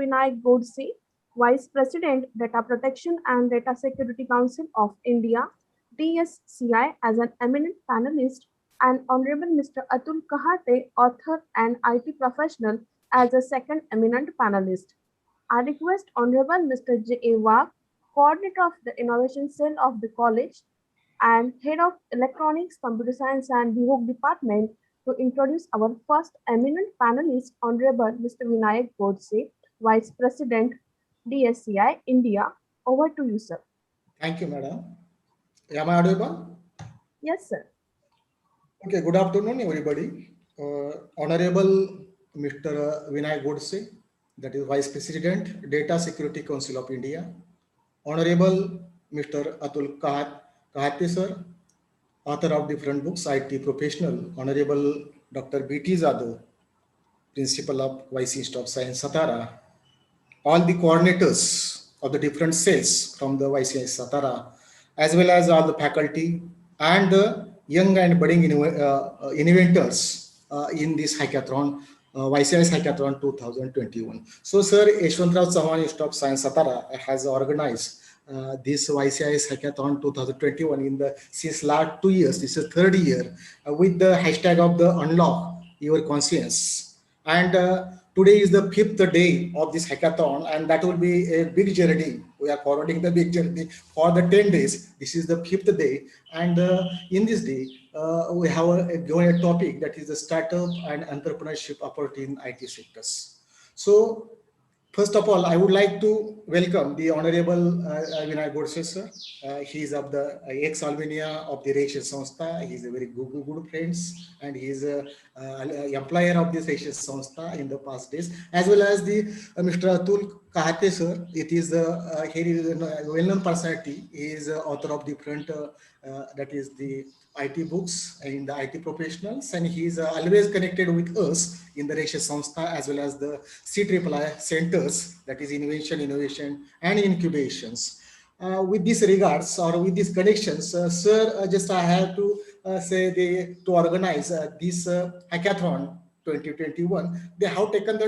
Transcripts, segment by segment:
Vinayak Godse, Vice President, Data Protection and Data Security Council of India, DSCI, as an eminent panelist, and Honorable Mr. Atul Kahate, author and IT professional, as a second eminent panelist. I request Honorable Mr. J. A. Wag, Coordinator of the Innovation Cell of the College and Head of Electronics, Computer Science and DHOC Department, to introduce our first eminent panelist, Honorable Mr. Vinayak Godse, Vice President, DSCI, India. Over to you, sir. Thank you, madam. Am I audible? Yes, sir. Okay, good afternoon, everybody. Honorable Mr. Vinay Godse, that is Vice President, Data Security Council of India. Honorable Mr. Atul Kahate, sir, author of different books, IT professional. Honorable Dr. B.T. Zado, Principal of YCIS of Science, Satara. All the coordinators of the different cells from the YCIS Satara, as well as all the faculty and the young and budding innovators in this hackathon, YCIS Hackthon 2021. So, sir, Yashwantrao Chauhan Institute of Science Satara has organized this YCIS Hackthon 2021 since last 2 years. This is third year with the hashtag of the Unlock Your Conscience. And today is the fifth day of this hackathon, and that will be a big journey. We are forwarding the big journey for the 10 days. This is the fifth day, and in this day, we have given a topic that is the startup and entrepreneurship opportunity in IT sectors. So, first of all, I would like to welcome the Honorable Vinay Godse, sir. He is of the ex-alumnia of the YCIS Sanstha. He is a very good friends, and he is an employer of this YCIS Sanstha in the past days, as well as the Mr. Atul Kahate, sir. He is a well-known personality. He is author of different, that is the IT books in the IT professionals, and he is always connected with us in the YCIS Sanstha as well as the CIII centers, that is innovation and incubations. With these regards or with these connections, sir, just I have to say to organize this hackathon 2021, they have taken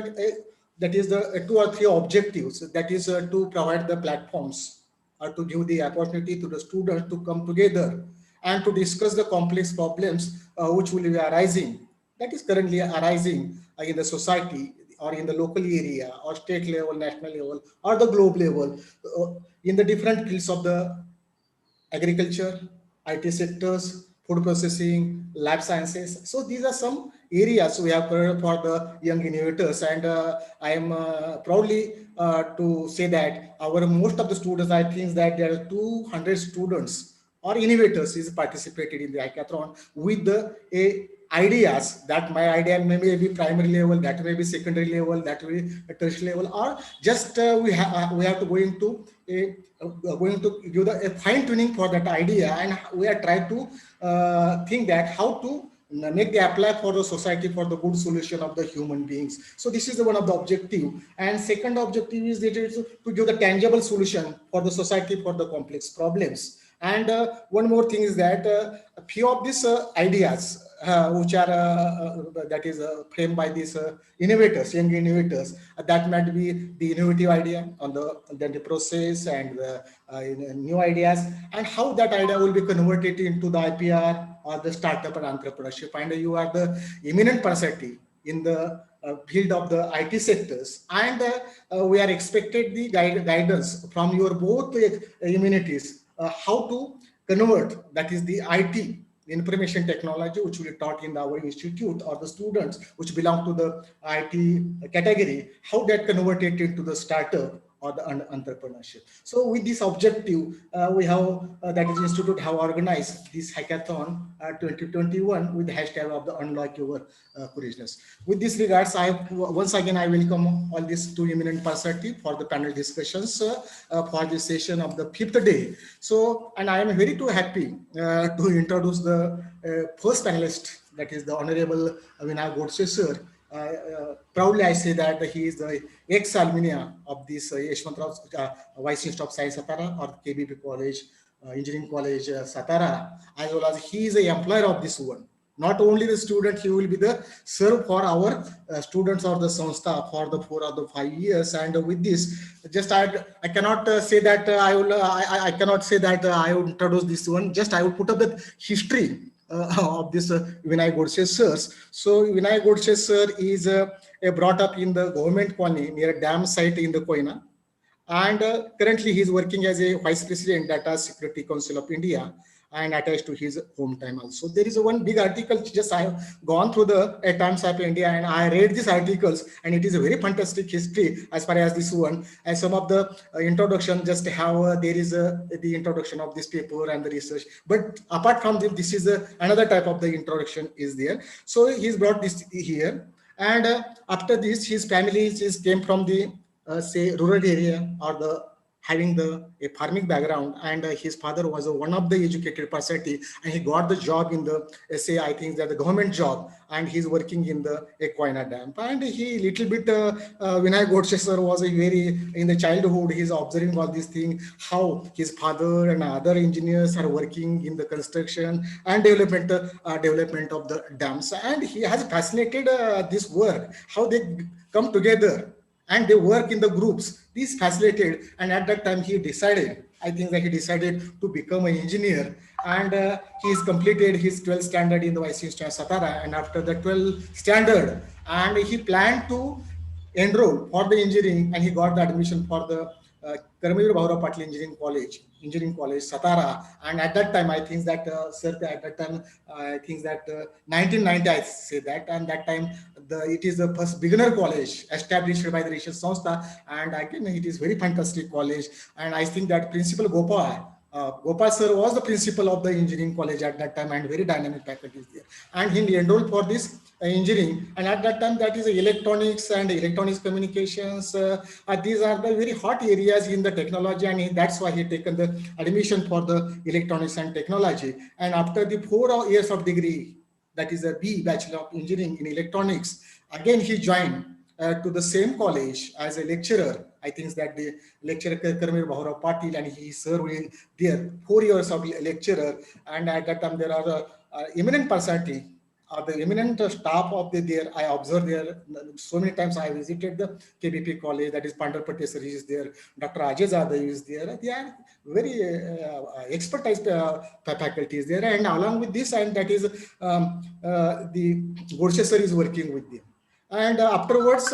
that is the 2 or 3 objectives, that is to provide the platforms or to give the opportunity to the students to come together and to discuss the complex problems which will be arising, that is currently arising in the society or in the local area or state level, national level, or the globe level, in the different fields of the agriculture, IT sectors, food processing, life sciences. So these are some areas we have covered for the young innovators, and I am proudly to say that our most of the students, I think that there are 200 students or innovators is participated in the hackathon with the ideas that my idea may be primary level, that may be secondary level, that may be tertiary level, or just we have to going to give a fine tuning for that idea, and we are trying to think that how to make the apply for the society for the good solution of the human beings. So this is the one of the objective, and second objective is that to give the tangible solution for the society for the complex problems. And one more thing is that a few of these ideas which are that is framed by these innovators, young innovators, that might be the innovative idea on the process and the new ideas, and how that idea will be converted into the IPR or the startup and entrepreneurship. And you are the eminent personality in the field of the IT sectors, and we are expected the guidance from your both immunities how to convert, that is the IT, information technology, which will be taught in our institute, or the students which belong to the IT category, how that converted into the startup or the entrepreneurship. So with this objective, we have, that is institute have organized this hackathon 2021 with the hashtag of the Unlock Your Courageousness. With this regards, once again I welcome all these 2 eminent personalities for the panel discussions for this session of the 5th day. So, and I am very too happy to introduce the first panelist, that is the Honorable Vinay Godse, sir. Proudly I say that he is the ex-alumnia of this Yashwantrao YCIS of Science Satara or KBP College, Engineering College Satara, as well as he is an employer of this one. Not only the student, he will be the serve for our students or the Sanstha for the 4 or 5 years. And with this, just I cannot say that I cannot say that I will introduce this one. Just I will put up the history of this Vinay Godse sirs. So Vinay Godse sir is brought up in the government colony near a dam site in the Koina, and currently he is working as a vice president data security council of India and attached to his hometown also. There is one big article, just I have gone through the Times of India and I read these articles, and it is a very fantastic history as far as this one. And some of the introduction, just how there is the introduction of this paper and the research, but apart from this is another type of the introduction is there. So he's brought this here, and after this his family is came from the say rural area or the having the a farming background, and his father was one of the educated personality, and he got the job in the say I think that the government job, and he's working in the Equina Dam. And he little bit Vinay Godse sir was a very in the childhood he's observing all these things, how his father and other engineers are working in the construction and development of the dams, and he has fascinated this work, how they come together and they work in the groups. This facilitated, and at that time he decided, I think that he decided to become an engineer, and he's completed his 12th standard in the YCIS Satara, and after the 12th standard, and he planned to enroll for the engineering, and he got the admission for the Karamveer Bhaurao Patil Engineering College, Satara. And at that time, I think that, sir, at that time, I think that 1990, I say that, and that time, it is the first beginner college established by the Rishon Sanstha, and again, it is very fantastic college. And I think that Principal Gopal sir was the principal of the engineering college at that time, and very dynamic faculty is there. And he enrolled for this engineering, and at that time that is electronics and electronics communications. These are the very hot areas in the technology, and that's why he taken the admission for the electronics and technology. And after the 4 years of degree, that is a B, Bachelor of Engineering in Electronics, again he joined to the same college as a lecturer. I think that the lecturer Karamveer Bhaurao Patil, and he served there 4 years of lecturer. And at that time there are eminent personality, the eminent staff of the there. I observed there so many times. I visited the KBP college, that is Pandarpati sir is there, Dr. Ajay Zada is there. They are very expertise faculties there, and along with this, and that is the Godse sir is working with them. And afterwards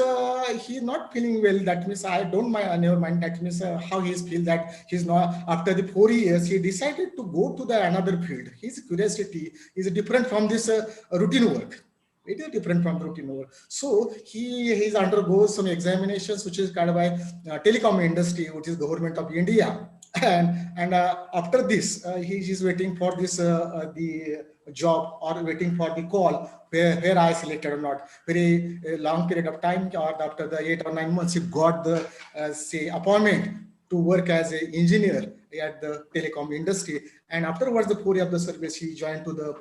he is not feeling well. That means I don't mind, never mind. That means how he feel that he's not, after the 4 years he decided to go to the another field. His curiosity is different from this routine work. It is different from routine work. So he undergoes some examinations which is kind of by telecom industry, which is government of India. And after this he is waiting for this the job, or waiting for the call where I selected or not. Very long period of time, or after the 8 or 9 months, he got the say appointment to work as an engineer at the telecom industry. And afterwards, the 4 years of the service, he joined to the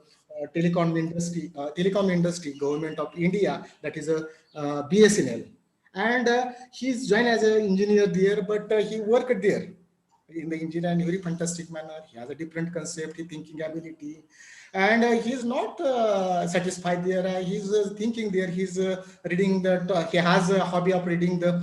telecom industry, government of India, that is a BSNL. And he's joined as an engineer there, but he worked there in the engineer in a very fantastic manner. He has a different concept, thinking ability, and he's not satisfied there. He's thinking there. He's reading that. He has a hobby of reading the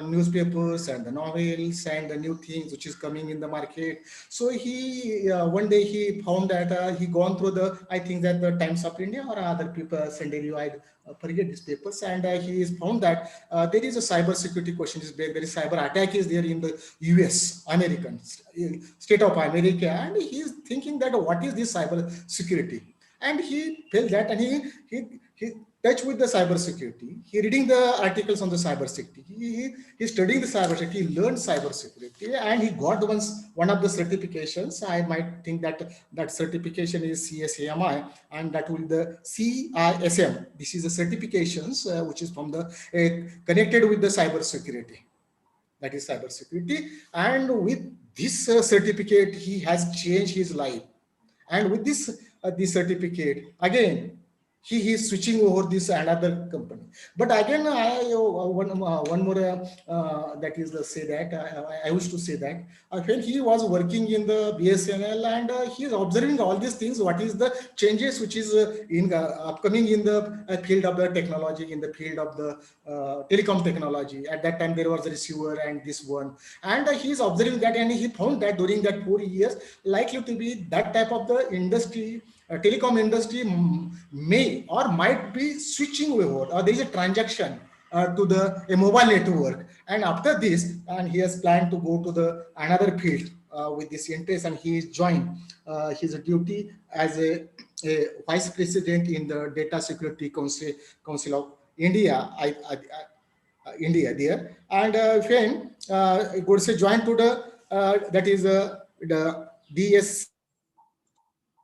newspapers and the novels and the new things which is coming in the market. So he one day he found that he gone through the, I think that the Times of India or other people send you. I forget these papers, and he is found that there is a cyber security question is there. There is cyber attack is there in the US, American state of America, and he is thinking that what is this cyber security, and he felt that, and he touched with the cyber security. He reading the articles on the cyber security. He studying the cyber security. He learned cyber security, and he got one of the certifications. I might think that that certification is CSAMI, and that will be the CISM. This is the certifications which is from the connected with the cyber security. That is cyber security, and with this certificate, he has changed his life. And with this certificate, again, he is switching over this another company. But again, one more that is say that I wish to say that when he was working in the BSNL and he is observing all these things, what is the changes which is in upcoming in the field of the technology, in the field of the telecom technology. At that time, there was a receiver and this one, and he is observing that, and he found that during that 4 years, likely to be that type of the industry, telecom industry may or might be switching over, or there is a transaction to the a mobile network. And after this, and he has planned to go to the another field with this interest, and he is joined his duty as a vice president in the Data Security Council of India. India there, and when Godse joined to the that is the DSCI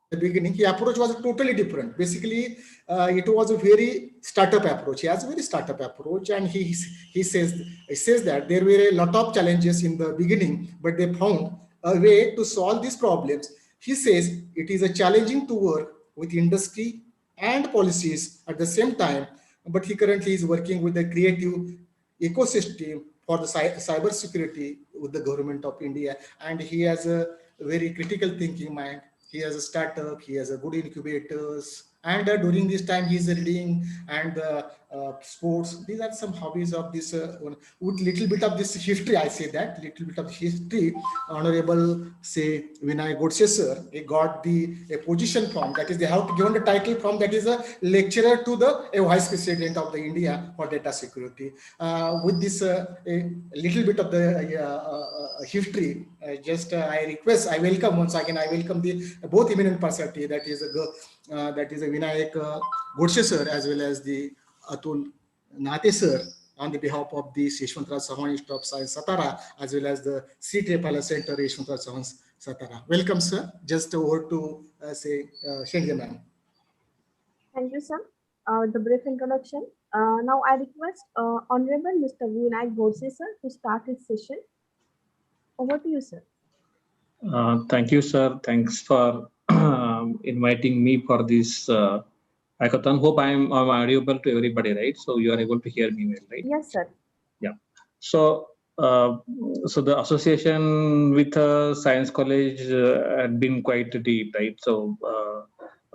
in the beginning, his approach was totally different. Basically, it was a very startup approach. He has a very startup approach, and he says that there were a lot of challenges in the beginning, but they found a way to solve these problems. He says it is a challenging to work with industry and policies at the same time, but he currently is working with the creative ecosystem for the cyber security with the government of India, and he has a very critical thinking mind. He has a startup, he has a good incubators, and during this time he's reading and sports. These are some hobbies of this with little bit of this history. I say that little bit of history. Honorable say Vinay Godse sir, he got the a position from, that is they have given the title from, that is a lecturer to the a vice president of the India for data security. With this a little bit of the history, I request, I welcome once again, I welcome the both eminent personality, that is a Vinayak Godse sir as well as the Atul Nate sir, on the behalf of the Yeshwantraj Savan Institute of Science Satara, as well as the C. Trepala Center Yeshwantraj Savan Satara. Welcome, sir. Just over to Shendya ma'am. Thank you, sir. The brief introduction. Now I request Honorable Mr. Vinay Godse, sir, to start his session. Over to you, sir. Thank you, sir. Thanks for inviting me for this hackathon. Hope I'm audible to everybody, right? So you are able to hear me well, right? Yes, sir. Yeah. So, so the association with Science College had been quite deep, right? So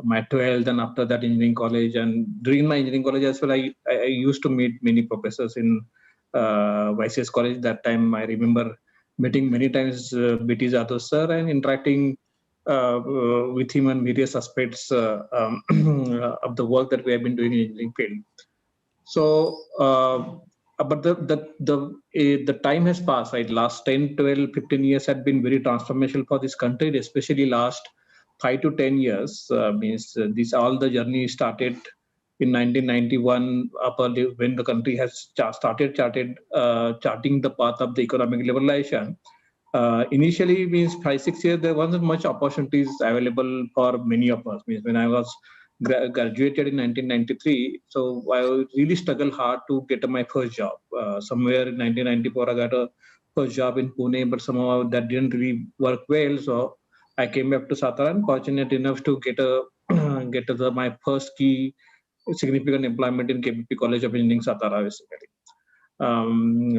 my 12th and after that engineering college, and during my engineering college as well, I used to meet many professors in YCIS college. That time I remember meeting many times BT Jadhav sir and interacting with him on various aspects of the work that we have been doing in engineering field. So, but the time has passed, right? Last 10, 12, 15 years had been very transformational for this country, especially last 5 to 10 years. Means this all the journey started in 1991 up early, when the country has started charting the path of the economic liberalization. Initially, means 5, 6 years, there wasn't much opportunities available for many of us. Means when I was graduated in 1993, so I really struggled hard to get my first job. Somewhere in 1994, I got a first job in Pune, but somehow that didn't really work well. So I came back to Satara, and fortunate enough to get my first key significant employment in KBP College of Engineering, Satara, basically.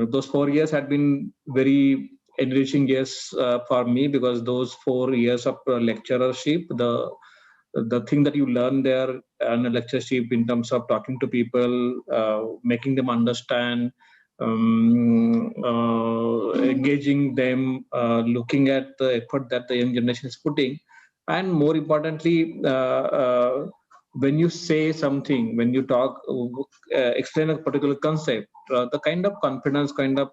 Those 4 years had been very enriching years for me, because those 4 years of lecturership, the thing that you learn there in a lectureship in terms of talking to people, making them understand, engaging them, looking at the effort that the young generation is putting, and more importantly, when you say something, when you talk, explain a particular concept, the kind of confidence, kind of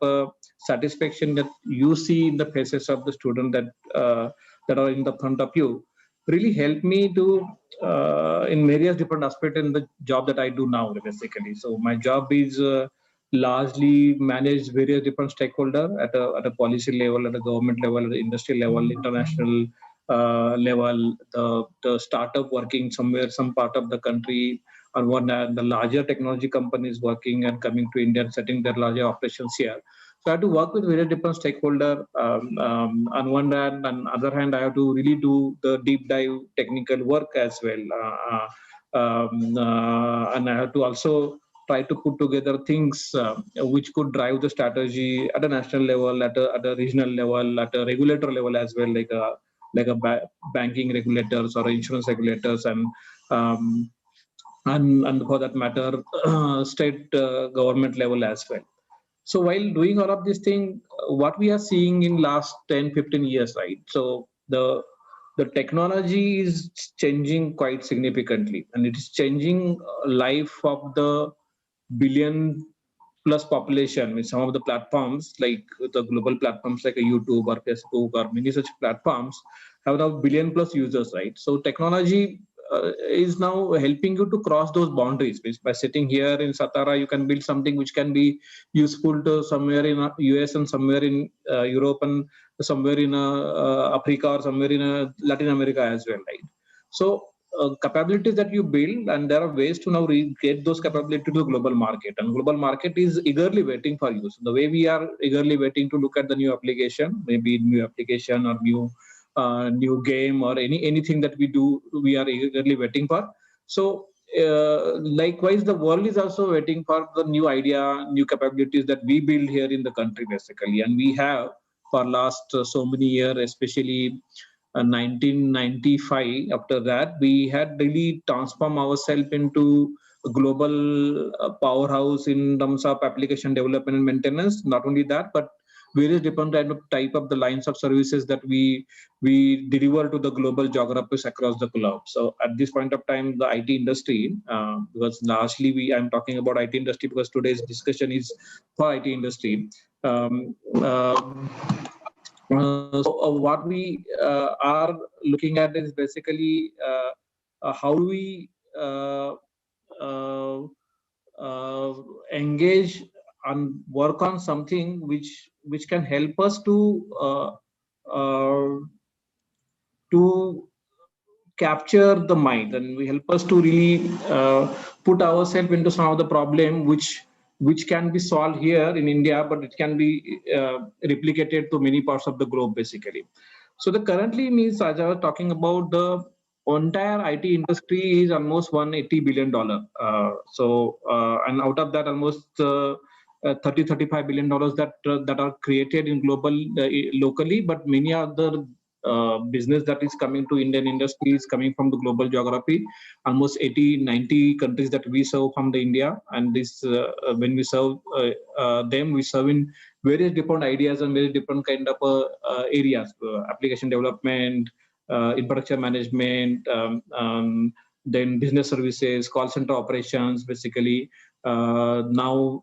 satisfaction that you see in the faces of the student that are in the front of you, really helped me to in various different aspects in the job that I do now, basically. So my job is largely manage various different stakeholders at a policy level, at a government level, at the industry level, international level, the startup working somewhere, some part of the country, on one hand, the larger technology companies working and coming to India and setting their larger operations here. So I have to work with various different stakeholders on one hand. On other hand, I have to really do the deep dive technical work as well. and I have to also try to put together things which could drive the strategy at a national level, at a regional level, at a regulator level as well, like banking regulators or insurance regulators, um, and for that matter, state government level as well. So while doing all of this thing, what we are seeing in last 10, 15 years, right? So the technology is changing quite significantly, and it is changing life of the billion plus population with some of the platforms like the global platforms like a YouTube or Facebook or many such platforms have now billion plus users, right? So technology is now helping you to cross those boundaries. By sitting here in Satara, you can build something which can be useful to somewhere in US and somewhere in Europe and somewhere in Africa or somewhere in Latin America as well, right? So capabilities that you build, and there are ways to now get those capabilities to the global market, and global market is eagerly waiting for you. So the way we are eagerly waiting to look at the new application, maybe new application or new game or anything that we do, we are eagerly waiting for. So likewise, the world is also waiting for the new idea, new capabilities that we build here in the country basically, and we have for last so many years, especially 1995. After that, we had really transformed ourselves into a global powerhouse in terms of application development and maintenance. Not only that, but various different type of the lines of services that we deliver to the global geographies across the globe. So at this point of time, the IT industry, because largely I'm talking about IT industry because today's discussion is for IT industry. So what we are looking at is basically how do we uh, uh, engage and work on something which can help us uh, to capture the mind, and we help us to really put ourselves into some of the problem which can be solved here in India, but it can be replicated to many parts of the globe basically. So the currently means, as I was talking about, the entire IT industry is almost $180 billion. And out of that, almost 35 billion dollars that are created in global locally, but many other business that is coming to Indian industry is coming from the global geography. Almost 80-90 countries that we serve from the India, and this when we serve them, we serve in various different ideas and very different kind of areas: application development, infrastructure management, then business services, call center operations, basically. Now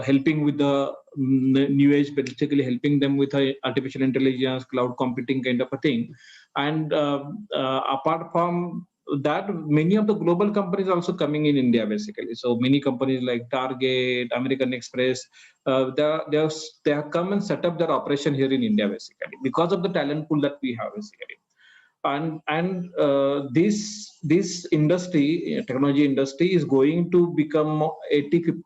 helping with the new age, particularly helping them with artificial intelligence, cloud computing kind of a thing. And apart from that, many of the global companies also coming in India basically. So many companies like Target, American Express, they have come and set up their operation here in India basically because of the talent pool that we have basically. And this industry, technology industry, is going to become $850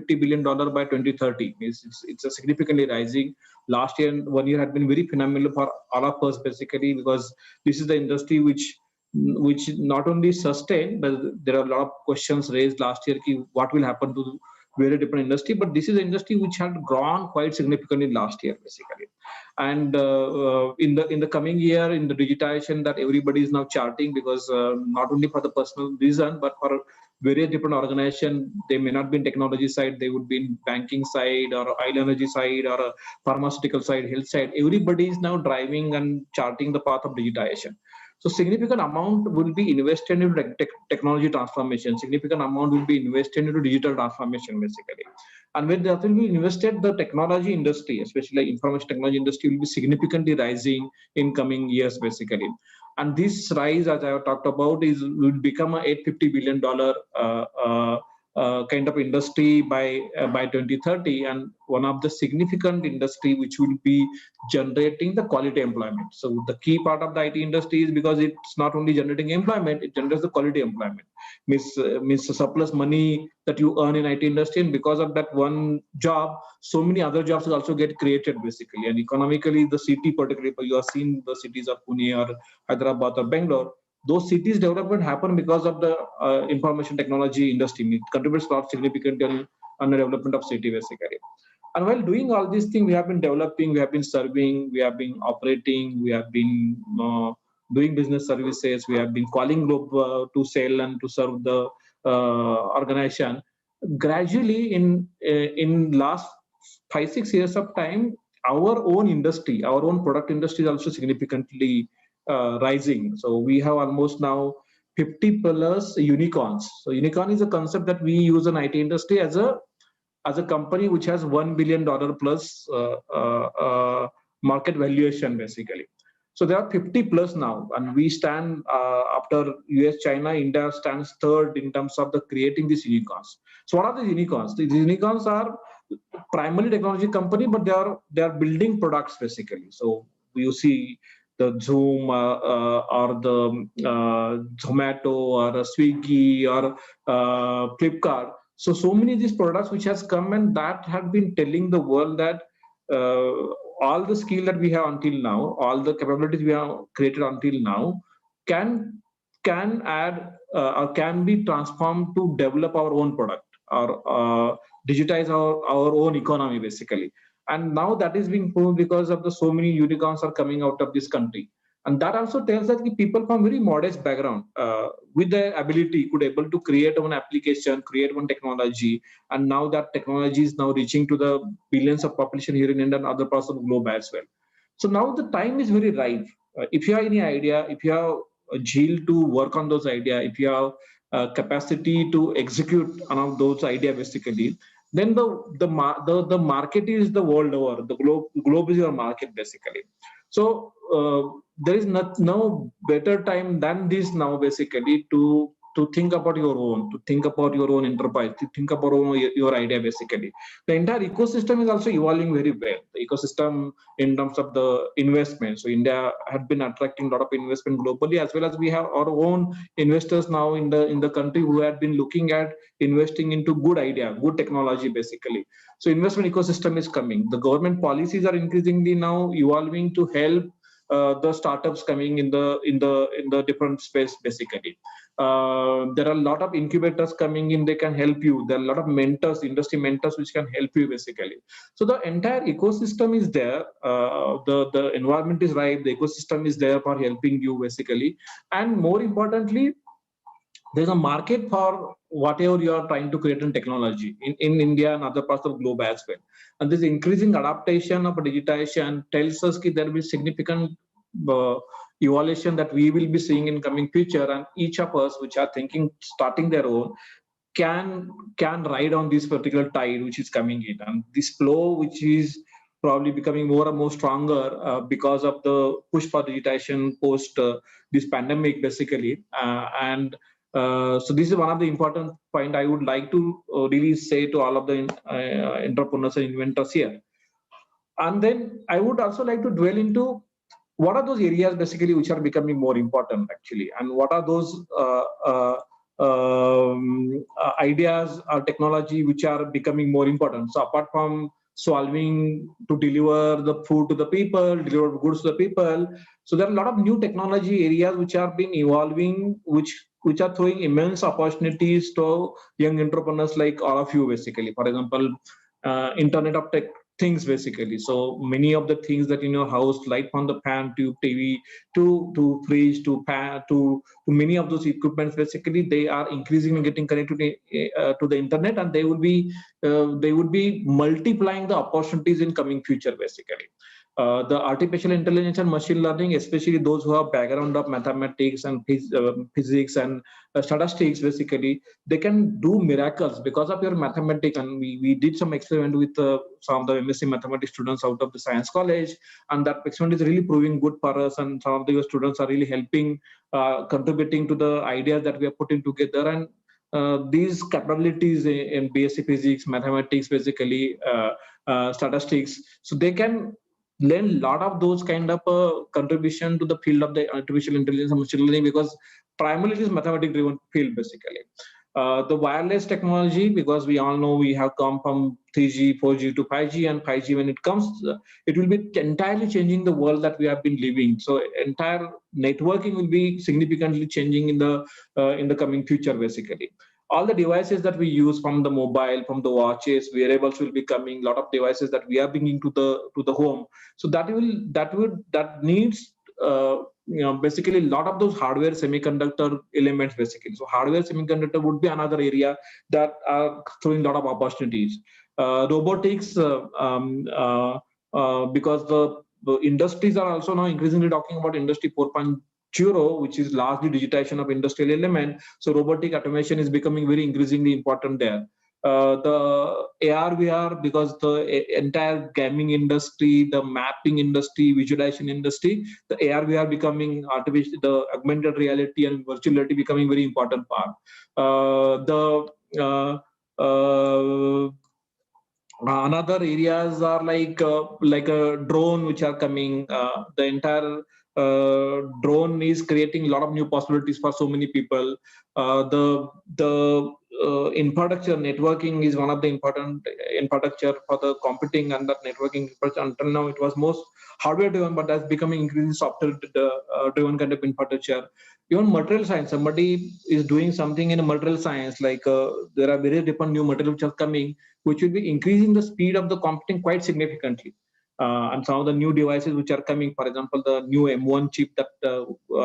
billion by 2030. It's a significantly rising. Last year, 1 year had been very phenomenal for all of us basically, because this is the industry which not only sustain, but there are a lot of questions raised last year. What will happen to very different industry? But this is an industry which had grown quite significantly last year basically. And in the coming year, in the digitization that everybody is now charting, because not only for the personal reason but for various different organizations, they may not be in technology side, they would be in banking side or oil energy side or pharmaceutical side, health side. Everybody is now driving and charting the path of digitization. So significant amount will be invested into technology transformation, significant amount will be invested into digital transformation basically. And when that will be invested, the technology industry, especially like information technology industry, will be significantly rising in coming years basically. And this rise, as I have talked about, will become a $850 billion kind of industry by 2030, and one of the significant industry which will be generating the quality employment. So the key part of the IT industry is because it's not only generating employment, it generates the quality employment. Means surplus money that you earn in IT industry, and because of that one job, so many other jobs will also get created basically. And economically, the city particularly, you have seen the cities of Pune or Hyderabad or Bangalore, those cities development happen because of the information technology industry. It contributes a lot significantly on the development of city basically. And while doing all these things, we have been developing, we have been serving, we have been operating, we have been doing business services, we have been calling group to sell and to serve the organization. Gradually, in last 5-6 years of time, our own industry, our own product industry is also significantly rising. So we have almost now 50 plus unicorns. So unicorn is a concept that we use in IT industry as a company which has $1 billion plus market valuation basically. So there are 50 plus now, and we stand after US, China, India stands third in terms of the creating these unicorns. So what are the unicorns? These unicorns are primarily technology company, but they are building products basically. So you see the Zoom or the Zomato or Swiggy or Flipkart. So many of these products which has come and that have been telling the world that all the skill that we have until now, all the capabilities we have created until now, can add or can be transformed to develop our own product or digitize our own economy basically. And now that is being proved because of the so many unicorns are coming out of this country. And that also tells that the people from very modest background with the ability could able to create one application, create one technology, and now that technology is now reaching to the billions of population here in India and other parts of the globe as well. So now the time is very ripe. If you have any idea, if you have a zeal to work on those ideas, if you have capacity to execute on those ideas basically, then the market is the world over. The globe is your market basically. So there is no better time than this now basically to think about your own, to think about your own enterprise, to think about your idea basically. The entire ecosystem is also evolving very well. The ecosystem in terms of the investment. So India had been attracting a lot of investment globally, as well as we have our own investors now in the country who had been looking at investing into good idea, good technology basically. So investment ecosystem is coming. The government policies are increasingly now evolving to help the startups coming in the different space basically. There are a lot of incubators coming in, they can help you. There are a lot of mentors, industry mentors, which can help you basically. So the entire ecosystem is there. The environment is right. The ecosystem is there for helping you basically. And more importantly, there's a market for whatever you are trying to create in technology in India and other parts of the globe as well. And this increasing adaptation of digitization tells us that there will be significant evaluation that we will be seeing in coming future, and each of us which are thinking starting their own can ride on this particular tide which is coming in, and this flow which is probably becoming more and more stronger because of the push for digitization post this pandemic basically. And so this is one of the important point I would like to really say to all of the entrepreneurs and inventors here. And then I would also like to dwell into what are those areas basically which are becoming more important actually, and what are those ideas or technology which are becoming more important. So apart from solving to deliver the food to the people, deliver goods to the people, so there are a lot of new technology areas which are being evolving, which are throwing immense opportunities to young entrepreneurs like all of you basically. For example, Internet of things basically. So many of the things that in your house, light from the fan to TV to fridge to pan to many of those equipments basically, they are increasingly getting connected to the internet, and they would be multiplying the opportunities in coming future basically. The artificial intelligence and machine learning, especially those who have background of mathematics and physics and statistics basically, they can do miracles because of your mathematics. And we did some experiment with some of the MSc mathematics students out of the science college, and that experiment is really proving good for us, and some of the students are really helping contributing to the ideas that we are putting together. And these capabilities in BSc physics, mathematics basically, statistics, so they can lend a lot of those kind of contribution to the field of the artificial intelligence and machine learning, because primarily it is mathematics driven field basically. The wireless technology, because we all know we have come from 3G, 4G to 5G, and 5G when it comes, it will be entirely changing the world that we have been living. So entire networking will be significantly changing in the coming future, basically. All the devices that we use, from the mobile, from the watches, wearables, will be coming. A lot of devices that we are bringing to the home. So that needs basically a lot of those hardware semiconductor elements, basically. So hardware semiconductor would be another area that are throwing a lot of opportunities. Robotics, because the industries are also now increasingly talking about industry 4.0, which is largely digitization of industrial element. So robotic automation is becoming very increasingly important there. The AR, VR, because the entire gaming industry, the mapping industry, visualization industry, the AR, VR becoming artificial, the augmented reality and virtual reality becoming very important part. Another areas are like a drone, which are coming. The entire drone is creating a lot of new possibilities for so many people. The infrastructure networking is one of the important infrastructure for the computing, and that networking until now it was most hardware driven, but that's becoming increasingly software driven kind of infrastructure. Even material science, somebody is doing something in a material science, like there are various different new materials which are coming, which will be increasing the speed of the computing quite significantly. And some of the new devices which are coming, for example, the new M1 chip that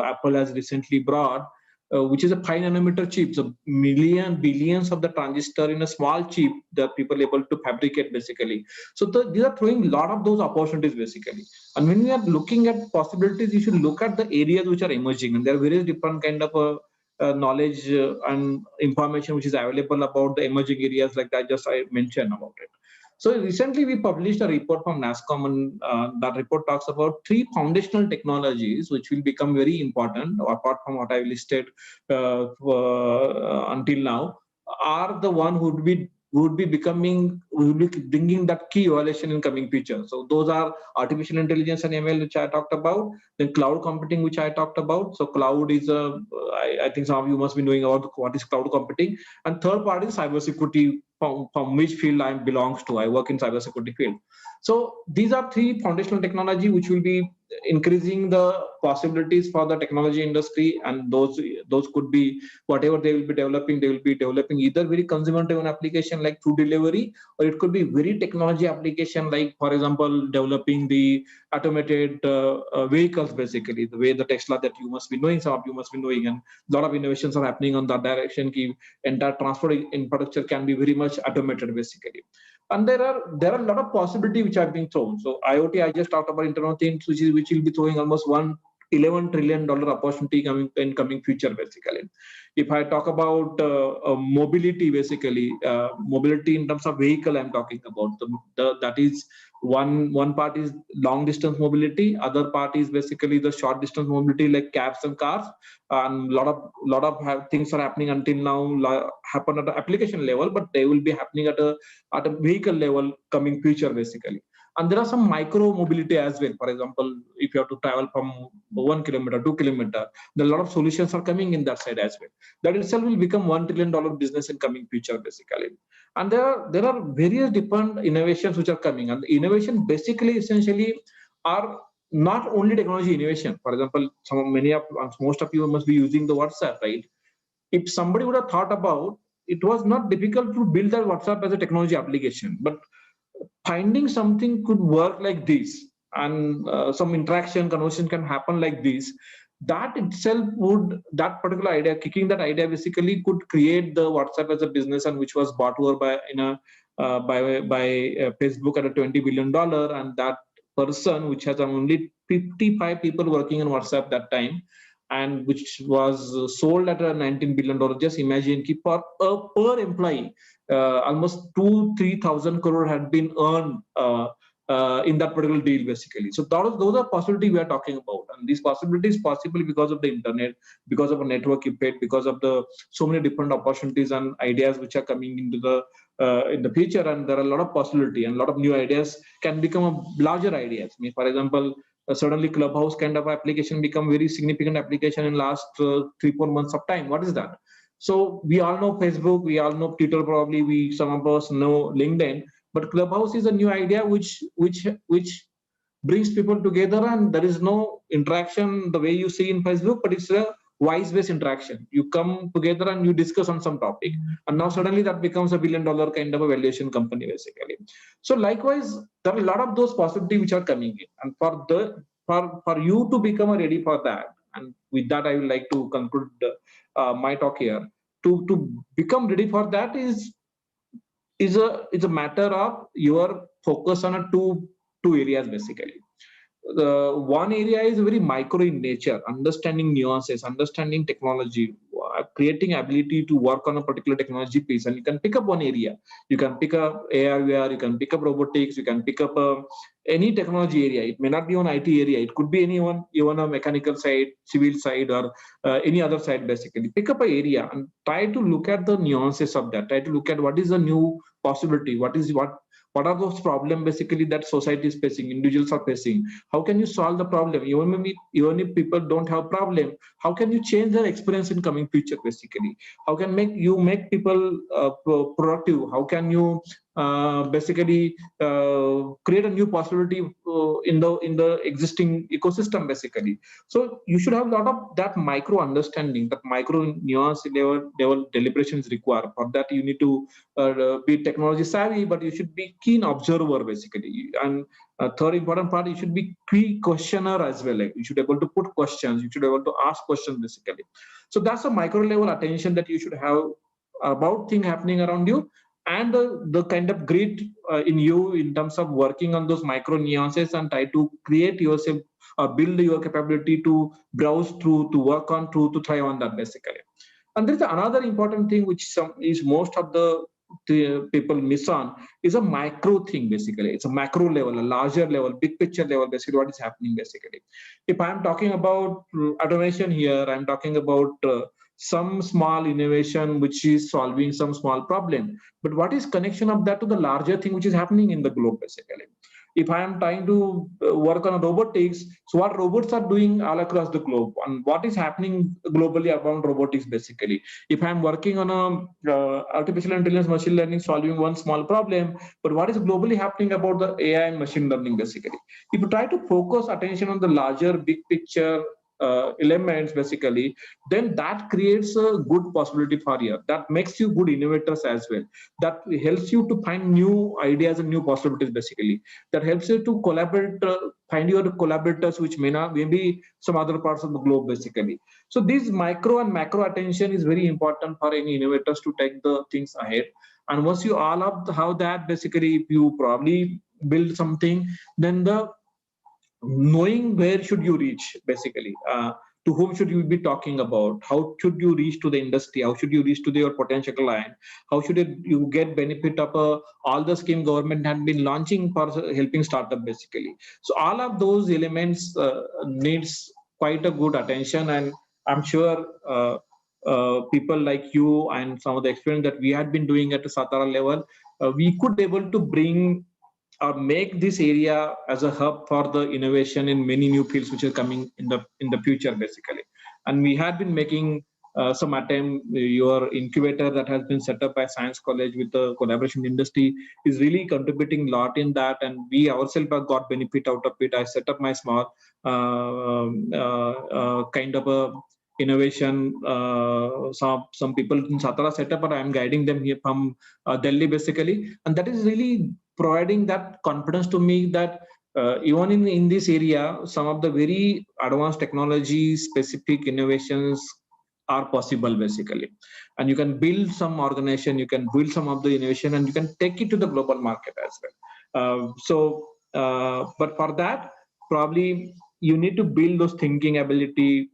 Apple has recently brought, which is a 5 nanometer chip, so billions of the transistor in a small chip that people are able to fabricate, basically. So these are throwing a lot of those opportunities, basically. And when we are looking at possibilities, you should look at the areas which are emerging, and there are various different kind of knowledge and information which is available about the emerging areas, like I mentioned about it. So recently we published a report from NASCOM, and that report talks about 3 foundational technologies which will become very important, apart from what I listed until now, are the one who would be bringing that key evaluation in coming future. So those are artificial intelligence and ML, which I talked about, then cloud computing, which I talked about. So cloud is I think some of you must be knowing about what is cloud computing, and third part is cybersecurity, from which field I belongs to. I work in cybersecurity field. So these are 3 foundational technology which will be increasing the possibilities for the technology industry, and those could be whatever they will be developing. They will be developing either very consumer driven application like food delivery, or it could be very technology application, like for example developing the automated vehicles, basically the way the Tesla that you must be knowing, some of you must be knowing, and a lot of innovations are happening on that direction. Entire transport infrastructure can be very much automated, basically. And there are a lot of possibility which are being thrown. So IoT, I just talked about Internet of Things, which will be throwing almost $11 trillion opportunity coming future, basically. If I talk about mobility, basically mobility in terms of vehicle, I'm talking about that is one part is long distance mobility, other part is basically the short distance mobility like cabs and cars, and lot of things are happening until now happen at the application level, but they will be happening at a vehicle level coming future, basically. And there are some micro mobility as well. For example, if you have to travel from 1 kilometer, 2 kilometer, there are a lot of solutions are coming in that side as well. That itself will become $1 trillion business in coming future, basically. And there are various different innovations which are coming, and the innovation basically essentially are not only technology innovation. For example, most of you must be using the WhatsApp, right? If somebody would have thought about, it was not difficult to build that WhatsApp as a technology application, but finding something could work like this, and some interaction conversation can happen like this, that itself would, that particular idea, kicking that idea basically could create the WhatsApp as a business, and which was bought over by Facebook at a $20 billion. And that person, which has only 55 people working on WhatsApp that time, and which was sold at a $19 billion. Just imagine, per employee, almost 2-3 thousand crore had been earned in that particular deal, basically. So those are possibilities we are talking about, and these possibilities possible because of the internet, because of a network effect, because of the so many different opportunities and ideas which are coming into in the future. And there are a lot of possibility, and a lot of new ideas can become a larger ideas. I mean, for example, suddenly Clubhouse kind of application become very significant application in last 3-4 months of time. What is that? So we all know Facebook, we all know Twitter, probably some of us know LinkedIn, but Clubhouse is a new idea which brings people together, and there is no interaction the way you see in Facebook, but it's a voice-based interaction. You come together and you discuss on some topic, and now suddenly that becomes $1 billion kind of a valuation company basically. So likewise, there are a lot of those possibilities which are coming in, and for you to become ready for that, and with that I would like to conclude my talk here. To become ready for that is a matter of your focus on two areas basically. The one area is very micro in nature, understanding nuances, understanding technology, creating ability to work on a particular technology piece. And you can pick up one area. You can pick up AR, VR, you can pick up robotics, you can pick up any technology area. It may not be on IT area. It could be anyone, even a mechanical side, civil side, or any other side basically. Pick up an area and try to look at the nuances of that. Try to look at what is the new possibility, what are those problems basically that society is facing, individuals are facing. How can you solve the problem? Even if people don't have problem, how can you change their experience in coming future basically? How can you make people productive? How can you basically create a new possibility in the existing ecosystem basically? So you should have a lot of that micro understanding, that micro nuance level deliberation is required. For that you need to be technology savvy, but you should be keen observer basically. And third important part, you should be key questioner as well. Like you should be able to put questions, you should be able to ask questions basically. So that's a micro level attention that you should have about thing happening around you, and the kind of grit in you in terms of working on those micro nuances and try to create yourself or build your capability to browse through, to work on through, to thrive on that basically. And there's another important thing which is most of the people miss on, is a micro thing basically. It's a macro level, a larger level, big picture level basically, what is happening basically. If I'm talking about automation here, I'm talking about some small innovation which is solving some small problem, but what is connection of that to the larger thing which is happening in the globe basically? If I am trying to work on robotics, so what robots are doing all across the globe, and what is happening globally around robotics basically. If I'm working on a artificial intelligence, machine learning, solving one small problem, but what is globally happening about the AI and machine learning basically? If you try to focus attention on the larger big picture elements basically, then that creates a good possibility for you. That makes you good innovators as well. That helps you to find new ideas and new possibilities basically. That helps you to collaborate, find your collaborators which maybe some other parts of the globe basically. So this micro and macro attention is very important for any innovators to take the things ahead. And once you all up how that basically, if you probably build something, then the knowing where should you reach basically, to whom should you be talking about, how should you reach to the industry, how should you reach to your potential client, how should you get benefit of all the scheme government had been launching for helping startup basically. So all of those elements needs quite a good attention, and I'm sure people like you and some of the experience that we had been doing at the Satara level, we could able to bring or make this area as a hub for the innovation in many new fields which are coming in the future basically. And we had been making some attempt. Your incubator that has been set up by Science College with the collaboration industry is really contributing a lot in that, and we ourselves have got benefit out of it. I set up my small kind of a innovation. Some people in Satara set up, but I'm guiding them here from Delhi basically, and that is really providing that confidence to me that even in this area, some of the very advanced technology specific innovations are possible basically. And you can build some organization, you can build some of the innovation, and you can take it to the global market as well. But for that, probably you need to build those thinking ability.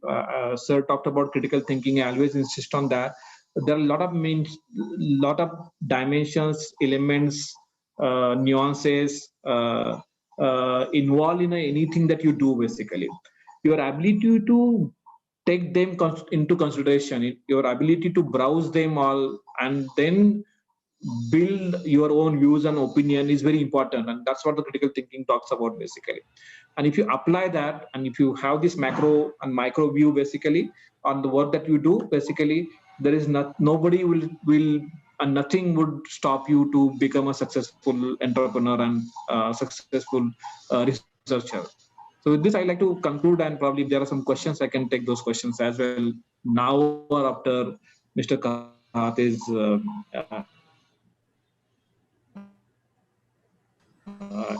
Sir talked about critical thinking. I always insist on that. There are a lot of dimensions, elements, nuances involved in anything that you do basically. Your ability to take them into consideration, your ability to browse them all and then build your own views and opinion is very important, and that's what the critical thinking talks about basically. And if you apply that, and if you have this macro and micro view basically on the work that you do basically, there is nobody will and nothing would stop you to become a successful entrepreneur and successful researcher. So with this, I like to conclude, and probably if there are some questions, I can take those questions as well now or after Mr. Kahat's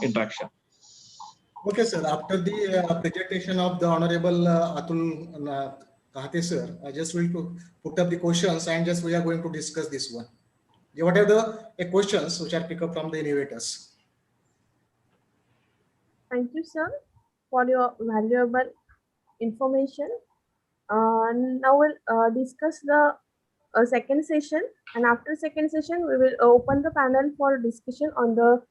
interaction. Okay, sir. After the presentation of the Honorable Atul Kahate, sir, I just will to put up the questions and just we are going to discuss this one. What are the questions which are picked up from the innovators? Thank you, sir, for your valuable information. Now we'll discuss the second session, and after second session, we will open the panel for discussion on the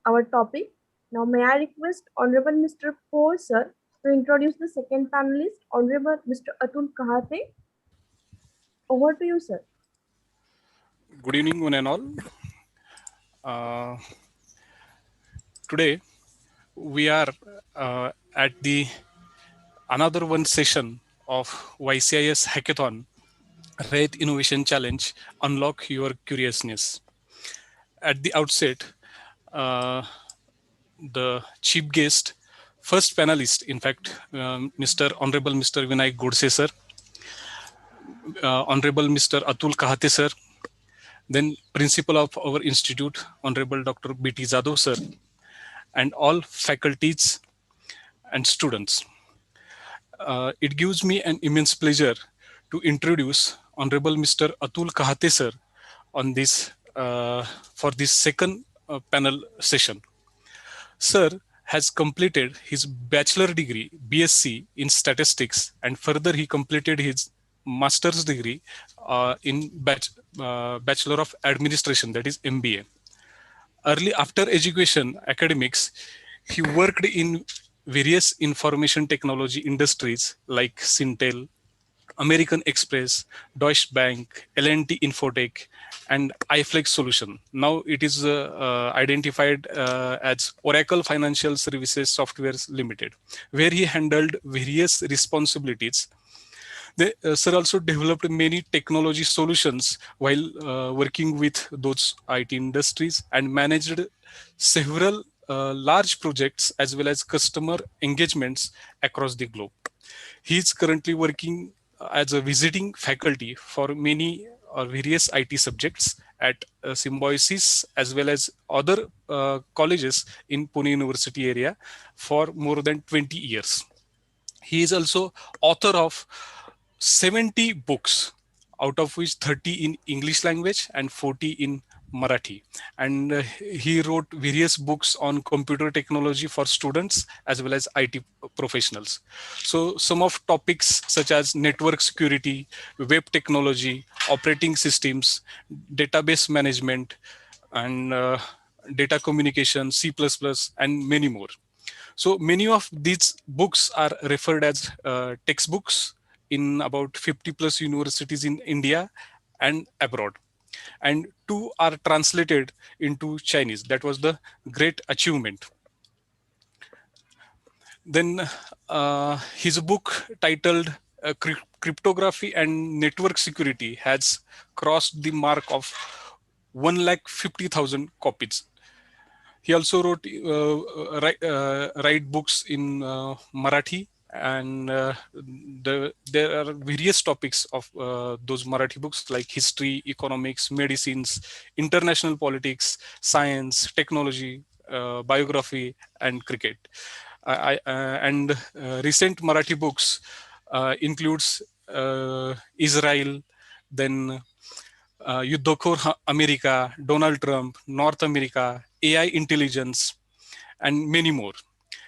our topic. Now, may I request Honorable Mr. Kaur, sir, to introduce the second panelist, Honorable Mr. Atul Kahate. Over to you, sir. Good evening, one and all. Today, we are at the another one session of YCIS Hackathon, Wraith Innovation Challenge, Unlock Your Curiousness. At the outset, the chief guest, first panelist, in fact, Honorable Mr. Vinay Godse, sir, Honorable Mr. Atul Kahate, sir, then Principal of our Institute, Honorable Dr. B.T. Jadhav, sir, and all faculties and students. It gives me an immense pleasure to introduce Honorable Mr. Atul Kahate, sir, on this for this second panel session. Sir has completed his bachelor degree, BSc, in statistics, and further he completed his master's degree in Bachelor of Administration, that is MBA. Early after education academics, he worked in various information technology industries like Sintel, American Express, Deutsche Bank, L&T Infotech, and iFlex Solution. Now it is identified as Oracle Financial Services Softwares Limited, where he handled various responsibilities. Sir also developed many technology solutions while working with those IT industries and managed several large projects as well as customer engagements across the globe. He is currently working as a visiting faculty for many or various IT subjects at Symbiosis as well as other colleges in Pune University area for more than 20 years. He is also author of 70 books, out of which 30 in English language and 40 in Marathi. And he wrote various books on computer technology for students as well as IT professionals. So some of topics such as network security, web technology, operating systems, database management, and data communication, C++, and many more. So many of these books are referred as textbooks in about 50 plus universities in India and abroad. And 2 are translated into Chinese. That was the great achievement. Then his book titled Cryptography and Network Security has crossed the mark of 150,000 copies. He also wrote write books in Marathi, and there are various topics of those Marathi books like history, economics, medicines, international politics, science, technology, biography, and cricket. And recent Marathi books includes Israel, then Yuddhakor America, Donald Trump, North America, AI intelligence, and many more.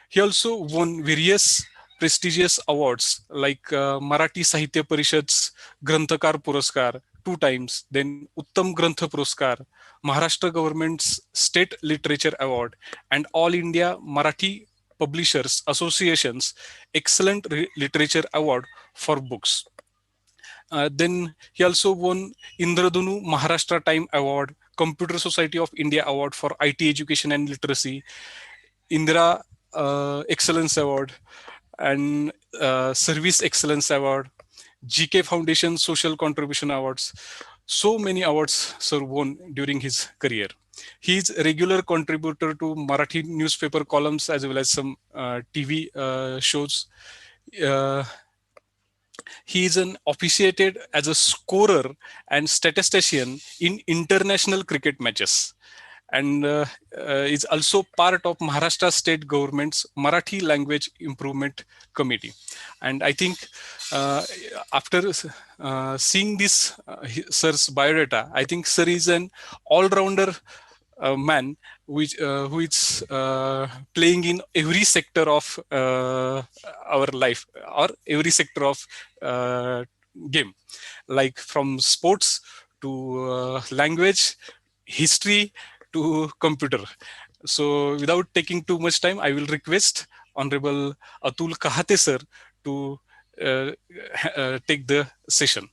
He also won various prestigious awards like Marathi Sahitya Parishad's Granthakar Puraskar 2 times, then Uttam Grantha Puraskar, Maharashtra government's State Literature Award, and All India Marathi Publishers Association's Excellent Literature Award for books. Then he also won Indradunu Maharashtra Time Award, Computer Society of India Award for IT Education and Literacy, Indira Excellence Award, and Service Excellence Award, GK Foundation Social Contribution Awards. So many awards sir won during his career. He is a regular contributor to Marathi newspaper columns as well as some TV shows. Uh, he is an officiated as a scorer and statistician in international cricket matches, and is also part of Maharashtra state government's Marathi language improvement committee. And I think uh, after seeing this sir's biodata, I think sir is an all-rounder man who is playing in every sector of our life, or every sector of uh, game, like from sports to language, history to computer. So without taking too much time, I will request Honorable Atul Kahate sir to uh, take the session.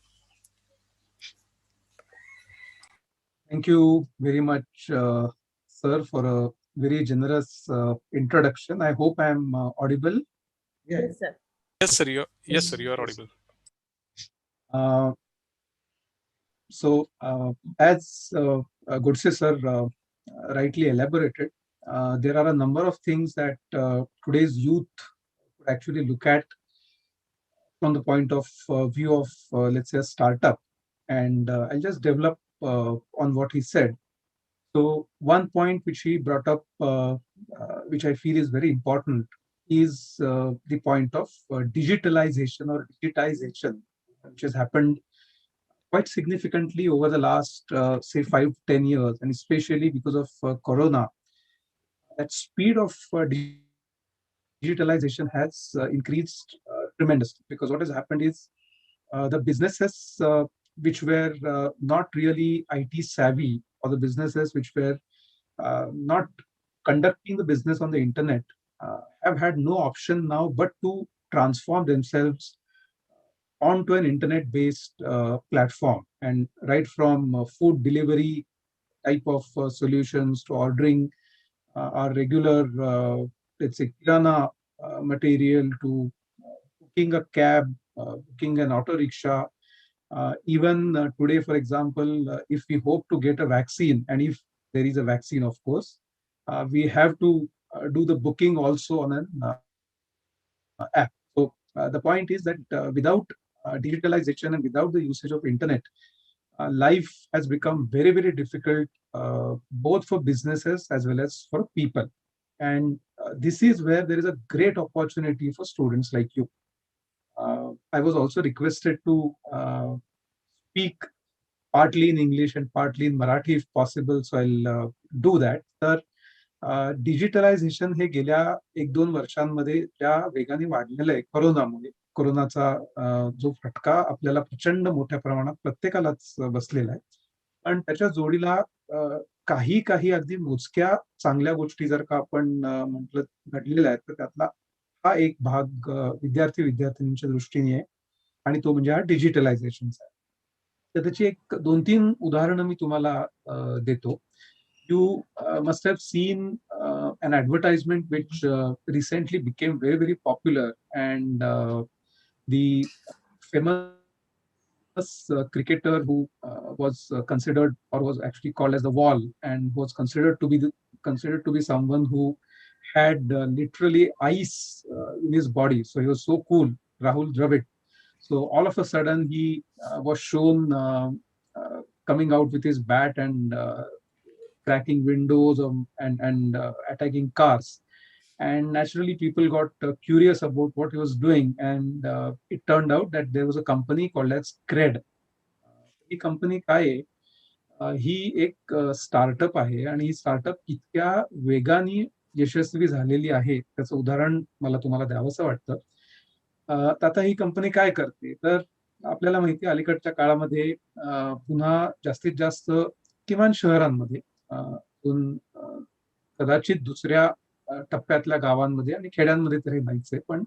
Thank you very much, sir, for a very generous introduction. I hope I am audible. Yes, sir. Yes, sir. Yes, sir. You are audible. As Godse sir rightly elaborated, there are a number of things that today's youth could actually look at from the point of view of, let's say, a startup. And I'll just develop on what he said. So one point which he brought up, which I feel is very important, is the point of digitalization or digitization, which has happened quite significantly over the last, say, 5-10 years, and especially because of Corona. That speed of digitalization has increased tremendously, because what has happened is the businesses which were not really IT savvy, or the businesses which were not conducting the business on the internet, have had no option now but to transform themselves onto an internet-based platform. And right from food delivery type of solutions to ordering our regular, let's say, kirana material, to booking a cab, booking an auto rickshaw. Even today, for example, if we hope to get a vaccine, and if there is a vaccine, of course, we have to do the booking also on an app. So the point is that without digitalization and without the usage of internet, life has become very, very difficult, both for businesses as well as for people. And this is where there is a great opportunity for students like you. I was also requested to speak partly in English and partly in Marathi if possible, so I'll do that. तर digitalisation हे गेल्या 1-2 वर्षांमध्ये ज्या वेगाने वाढलेलं आहे कोरोनामुळे, कोरोनाचा जो फटका आपल्याला प्रचंड मोठ्या प्रमाणात प्रत्येकालाच बसलेला आहे. पण त्याच्या जोडीला काही काही अगदी मोजक्या चांगल्या गोष्टी जर का आपण म्हटलं घडलेल्या आहेत, तर त्यातला हा एक भाग विद्यार्थी-विद्यार्थिनींच्या दृष्टीने आहे, आणि तो म्हणजे हा डिजिटलायझेशनचा आहे. तर त्याची एक 2-3 उदाहरणं मी तुम्हाला देतो. You must have seen an advertisement which recently became very, very popular, and the famous cricketer who was considered, or was actually called as the Wall, and was considered to be someone who had literally ice in his body. So he was so cool, Rahul Dravid. So all of a sudden he was shown coming out with his bat and cracking windows and attacking cars. And naturally, people got curious about what he was doing, and it turned out that there was a company called as Cred. He company काय आहे? ही एक startup आहे, आणि ही startup इतक्या वेगाने यशस्वी झालेली आहे, त्याचं उदाहरण मला तुम्हाला द्यावंसं वाटतं. आता ही कंपनी काय करते, तर आपल्याला माहिती आहे अलीकडच्या काळामध्ये पुन्हा जास्तीत जास्त किमान शहरांमध्ये, कदाचित दुसऱ्या टप्प्यातल्या गावांमध्ये आणि खेड्यांमध्ये तरी नाहीच आहे, पण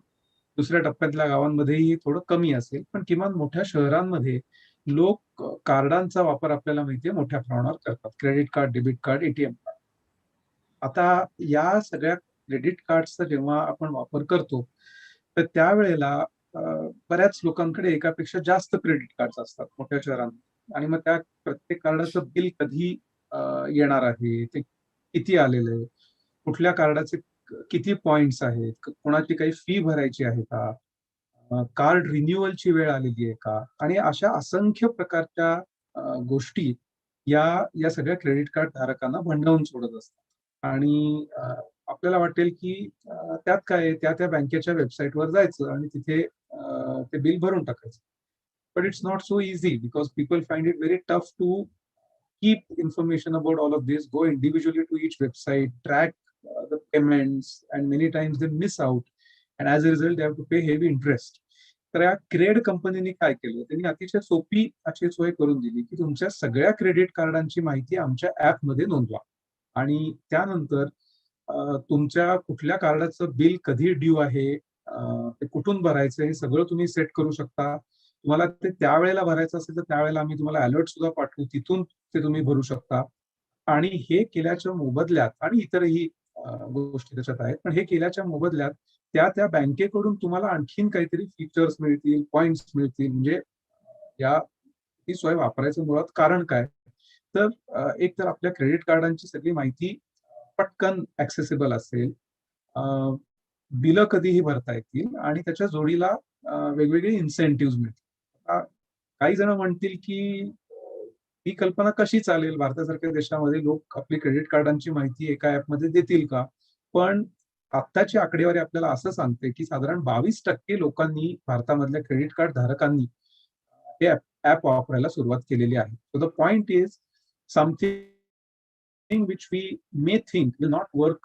दुसऱ्या टप्प्यातल्या गावांमध्येही थोडं कमी असेल, पण किमान मोठ्या शहरांमध्ये लोक कार्डांचा वापर आपल्याला माहितीये मोठ्या प्रमाणावर करतात. Credit card, debit card, ATM card. आता या सगळ्या क्रेडिट कार्डचा जेव्हा आपण वापर करतो, तर त्यावेळेला बऱ्याच लोकांकडे एकापेक्षा जास्त क्रेडिट कार्ड असतात मोठ्या शहरांमध्ये, आणि मग त्या प्रत्येक कार्डाचं बिल कधी येणार आहे, ते किती आलेलं आहे, कुठल्या कार्डाचे किती पॉइंट्स आहेत, कोणाची काही फी भरायची आहे का, कार्ड रिन्युअलची वेळ आलेली आहे का, आणि अशा असंख्य प्रकारच्या गोष्टी या या सगळ्या क्रेडिट कार्ड धारकांना भंडावून सोडत असतात. आणि आपल्याला वाटेल की त्यात काय, त्या बँकेच्या वेबसाईटवर जायचं आणि तिथे ते बिल भरून टाकायचं. But it's not so easy because people find it very tough to keep information about all of this, go individually to each website, track the payments, and many times they miss out, and as a result they have to pay heavy interest. तर या क्रेड कंपनीने काय केलं, त्यांनी अतिशय सोपी अशी सोय करून दिली की तुमच्या सगळ्या क्रेडिट कार्डांची माहिती आमच्या ऍपमध्ये नोंदवा, आणि त्यानंतर तुमच्या कुठल्या कार्डाचं बिल कधी ड्यू आहे, ते कुठून भरायचं, हे सगळं तुम्ही सेट करू शकता. तुम्हाला ते त्यावेळेला भरायचं असेल तर त्यावेळेला आम्ही तुम्हाला अलर्ट सुद्धा पाठवू, तिथून ते तुम्ही भरू शकता. आणि हे केल्याच्या मोबदल्यात, आणि इतरही गोष्टी त्याच्यात आहेत, पण हे केल्याच्या मोबदल्यात त्या बँकेकडून तुम्हाला आणखीन काहीतरी फीचर्स मिळतील, पॉइंट्स मिळतील. म्हणजे ही सोय वापरायचं मुळात कारण काय, तर एक तर आपल्या क्रेडिट कार्डांची सगळी माहिती पटकन ऍक्सेसिबल असेल, बिलं कधीही भरता येतील, आणि त्याच्या जोडीला वेगवेगळे इन्सेंटिव्ह मिळतील. काही जण म्हणतील की ही कल्पना कशी चालेल, भारतासारख्या देशामध्ये लोक आपली क्रेडिट कार्डांची माहिती एका ऍपमध्ये देतील का? पण आत्ताची आकडेवारी आपल्याला असं सांगते की साधारण 22% लोकांनी, भारतामधल्या क्रेडिट कार्ड धारकांनी हे ऍप वापरायला सुरुवात केलेली आहे. So the point is something which we may think will not work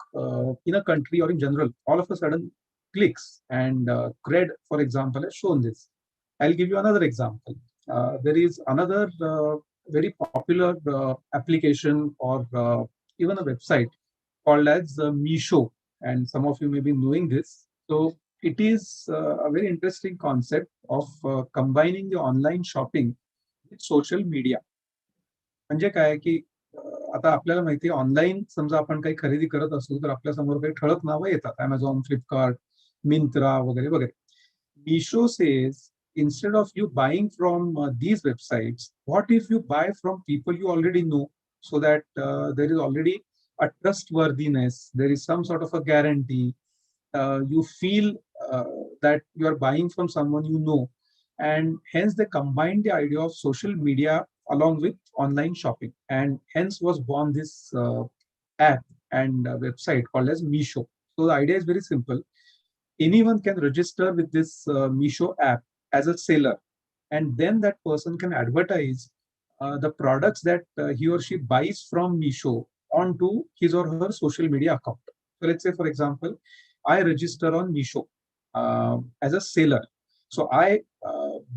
in a country or in general, all of a sudden clicks, and Cred, for example, has shown this. I'll give you another example. There is another very popular application or even a website called as Meesho, and some of you may be knowing this. So it is a very interesting concept of combining the online shopping with social media. म्हणजे काय की आता आपल्याला माहिती आहे, online समजा आपण काही खरेदी करत असू तर आपल्या समोर काही ठळक नावं येतात, Amazon, फ्लिपकार्ट, मिंत्रा वगैरे वगैरे. Meesho says, instead of you buying from these websites, what if you buy from people you already know, so that there is already a trustworthiness, there is some sort of a guarantee, you feel that you are buying from someone you know, and hence they combined the idea of social media along with online shopping, and hence was born this app and website called as Meesho. So the idea is very simple. Anyone can register with this Meesho app as a seller, and then that person can advertise the products that he or she buys from Meesho onto his or her social media account. So let's say, for example, I register on Meesho as a seller. So I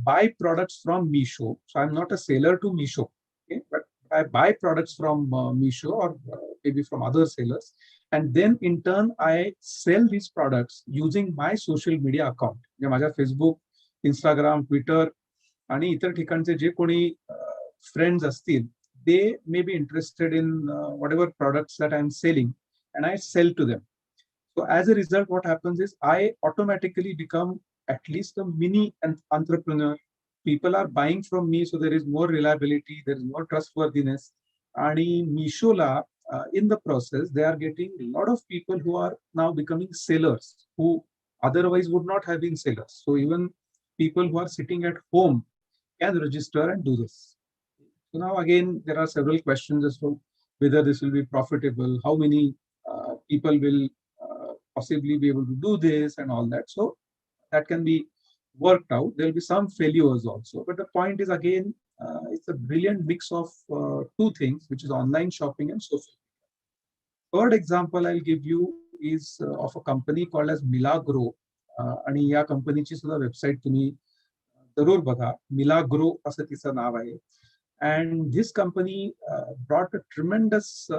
buy products from Meesho. So I'm not a seller to Meesho, okay? But I buy products from Meesho or maybe from other sellers. And then in turn, I sell these products using my social media account. माझ्या Facebook, Instagram, Twitter आणि इतर ठिकाणचे जे कोणी friends असतील, they may be interested in whatever products that I'm selling, and I sell to them. So as a result, what happens is I automatically become at least a mini entrepreneur. People are buying from me, so there is more reliability, there is more trustworthiness. And Meeshola, in the process, they are getting a lot of people who are now becoming sellers who otherwise would not have been sellers. So even people who are sitting at home can register and do this. So now again, there are several questions as to whether this will be profitable, how many people will possibly be able to do this and all that. So that can be worked out. There will be some failures also. But the point is, again, it's a brilliant mix of two things, which is online shopping and social media. Third example I'll give you is of a company called as Milagro. आणि या कंपनीची सुद्धा website तुम्ही जरूर बघा. Milagro असं तिचं नाव आहे. And this company brought a tremendous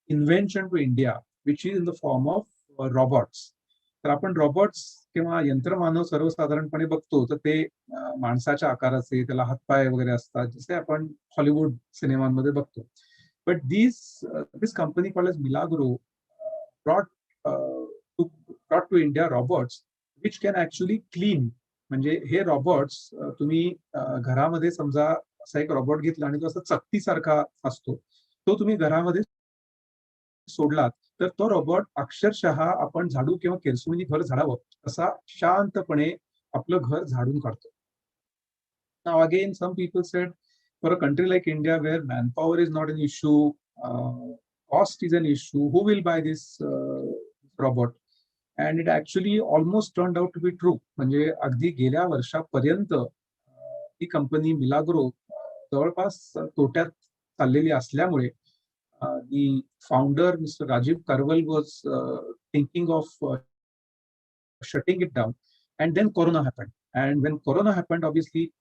invention to India, which is in the form of robots. तर आपण रॉबॉट्स किंवा यंत्रमानव सर्वसाधारणपणे बघतो तर ते माणसाच्या आकाराचे, त्याला हातपाय वगैरे असतात, जसे आपण हॉलिवूड सिनेमांमध्ये बघतो. But this company called as Milagro brought to India robots which can actually clean. म्हणजे हे रॉबोट्स तुम्ही घरामध्ये समजा असा एक रॉबोट घेतला आणि तो असा चकतीसारखा असतो, तो तुम्ही घरामध्ये सोडलात तर तो रॉबोट अक्षरशः आपण झाडू किंवा केरसुमीनी घर झाडावं असा शांतपणे आपलं घर झाडून काढतो. Now again, some people said, for a country like India where manpower is not an issue, cost is an issue, who will buy this robot? And it actually almost turned out to be true. म्हणजे अगदी गेल्या वर्षापर्यंत ही company Milagrow जवळपास तोट्यात चाललेली असल्यामुळे the founder, Mr. Rajiv Karwal, was thinking of shutting it down. And then Corona happened. And when Corona happened, obviously,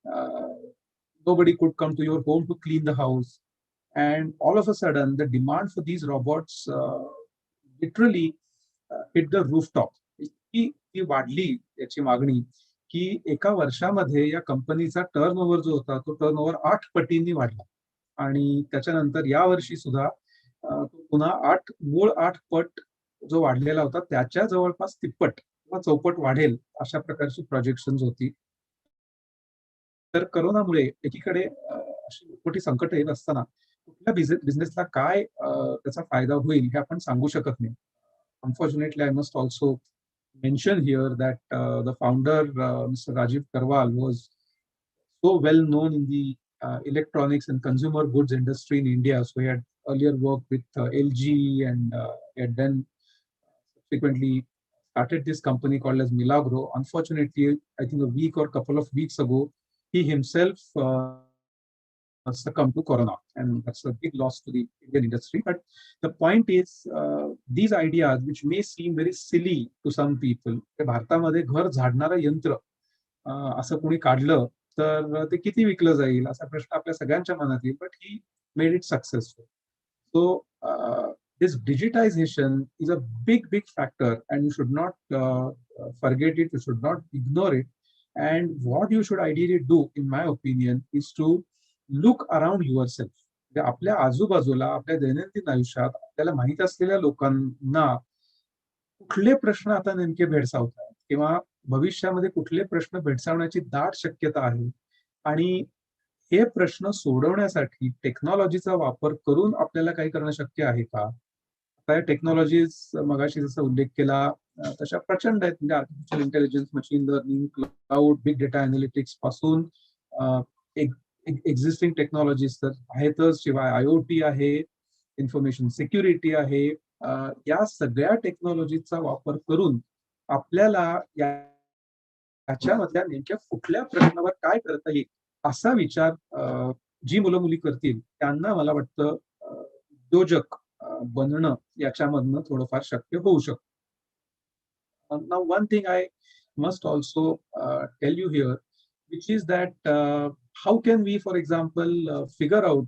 nobody could come to your home to clean the house. And all of a sudden, the demand for these robots literally hit the rooftop. ती वाढली याची मागणी की एका वर्षामध्ये या कंपनीचा turnover जो होता तो टर्नओव्हर 8 पटींनी वाढला. आणि त्याच्यानंतर या वर्षी सुद्धा पुन्हा 8 पट जो वाढलेला होता त्याच्या जवळपास तिप्पट किंवा चौपट वाढेल अशा प्रकारची प्रोजेक्शन्स होती. तर करोनामुळे एकीकडे अशी मोठी संकट येत असताना कुठल्या बिझनेसला काय त्याचा फायदा होईल हे आपण सांगू शकत नाही. Unfortunately, I must also mention here that the founder, Mr. Rajiv Karwal, was so well known in the electronics and consumer goods industry in India. So he had earlier worked with LG and he had then subsequently started this company called as Milagro. Unfortunately, I think a week or couple of weeks ago, he himself succumbed to Corona, and that's a big loss to the Indian industry. But the point is, these ideas, which may seem very silly to some people, भारतामध्ये घर झाडणारं यंत्र असं कोणी काढलं तर ते किती विकलं जाईल असा प्रश्न आपल्या सगळ्यांच्या मनात येईल. But he made it successful. So this digitization is a big factor, and you should not forget it. You should not ignore it. And what you should ideally do, in my opinion, is to look around yourself. आपल्या आजूबाजूला आपल्या दैनंदिन आयुष्यात आपल्याला माहित असलेल्या लोकांना कुठले प्रश्न आता नेमके भेडसावतात किंवा भविष्यामध्ये कुठले प्रश्न भेडसावण्याची दाट शक्यता आहे आणि हे प्रश्न सोडवण्यासाठी टेक्नॉलॉजीचा वापर करून आपल्याला काही करणं शक्य आहे का? आता टेक्नॉलॉजीज मगाशी जसा उल्लेख केला तशा प्रचंड आहेत. म्हणजे artificial intelligence, machine learning, cloud, big data analytics पासून एक्झिस्टिंग टेक्नॉलॉजीज तर आहेतच. शिवाय IoT आहे, इन्फॉर्मेशन सिक्युरिटी आहे. या सगळ्या टेक्नॉलॉजीचा वापर करून आपल्याला याच्यामधल्या नेमक्या कुठल्या प्रश्नावर काय करता येईल असा विचार जी मुलं मुली करतील त्यांना मला वाटतं उद्योजक बनणं याच्यामधनं थोडंफार शक्य होऊ शकतं. Now one thing I must also tell you here, which is that how can we, for example, figure out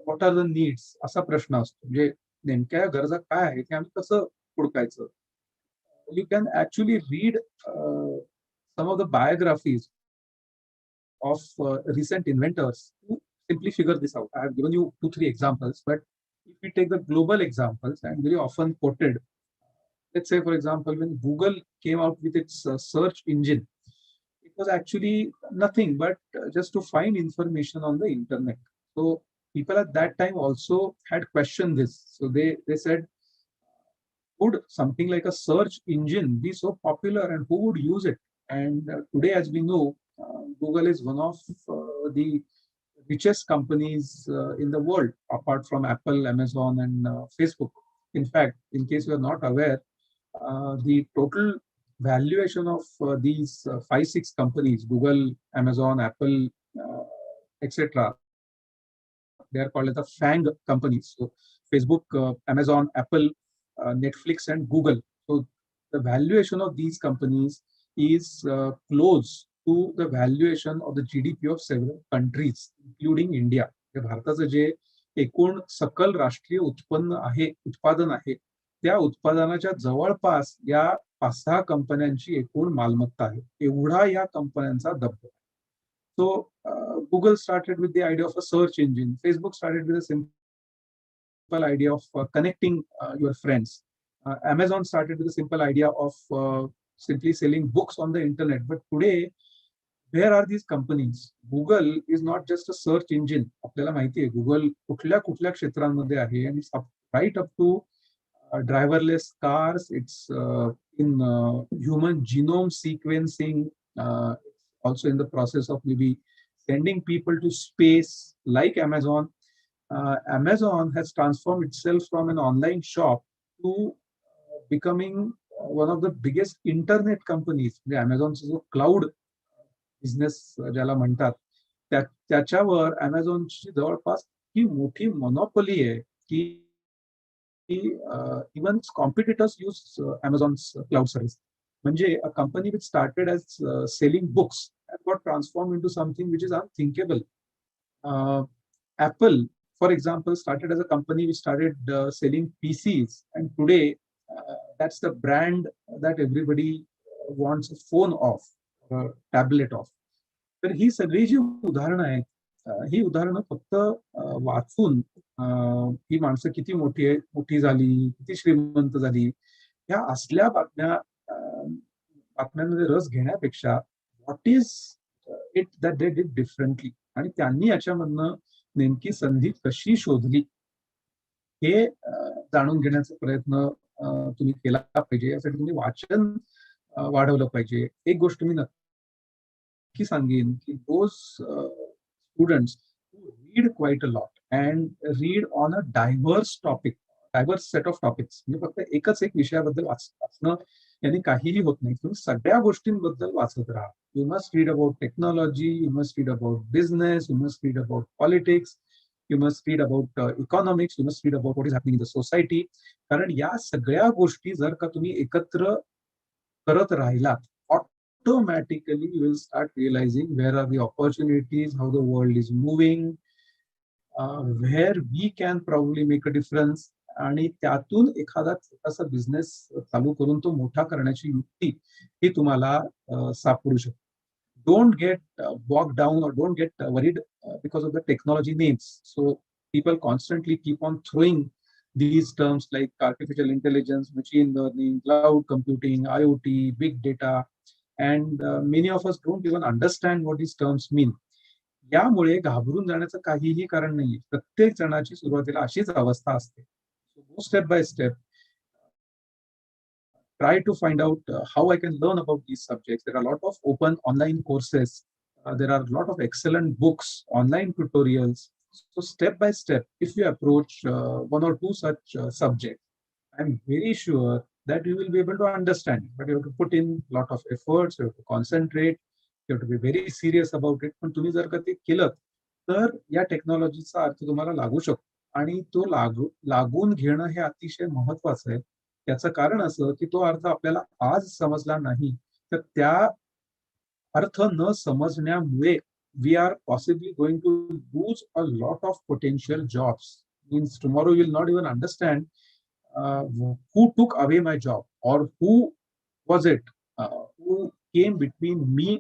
what are the needs असा प्रश्न असतो. म्हणजे नेमक्या गरजा काय आहेत हे आम्ही कसं ओळखायचं. You can actually read some of the biographies of recent inventors who simply figure this out. I have given you 2-3 examples, but if we take the global examples and very often quoted, let's say, for example, when Google came out with its search engine, it was actually nothing but just to find information on the internet. So people at that time also had questioned this. So they said, would something like a search engine be so popular and who would use it? And today, as we know, Google is one of the richest companies in the world, apart from Apple, Amazon, and Facebook. In fact, in case you are not aware, the total valuation of these 5-6 companies, Google, Amazon, Apple, etc., they are called as the FANG companies. So Facebook, Amazon, Apple, Netflix, and Google. So the valuation of these companies is close to the valuation of the GDP of several countries, including India. भारताचं जे एकूण सकल राष्ट्रीय उत्पादन आहे त्या उत्पादनाच्या जवळपास या 5-6 कंपन्यांची एकूण मालमत्ता आहे. एवढा या कंपन्यांचा दबदबा. So Google started with the idea of a search engine. Facebook started with a simple idea of connecting your friends. Amazon started with a simple idea of simply selling books on the internet. But today, where are these companies? Google is not just a search engine. आपल्याला माहिती आहे Google कुठल्या कुठल्या क्षेत्रांमध्ये आहे, and it's right up to driverless cars. It's in human genome sequencing. Also in the process of maybe sending people to space, like Amazon. Amazon has transformed itself from an online shop to becoming one of the biggest internet companies. म्हणजे Amazonचा जो cloud business ज्याला म्हणतात, त्याच्यावर Amazonची जवळपास ही मोठी monopoly आहे की even its competitors use Amazon's cloud service. म्हणजे a company which started as selling books and got transformed into something which is unthinkable. Apple, for example, started as a company which started selling PCs, and today that's the brand that everybody wants a phone of, a tablet of. तर ही सगळी जी उदाहरणं आहेत, ही उदाहरणं फक्त वाचून ही माणसं किती मोठी झाली, किती श्रीमंत झाली, ह्या असल्या बातम्यांमध्ये रस घेण्यापेक्षा what is it that they did differently, आणि त्यांनी याच्यामधनं नेमकी संधी कशी शोधली हे जाणून घेण्याचा प्रयत्न तुम्ही केला पाहिजे. यासाठी तुम्ही वाचन वाढवलं पाहिजे. एक गोष्ट मी नक्की सांगेन की those students who read quite a lot and read on a diverse set of topics. म्हणजे फक्त एकच एक विषयाबद्दल वाचणं यांनी काहीही होत नाही. तुम्ही सगळ्या गोष्टींबद्दल वाचत राहा. You must read about technology, you must read about business, you must read about politics, you must read about economics, you must read about what is happening in the society. कारण या सगळ्या गोष्टी जर का तुम्ही एकत्र करत राहिलात, automatically you will start realizing where are the opportunities, how the world is moving, where we can probably make a difference, आणि त्यातून एखादा छोटासा बिझनेस चालू करून तो मोठा करण्याची युक्ती ही तुम्हाला सापडू शकते. Don't get bogged down or don't get worried because of the technology names. So people constantly keep on throwing these terms like artificial intelligence, machine learning, cloud computing, IoT, big data, and many of us don't even understand what these terms mean. यामुळे घाबरून जाण्याचं काहीही कारण नाही. प्रत्येक जणाची सुरुवातीला अशीच अवस्था असते. Go step by step. Try to find out how I can learn about these subjects. There are a lot of open online courses. There are a lot of excellent books, online tutorials. So step by step, if you approach one or two such subjects, I'm very sure that you will be able to understand. But you have to put in a lot of efforts, you have to concentrate, you have to be very serious about it. पण तुम्ही जर का ते केलं तर या टेक्नॉलॉजीचा अर्थ तुम्हाला लागू शकतो, आणि तो लागून घेणं हे अतिशय महत्वाचं आहे. त्याचं कारण असं की तो अर्थ आपल्याला आज समजला नाही तर त्या अर्थ न समजण्यामुळे we are possibly going to lose a lot of potential jobs. Means tomorrow you will not even understand who took away my job, or who was it who came between me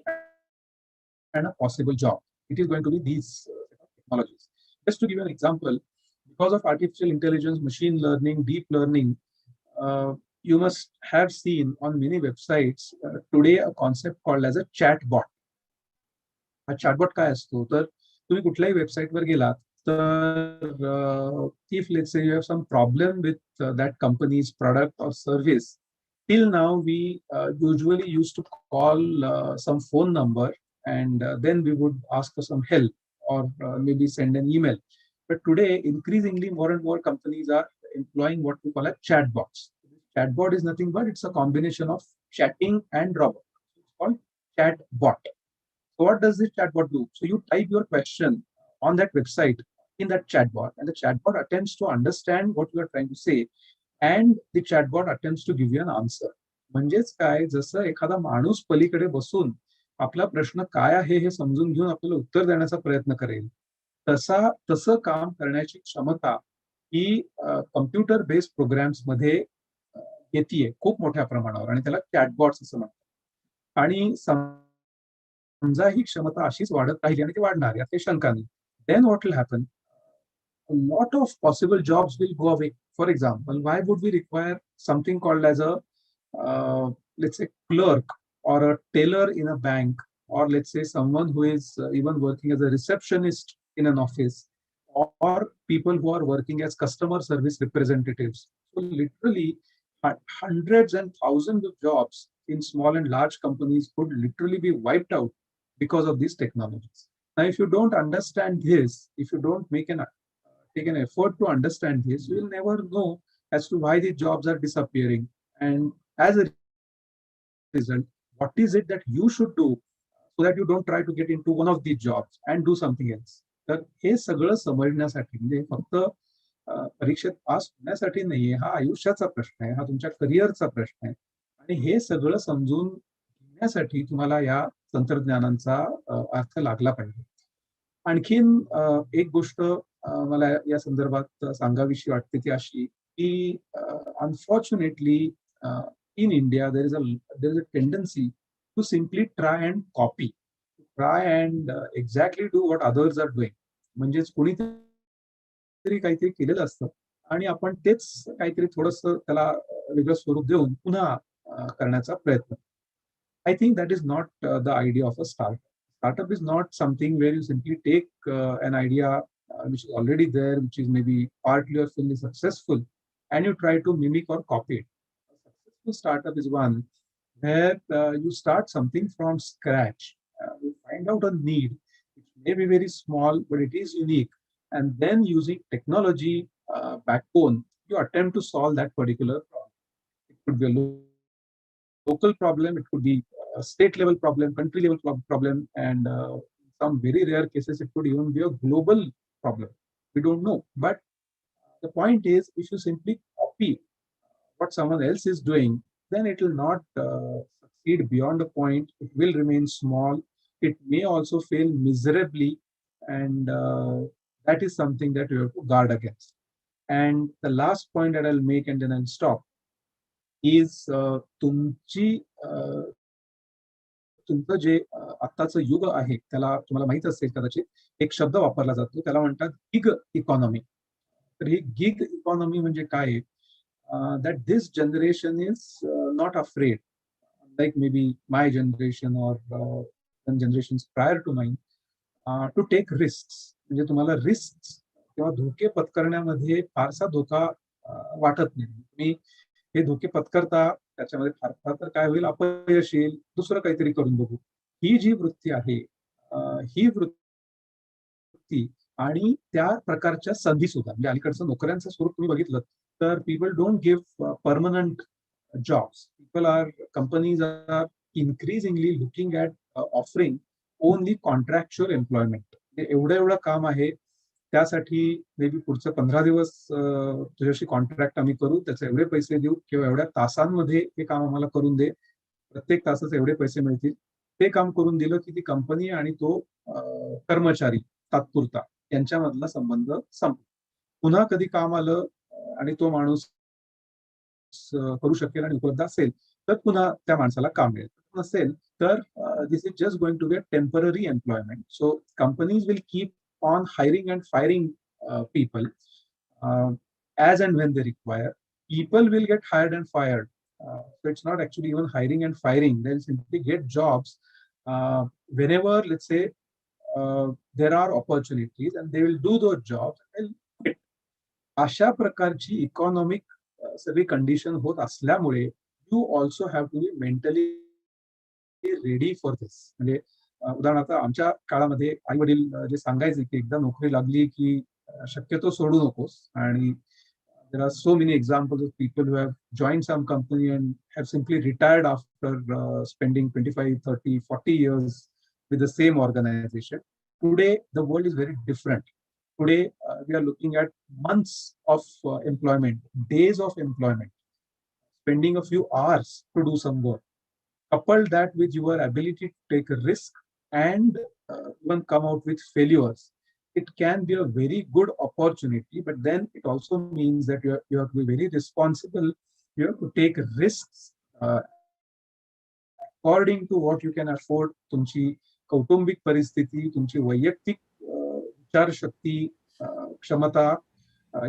and a possible job. It is going to be these technologies. Just to give you an example, because of artificial intelligence, machine learning, deep learning, you must have seen on many websites today a concept called as a chatbot. हा chatbot काय असतो, तर तुम्ही कुठल्याही वेबसाईटवर गेलात तर if let's say you have some problem with that companies product और service, till now we usually used to call some phone number, and then we would ask for some help or maybe send an email. But today, increasingly, more and more companies are employing what we call as chatbots. Chatbot is nothing but it's a combination of chatting and robot. It's called chatbot. So what does this chatbot do? So you type your question on that website in that chatbot, and the chatbot attempts to understand what you are trying to say, and the chatbot attempts to give you an answer. म्हणजेच काय, जसं एखादा माणूस पलीकडे बसून आपला प्रश्न काय आहे हे समजून घेऊन आपल्याला उत्तर देण्याचा प्रयत्न करेल, तसं काम करण्याची क्षमता ही कम्प्युटर बेस्ड प्रोग्राम्स मध्ये येते खूप मोठ्या प्रमाणावर, आणि त्याला चॅटबॉट्स असं म्हणतात. आणि समजा ही क्षमता अशीच वाढत राहिली आणि ती वाढणार यात काही शंका नाही, then what will happen? A lot of possible jobs will go away. For example, why would we require something called as a let's say, clerk or a teller in a bank, or let's say someone who is even working as a receptionist in an office, or people who are working as customer service representatives. So literally, hundreds and thousands of jobs in small and large companies could literally be wiped out because of these technologies. Now, if you don't understand this, if you don't take an effort to understand this, you will never know as to why these jobs are disappearing. And as a result, what is it that you should do so that you don't try to get into one of these jobs and do something else. तर हे सगळं समजण्यासाठी म्हणजे फक्त परीक्षेत pass होण्यासाठी नाहीये, हा आयुष्याचा प्रश्न आहे, हा तुमच्या करिअरचा प्रश्न आहे. आणि हे सगळं समजून घेण्यासाठी तुम्हाला या तंत्रज्ञानाचा अर्थ लागला पाहिजे. आणखीन एक गोष्ट मला या संदर्भात सांगावीशी वाटते ती अशी की unfortunately in India, there is a tendency to simply try and copy, try and exactly do what others are doing. म्हणजेच कोणीतरी काहीतरी केलेलं असतं आणि आपण तेच काहीतरी थोडंसं त्याला वेगळं स्वरूप देऊन पुन्हा करण्याचा प्रयत्न. I think that is not the idea of a startup. Startup is not something where you simply take an idea which is already there, which is maybe partly or fully successful, and you try to mimic or copy it. Startup is one where you start something from scratch. You find out a need which may be very small, but it is unique, and then using technology backbone, you attempt to solve that particular problem. It could be a local problem, it could be a state level problem, country level problem, and in some very rare cases it could even be a global problem. We don't know, but the point is, if you simply copy what someone else is doing, then it will not succeed beyond a point. It will remain small. It may also fail miserably, and that is something that you have to guard against. And the last point that I'll make, and then I'll stop, is तुमचं जे आत्ताचं युग आहे त्याला तुम्हाला माहित असेल कदाचित एक शब्द वापरला जातो, त्याला म्हणतात गिग इकॉनॉमी. तर ही गिग इकॉनॉमी म्हणजे काय? That this generation is not afraid, like maybe my generation or some generations prior to mine, to take risks. म्हणजे तुम्हाला रिस्क किंवा धोके पत्करण्यामध्ये फारसा धोका वाटत नाही. तुम्ही हे धोके पत्करता, त्याच्यामध्ये फार फार तर काय होईल, अपयश येईल, दुसरं काहीतरी करून बघू. ही जी वृत्ती आहे, ही वृत्ती आणि त्या प्रकारच्या संधी सुद्धा, म्हणजे अलीकडचं नोकऱ्यांचं स्वरूप तुम्ही बघितलं तर people don't give permanent jobs. Companies are increasingly looking at offering only contractual employment. एवढं काम आहे, त्यासाठी मे बी पुढचं 15 दिवस तुझ्याशी कॉन्ट्रॅक्ट आम्ही करू, त्याचे एवढे पैसे देऊ किंवा एवढ्या तासांमध्ये हे काम आम्हाला करून दे, प्रत्येक तासाचे एवढे पैसे मिळतील. ते काम करून दिलं की ती कंपनी आणि तो कर्मचारी तात्पुरता यांच्यामधला संबंध संपतो. पुन्हा कधी काम आलं आणि तो माणूस करू शकेल आणि उपलब्ध असेल तर पुन्हा त्या माणसाला काम मिळेल. नसेल तर this is just going to be a temporary employment. So companies will keep on hiring and firing people as and when they require. People will get hired and fired. So it's not actually even hiring and firing. They'll simply get jobs whenever, let's say, there are opportunities, and they will do those jobs. And अशा प्रकारची economic सगळी condition होत असल्यामुळे you also have to be mentally ready for this. म्हणजे उदाहरणार्थ आमच्या काळामध्ये आई वडील जे सांगायचे की एकदा नोकरी लागली की शक्यतो सोडू नकोस. आणि there are so many examples of people who have joined some company and have simply retired after spending 25, 30, 40 years with the same organization. Today the world is very different. Today we are looking at months of employment, days of employment, spending a few hours to do some work. Couple that with your ability to take a risk and even come out with failures, it can be a very good opportunity. But then it also means that you have to be very responsible. You have to take risks according to what you can afford. तुमची कौटुंबिक परिस्थिती, तुमची वैयक्तिक विचारशक्ती, क्षमता,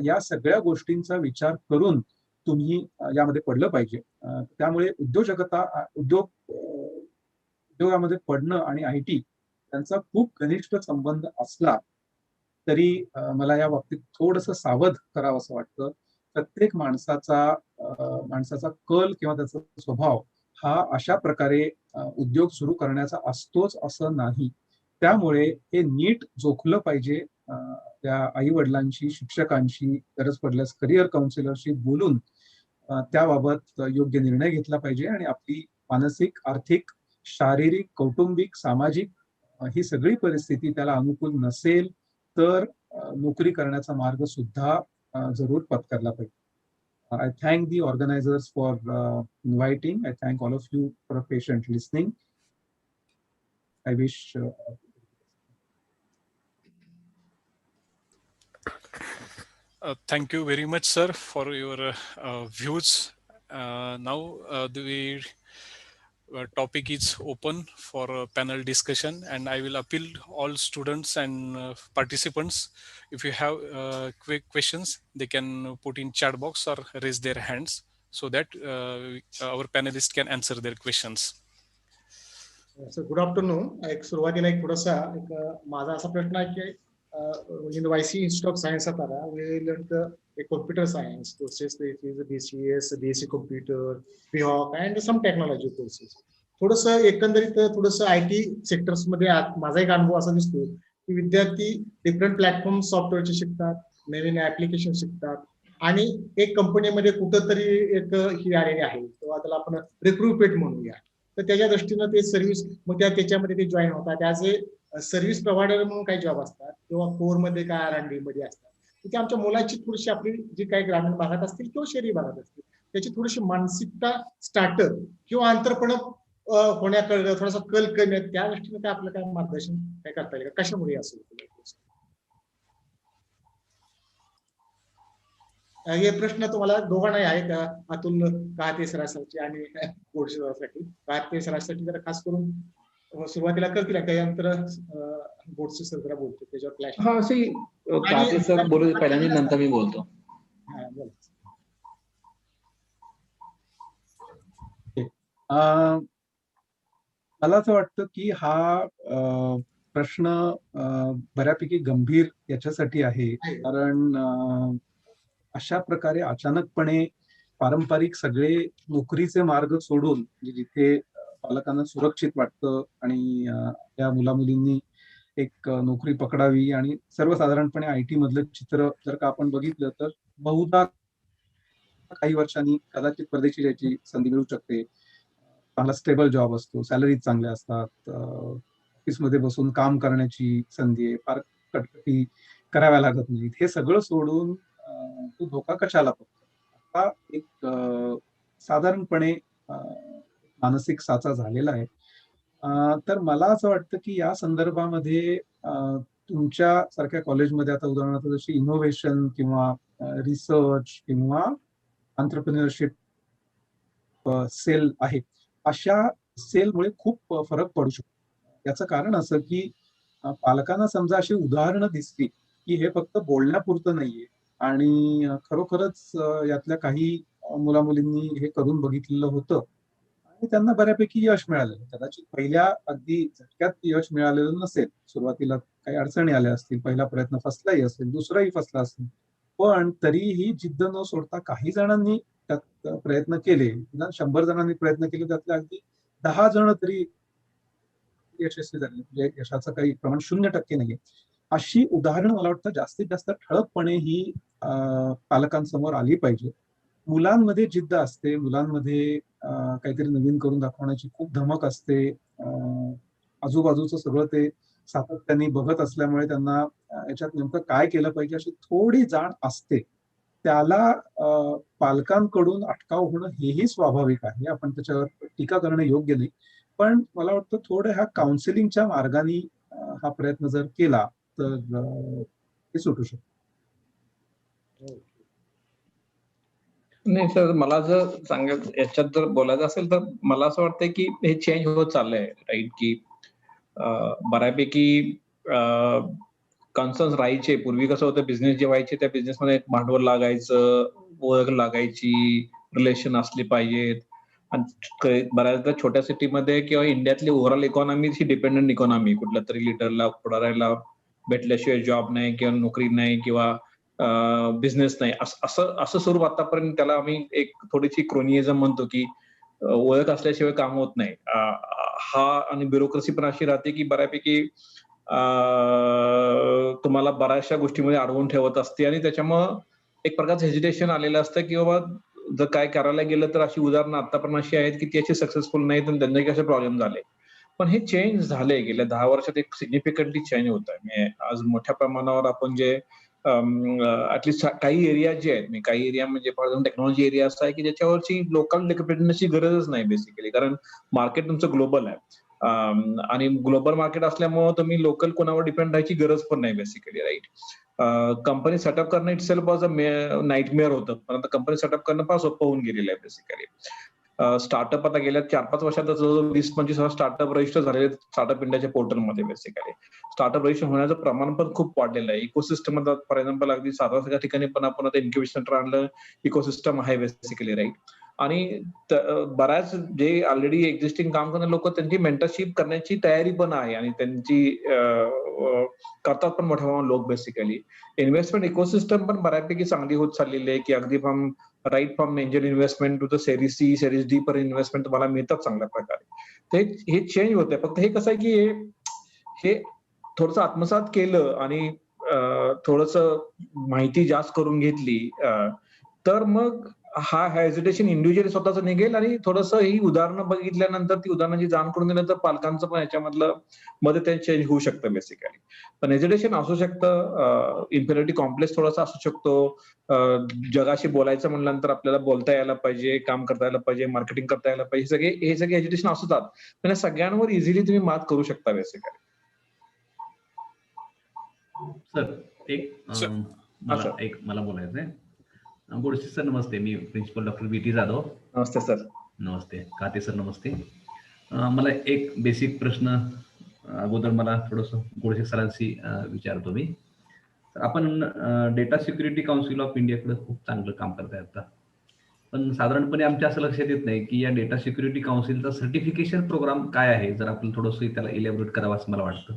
या सगळ्या गोष्टींचा विचार करून तुम्ही यामध्ये पडलं पाहिजे. त्यामुळे उद्योगामध्ये पडणं आणि IT त्यांचा खूप घनिष्ठ संबंध असला तरी मला या बाबतीत थोडंसं सावध करावं असं वाटतं. प्रत्येक माणसाचा कल किंवा त्याचा स्वभाव हा अशा प्रकारे उद्योग सुरू करण्याचा असतोच असं नाही. त्यामुळे हे नीट जोखलं पाहिजे. त्या आई वडिलांशी, शिक्षकांशी, गरज पडल्यास करिअर काउन्सिलरशी बोलून त्याबाबत योग्य निर्णय घेतला पाहिजे आणि आपली मानसिक, आर्थिक, शारीरिक, कौटुंबिक, सामाजिक ही सगळी परिस्थिती त्याला अनुकूल नसेल तर नोकरी करण्याचा मार्ग सुद्धा जरूर पत्करला पाहिजे. I thank the organizers for inviting. I thank all of you for a patient listening. I wish Thank you very much, sir, for your views. Now the topic is open for panel discussion, and I will appeal all students and participants. If you have quick questions, they can put in chat box or raise their hands so that our panelists can answer their questions. Sir good afternoon. एक सुरुवातीला एक थोडासा माझा असा प्रश्न आहे की in the YC Institute of Science Satara, we learned the computer science courses. It is BCS, BSc Computer, PHOC, and some technology courses. थोडंसं एकंदरीत थोडंसं IT सेक्टर्स मध्ये माझा एक अनुभव असा दिसतो की विद्यार्थी डिफरंट प्लॅटफॉर्म सॉफ्टवेअरचे शिकतात, नवीन ऍप्लिकेशन शिकतात आणि एक कंपनीमध्ये कुठंतरी एक ही आलेली आहे किंवा त्याला आपण रिक्रुटमेंट म्हणूया. तर त्याच्या दृष्टीनं ते सर्व्हिस मग त्याच्यामध्ये ते जॉईन होतात. त्याचे सर्व्हिस प्रोव्हायडर म्हणून काही जॉब असतात किंवा कोर मध्ये काय R&D मध्ये असतात. तिथे आमच्या मुलाची थोडीशी आपली जी काही ग्रामीण भागात असतील किंवा शहरी भागात असतील त्याची थोडीशी मानसिकता स्टार्टअप किंवा अंतरपणक होण्याकडे थोडासा कल करण्यात त्या दृष्टीने काय आपलं काय मार्गदर्शन काय करता येईल का, कशामुळे असेल? हे प्रश्न तुम्हाला दोघांनाही आहेत, अतुल काहते सरांसाठी आणि गोडसे सरांसाठी. काहते सरांसाठी जरा खास करून सुरुवातीला करतील, त्यानंतर गोडसे सर जरा बोलतो त्याच्यावर क्लॅश. हा असे काहते सर बोलू पहिल्यांदा, नंतर मी बोलतो. मला असं वाटतं की हा प्रश्न बऱ्यापैकी गंभीर याच्यासाठी आहे कारण अशा प्रकारे अचानकपणे पारंपरिक सगळे नोकरीचे मार्ग सोडून जिथे पालकांना सुरक्षित वाटतं आणि या मुलामुलींनी एक नोकरी पकडावी आणि सर्वसाधारणपणे IT मधलं चित्र जर का आपण बघितलं तर बहुधा काही वर्षांनी कदाचित परदेशी जायची संधी मिळू शकते. चांगला स्टेबल जॉब असतो, सॅलरी चांगल्या असतात, ऑफिसमध्ये बसून काम करण्याची संधी आहे, फार कटकटी कराव्या लागत नाहीत. हे सगळं सोडून तो धोका कशाला बघतो? आता एक साधारणपणे मानसिक साचा झालेला आहे. तर मला असं वाटतं की या संदर्भामध्ये तुमच्या सारख्या कॉलेजमध्ये आता उदाहरणार्थ जशी इनोव्हेशन किंवा रिसर्च किंवा एंटरप्रेन्योरशिप सेल आहे, अशा सेलमुळे खूप फरक पडू शकतो. याचं कारण असं की पालकांना समजा अशी उदाहरणं दिसली की हे फक्त बोलण्यापुरतं नाहीये आणि खरोखरच यातल्या काही मुलामुलींनी हे करून बघितलेलं होतं आणि त्यांना बऱ्यापैकी यश मिळालेलं. कदाचित पहिल्या अगदी झटक्यात यश मिळालेलं नसेल, सुरुवातीला काही अडचणी आल्या असतील, पहिला प्रयत्न फसलाही असेल, दुसराही फसला असेल, पण तरीही जिद्द न सोडता काही जणांनी त्यात प्रयत्न केले. 100 जणांनी प्रयत्न केले, त्यातले अगदी 10 जण तरी यशस्वी झाले. म्हणजे यशाचं काही प्रमाण 0% नाहीये. अशी उदाहरणं मला वाटतं जास्तीत जास्त ठळकपणे ही पालकांसमोर आली पाहिजे. मुलांमध्ये जिद्द असते, मुलांमध्ये काहीतरी नवीन करून दाखवण्याची खूप धमक असते. आजूबाजूचं सगळं ते सातत्याने बघत असल्यामुळे त्यांना याच्यात नेमकं काय केलं पाहिजे अशी थोडी जाण असते. त्याला पालकांकडून अटकाव होणं हेही स्वाभाविक आहे. आपण त्याच्यावर टीका करणं योग्य नाही. पण मला वाटतं थोडं ह्या काउन्सिलिंगच्या मार्गाने हा प्रयत्न जर केला तर हे सुटू शकतो. नाही सर, मला जर सांगायचं याच्यात जर बोलायचं असेल तर मला असं वाटतंय की हे चेंज होत चाललंय, राईट? की बऱ्यापैकी कन्सर्न्स राहायचे. पूर्वी कसं होतं, बिझनेस जे व्हायचे त्या बिझनेसमध्ये भांडवल लागायचं, ओळख लागायची, रिलेशन असली पाहिजेत. आणि बऱ्याचदा छोट्या सिटीमध्ये किंवा इंडियातली ओव्हरऑल इकॉनॉमी ही डिपेंडंट इकॉनॉमी, कुठल्या तरी लिडरला पुढाऱ्याला भेटल्याशिवाय जॉब नाही किंवा नोकरी नाही किंवा बिझनेस नाही, असं स्वरूप आतापर्यंत त्याला आम्ही एक थोडीशी क्रोनिझम म्हणतो की ओळख असल्याशिवाय काम होत नाही. हा आणि ब्युरोक्रेसी पण अशी राहते की बऱ्यापैकी तुम्हाला बऱ्याचशा गोष्टीमध्ये अडवून ठेवत असते आणि त्याच्यामुळं एक प्रकारचं हेजिटेशन आलेलं असतं की बाबा जर काय करायला गेलं तर अशी उदाहरणं आतापर्यंत अशी आहेत की ती अशी सक्सेसफुल नाहीत आणि त्यांना कसे प्रॉब्लेम झाले. पण हे चेंज झाले गेल्या 10 वर्षात, एक सिग्निफिकंटली चेंज होत आहे. आज मोठ्या प्रमाणावर आपण जे ऍटलीस्ट काही एरिया जे आहेत, काही एरिया म्हणजे फॉर एक्झाम्पल टेक्नॉलॉजी एरिया असा आहे की ज्याच्यावरची लोकल डिपेंडन्सची गरजच नाही बेसिकली, कारण मार्केट तुमचं ग्लोबल आहे. आणि ग्लोबल मार्केट असल्यामुळे तुम्ही लोकल कोणावर डिपेंड राहायची गरज पण नाही बेसिकली, राईट. कंपनी सेटअप करणं it self was a nightmare होतं, परंतु कंपनी सेटअप करणं फार सोपं होऊन गेलेलं आहे बेसिकली. स्टार्टअप आता गेल्या 4-5 वर्षात जवळजवळ 20-25 स्टार्टअप रजिस्टर झालेले स्टार्टअप इंडियाच्या पोर्टलमध्ये बेसिकली. स्टार्टअप रजिस्टर होण्याचं प्रमाण पण खूप वाढलेलं आहे. इकोसिस्टम मध्ये फॉर एक्झाम्पल अगदी साधारण ठिकाणी पण आपण आता इन्क्युबेशन सेंटर आणलं, इकोसिस्टम आहे बेसिकली, राईट. आणि बऱ्याच जे ऑलरेडी एक्झिस्टिंग काम करणारे लोक त्यांची मेंटरशिप करण्याची तयारी पण आहे आणि त्यांची करतात पण मोठ्या प्रमाणात लोक बेसिकली. इन्व्हेस्टमेंट इकोसिस्टम पण बऱ्यापैकी चांगली होत चाललेली आहे की अगदी from angel investment to the series C series D पर इन्व्हेस्टमेंट तुम्हाला मिळतात चांगल्या प्रकारे. ते हे चेंज होतंय. फक्त हे कसं आहे की हे थोडंसं आत्मसात केलं आणि थोडस माहिती जास्त करून घेतली तर मग हा हेजिटेशन इंडिव्हिज्युअली स्वतःच निघेल आणि थोडंसं ही उदाहरणं बघितल्यानंतर, ती उदाहरणाची जाण करून दिल्यानंतर पालकांचं पण याच्यामधलं मध्ये ते चेंज होऊ शकतं बेसिकली. पण हेजिटेशन असू शकतं, इन्फिरिटी कॉम्प्लेक्स थोडासा असू शकतो. जगाशी बोलायचं म्हणल्यानंतर आपल्याला बोलता यायला पाहिजे, काम करता यायला पाहिजे, मार्केटिंग करता यायला पाहिजे, हे सगळे हेजिटेशन असतात. पण या सगळ्यांवर इझिली तुम्ही मात करू शकता बेसिकली. सर मला बोलायचंय. गोडसे सर नमस्ते, मी प्रिन्सिपल डॉक्टर बीटी जाधव. नमस्ते सर. नमस्ते खाते सर, नमस्ते. मला एक बेसिक प्रश्न अगोदर मला थोडंसं गोडसे सरांशी विचारतो मी. तर आपण डेटा सिक्युरिटी काउन्सिल ऑफ इंडियाकडे खूप चांगलं काम करताय आता, पण साधारणपणे आमच्या असं लक्षात येत नाही की या डेटा सिक्युरिटी काउन्सिलचा सर्टिफिकेशन प्रोग्राम काय आहे. जर आपण थोडंसं त्याला इलॅबोरेट करावं असं मला वाटतं.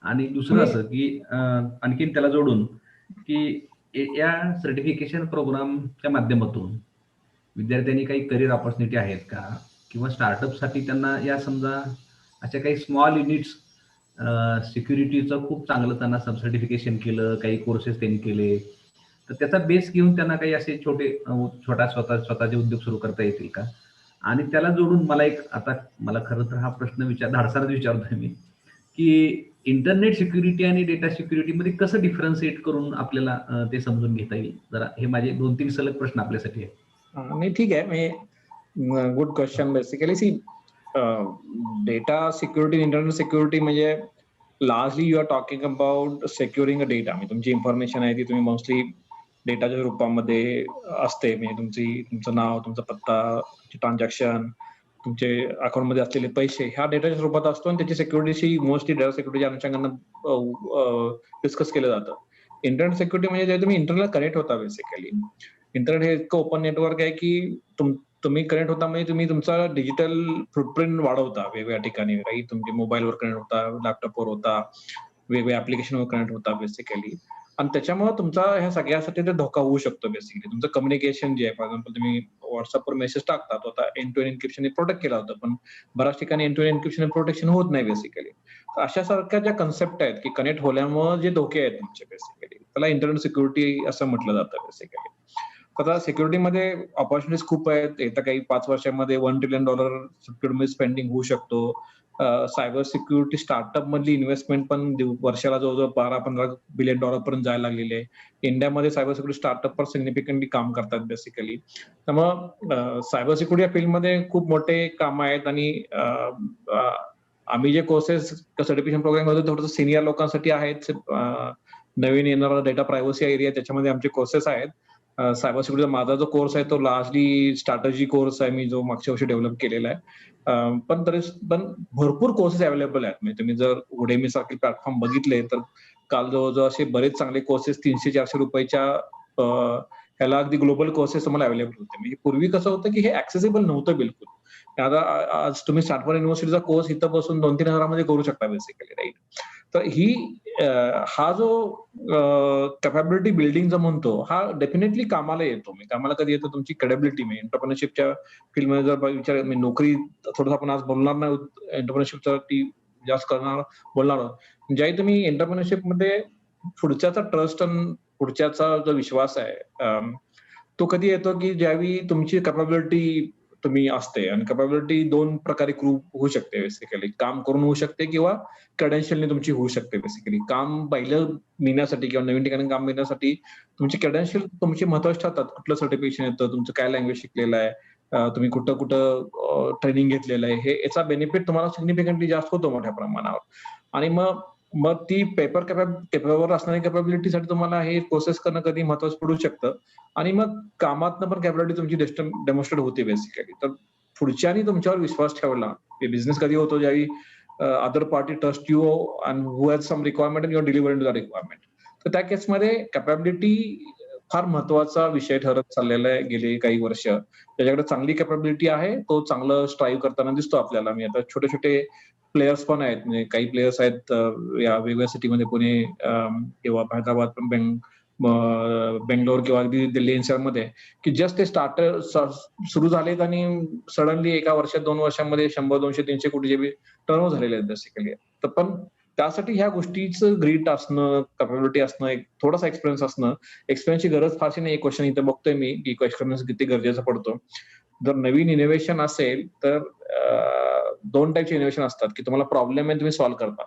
आणि दुसरं असं की आणखीन त्याला जोडून की या सर्टिफिकेशन प्रोग्रामच्या माध्यमातून विद्यार्थ्यांनी काही करिअर ऑपॉर्च्युनिटी आहेत का, किंवा स्टार्टअपसाठी त्यांना या समजा अशा काही स्मॉल युनिट्स सिक्युरिटीचं खूप चांगलं त्यांना सर्टिफिकेशन केलं, काही कोर्सेस त्यांनी केले, तर त्याचा बेस घेऊन त्यांना काही असे स्वतःचे उद्योग सुरू करता येतील का. आणि त्याला जोडून मला खरं तर हा प्रश्न धाडसारच विचारतोय मी की इंटरनेट सिक्युरिटी आणि डेटा सिक्युरिटी मध्ये कसं डिफरन्शिएट करून आपल्याला ते समजून घेता येईल. जरा हे माझे 2-3 सलग प्रश्न आपल्यासाठी आहेत. नाही, ठीक आहे. Good question. Basically see, data security, internet security म्हणजे largely you are talking about securing a data. म्हणजे तुमची इन्फॉर्मेशन आहे ती तुम्ही मोस्टली डेटाच्या रूपामध्ये असते. म्हणजे तुमचं नाव, तुमचा पत्ता, ट्रान्झॅक्शन, तुमचे अकाउंटमध्ये असलेले पैसे ह्या डेटाच्या स्वरूपात असतो आणि त्याची सिक्युरिटीशी मोस्टली डेटा सिक्युरिटीच्या अनुषंगानं डिस्कस केलं जातं. इंटरनेट सिक्युरिटी म्हणजे जे तुम्ही इंटरनेटला कनेक्ट होता बेसिकली. इंटरनेट हे इतकं ओपन नेटवर्क आहे की तुम्ही कनेक्ट होता म्हणजे तुम्ही तुमचा डिजिटल फुटप्रिंट वाढवता वेगवेगळ्या ठिकाणी, राईट. तुमचे मोबाईलवर कनेक्ट होता, लॅपटॉपवर होता, वेगवेगळ्या ऍप्लिकेशनवर कनेक्ट होता बेसिकली. आणि त्याच्यामुळे तुमचा ह्या सगळ्यासाठी ते धोका होऊ शकतो बेसिकली. तुमचं कम्युनिकेशन जे आहे, फॉर एक्झाम्पल तुम्ही व्हॉट्सअपवर मेसेज टाकता, तो आता end to end encryption protect केला होता, पण बऱ्याच ठिकाणी end to end encryption protection होत नाही बेसिकली. अशा सारख्या ज्या कन्सेप्ट आहेत की कनेक्ट होल्यामुळे जे धोके आहेत तुमचे बेसिकली, त्याला इंटरनेट सिक्युरिटी असं म्हटलं जातं बेसिकली. आता सिक्युरिटीमध्ये ऑपॉर्च्युनिटीज खूप आहेत. येत्या काही 5 वर्षांमध्ये $1 ट्रिलियन सिक्युरिटी स्पेंडिंग होऊ शकतो. सायबर सिक्युरिटी स्टार्टअप मधली इन्व्हेस्टमेंट पण वर्षाला जवळजवळ $12-15 बिलियन पर्यंत जायला लागलेली आहे. इंडियामध्ये सायबर सिक्युरिटी स्टार्टअप पण सिग्निफिकंटली काम करतात बेसिकली. त्यामुळं सायबर सिक्युरिटी या फील्डमध्ये खूप मोठे काम आहेत आणि आम्ही जे कोर्सेस सर्टिफिकेशन प्रोग्राम मध्ये थोडंसं सिनियर लोकांसाठी आहेत. नवीन येणारा डेटा प्रायव्हसी एरिया, त्याच्यामध्ये आमचे कोर्सेस आहेत. सायबर सिक्युरिटीचा माझा जो कोर्स आहे तो लार्जली स्ट्रॅटेजी कोर्स आहे, मी जो मागच्या वर्षी डेव्हलप केलेला आहे. पण भरपूर कोर्सेस अवेलेबल आहेत. म्हणजे तुम्ही जर उडेमी सारखे प्लॅटफॉर्म बघितले तर काल जवळजवळ असे बरेच चांगले कोर्सेस 300-400 रुपयाच्या ह्याला अगदी ग्लोबल कोर्सेस तुम्हाला अवेलेबल होते. म्हणजे पूर्वी कसं होतं की हे ऍक्सेसिबल नव्हतं बिलकुल. आता आज तुम्ही स्टॅनफोर्ड युनिव्हर्सिटीचा कोर्स इथं बसून 2-3 हजारामध्ये करू शकता बेसिकली, राईट? तर हा जो कॅपॅबिलिटी बिल्डिंगचा म्हणतो, हा डेफिनेटली कामाला येतो. कामाला कधी येतो? तुमची क्रेडिबिलिटी म्हणजे एंटरप्रेन्योरशिपच्या फील्डमध्ये जर विचार नोकरी थोडंसं आपण आज बोलणार नाही एंटरप्रेन्योरशिपचा ती जास्त बोलणार आहोत. ज्याही तुम्ही एंटरप्रेन्योरशिपमध्ये पुढच्याचा ट्रस्ट आणि पुढच्याचा जो विश्वास आहे तो कधी येतो की ज्यावेळी तुमची कॅपॅबिलिटी तुम्ही असते. आणि कॅपॅबिलिटी 2 प्रकारे ग्रुप होऊ शकते बेसिकली. काम करून होऊ शकते किंवा क्रेडेन्शियलने तुमची होऊ शकते बेसिकली. काम पहिलं मिळण्यासाठी किंवा नवीन ठिकाणी काम मिळण्यासाठी तुमचे क्रेडेन्शियल तुमचे महत्वाचे ठरतात. कुठलं सर्टिफिकेशन येतं, तुमचं काय लँग्वेज शिकलेलं आहे, तुम्ही कुठं कुठं ट्रेनिंग घेतलेलं आहे, हे याचा बेनिफिट तुम्हाला सिग्निफिकंटली जास्त होतो मोठ्या प्रमाणावर. आणि मग ती पेपरवर असणारी कॅपॅबिलिटीसाठी तुम्हाला हे प्रोसेस करणं कधी महत्वाचं पडू शकतं. आणि मग कामातनं पण कॅपॅबिलिटी तुमची डेमॉन्स्ट्रेट होते बेसिकली. तर पुढच्यानी तुमच्यावर विश्वास ठेवला. बिझनेस कधी होतो ज्यावेळी other party trust you and who has some requirement and you are delivering the requirement. तर त्या केसमध्ये कॅपॅबिलिटी फार महत्वाचा विषय ठरत चाललेला आहे गेले काही वर्ष. त्याच्याकडे चांगली कॅपॅबिलिटी आहे, तो चांगलं स्ट्राईव्ह करताना दिसतो आपल्याला. मी आता छोटे छोटे प्लेयर्स पण आहेत, म्हणजे काही प्लेयर्स आहेत या वेगवेगळ्या सिटीमध्ये, पुणे किंवा हैदराबाद, बेंगलोर किंवा अगदी दिल्ली एनसीआरमध्ये, की जस्ट ते स्टार्टर सुरू झालेत आणि सडनली एका वर्षात 2 वर्षांमध्ये 100, 200, 300 कोटी जे टर्न झालेले आहेत बेसिकली. तर पण त्यासाठी ह्या गोष्टीचं ग्रीट असणं, कॅपॅबिलिटी असणं, एक थोडासा एक्सपिरियन्स असणं. एक्सपिरियन्सची गरज फारशी नाही. एक क्वेश्चन इथे बघतोय मी की एक्सपिरियन्स किती गरजेचा पडतो. जर नवीन इनोव्हेशन असेल तर 2 टाईपचे इनोव्हेशन असतात की तुम्हाला प्रॉब्लेम आहे, तुम्ही सॉल्व्ह करता.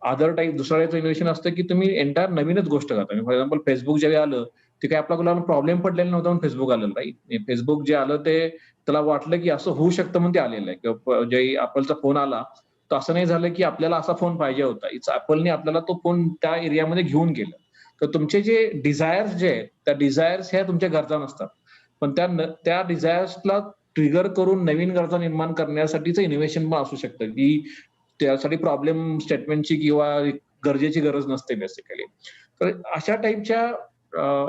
अदर टाईप दुसरा टाईपचं इनोव्हेशन असतं की तुम्ही एंटायर नवीनच गोष्ट करता. फॉर एक्झाम्पल फेसबुक ज्यावेळी आलं ते काही आपला कुणाला प्रॉब्लेम पडलेला नव्हता म्हणून फेसबुक आलेलं, राईट? फेसबुक जे आलं ते त्याला वाटलं की असं होऊ शकतं म्हणून ते आलेलं आहे. किंवा ज्यावेळी ऍपलचा फोन आला तर असं नाही झालं की आपल्याला असा फोन पाहिजे होता. ऍपलने आपल्याला तो फोन त्या एरियामध्ये घेऊन गेलं. तर तुमचे जे डिझायर्स जे आहेत, त्या डिझायर्स ह्या तुमच्या गरजा नसतात. पण त्या डिझायर्सला ट्रिगर करून नवीन गरजा निर्माण करण्यासाठीचं इनोव्हेशन पण असू शकतं, की त्यासाठी प्रॉब्लेम स्टेटमेंटची किंवा गरजेची गरज नसते बेसिकली. तर अशा टाईपच्या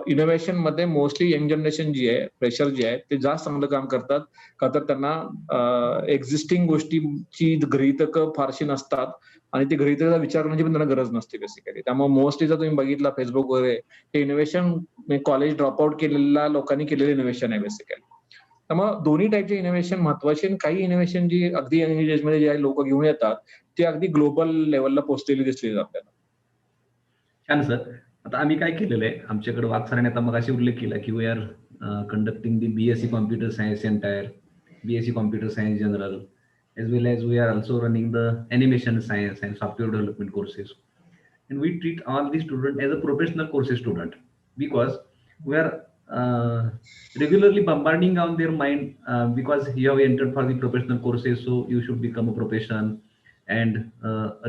इनोव्हेशन मध्ये मोस्टली यंग जनरेशन जी आहे, फ्रेशर जे आहे, ते जास्त चांगलं काम करतात. का तर त्यांना एक्झिस्टिंग गोष्टीची गृहीतकं फारशी नसतात आणि ते गृहीतकाचा विचार करण्याची पण त्यांना गरज नसते बेसिकली. त्यामुळे मोस्टली जर तुम्ही बघितला फेसबुक वगैरे, हे इनोव्हेशन कॉलेज ड्रॉपआउट केलेल्या लोकांनी केलेलं इनोव्हेशन आहे बेसिकली. त्यामुळे दोन्ही टाईपचे इनोव्हेशन महत्वाचे. काही इनोव्हेशन जी अगदी यंग एजमध्ये जे लोक घेऊन येतात ते अगदी ग्लोबल लेवलला पोहोचलेली दिसली आपल्याला. छान सर. आता आम्ही काय केलेलं आहे, आमच्याकडे वाघ सरांनी आता मगाशी उल्लेख केला की we are conducting the BSc computer science entire, BSc computer science general, as well as we are also running the animation science and software development courses. And we treat all the student as a professional courses student because we are regularly bombarding on their mind because you have entered for the professional courses, so you should become a professional and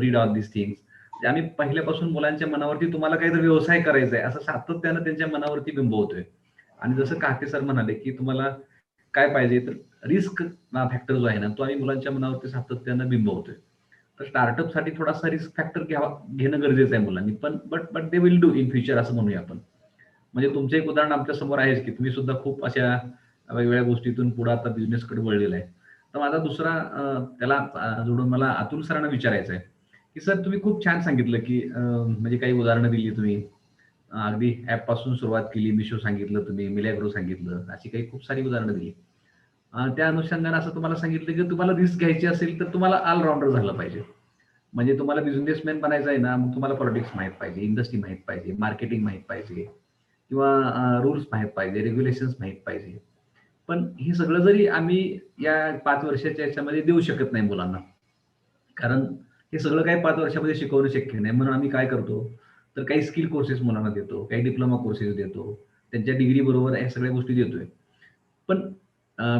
read all these things. आम्ही पहिल्यापासून मुलांच्या मनावरती तुम्हाला काहीतरी व्यवसाय करायचा आहे असं सातत्यानं त्यांच्या मनावरती बिंबवतोय. आणि जसं काके सर म्हणाले की तुम्हाला काय पाहिजे, तर रिस्क फॅक्टर जो आहे ना, तो आम्ही मुलांच्या मनावरती सातत्यानं बिंबवतोय. तर स्टार्टअपसाठी थोडासा रिस्क फॅक्टर घेणं गरजेचं आहे मुलांनी, पण but they will do in future असं म्हणूया आपण. म्हणजे तुमचं एक उदाहरण आमच्या समोर आहेच की तुम्ही सुद्धा खूप अशा वेगवेगळ्या गोष्टीतून पुढे आता बिझनेसकडे वळलेला आहे. तर माझा दुसरा त्याला जोडून मला अतुल सरांना विचारायचं आहे की सर तुम्ही खूप छान सांगितलं की म्हणजे काही उदाहरणं दिली तुम्ही, अगदी ऍप पासून सुरुवात केली, मिशो सांगितलं तुम्ही, मिलॅग्रो सांगितलं, अशी काही खूप सारी उदाहरणं दिली. त्या अनुषंगाने असं तुम्हाला सांगितलं की तुम्हाला रिस्क घ्यायची असेल तर तुम्हाला ऑलराऊंडर झालं पाहिजे. म्हणजे तुम्हाला बिझनेसमॅन बनायचं आहे ना, मग तुम्हाला पॉलिटिक्स माहित पाहिजे, इंडस्ट्री माहित पाहिजे, मार्केटिंग माहित पाहिजे किंवा रूल्स माहित पाहिजे, रेग्युलेशन्स माहित पाहिजे. पण हे सगळं जरी आम्ही या 5 वर्षाच्या याच्यामध्ये देऊ शकत नाही मुलांना, कारण हे सगळं काही 5 वर्षामध्ये शिकवणं शक्य नाही. म्हणून आम्ही काय करतो, तर काही स्किल कोर्सेस मुलांना देतो, काही डिप्लोमा कोर्सेस देतो, त्यांच्या डिग्री बरोबर या सगळ्या गोष्टी देतोय. पण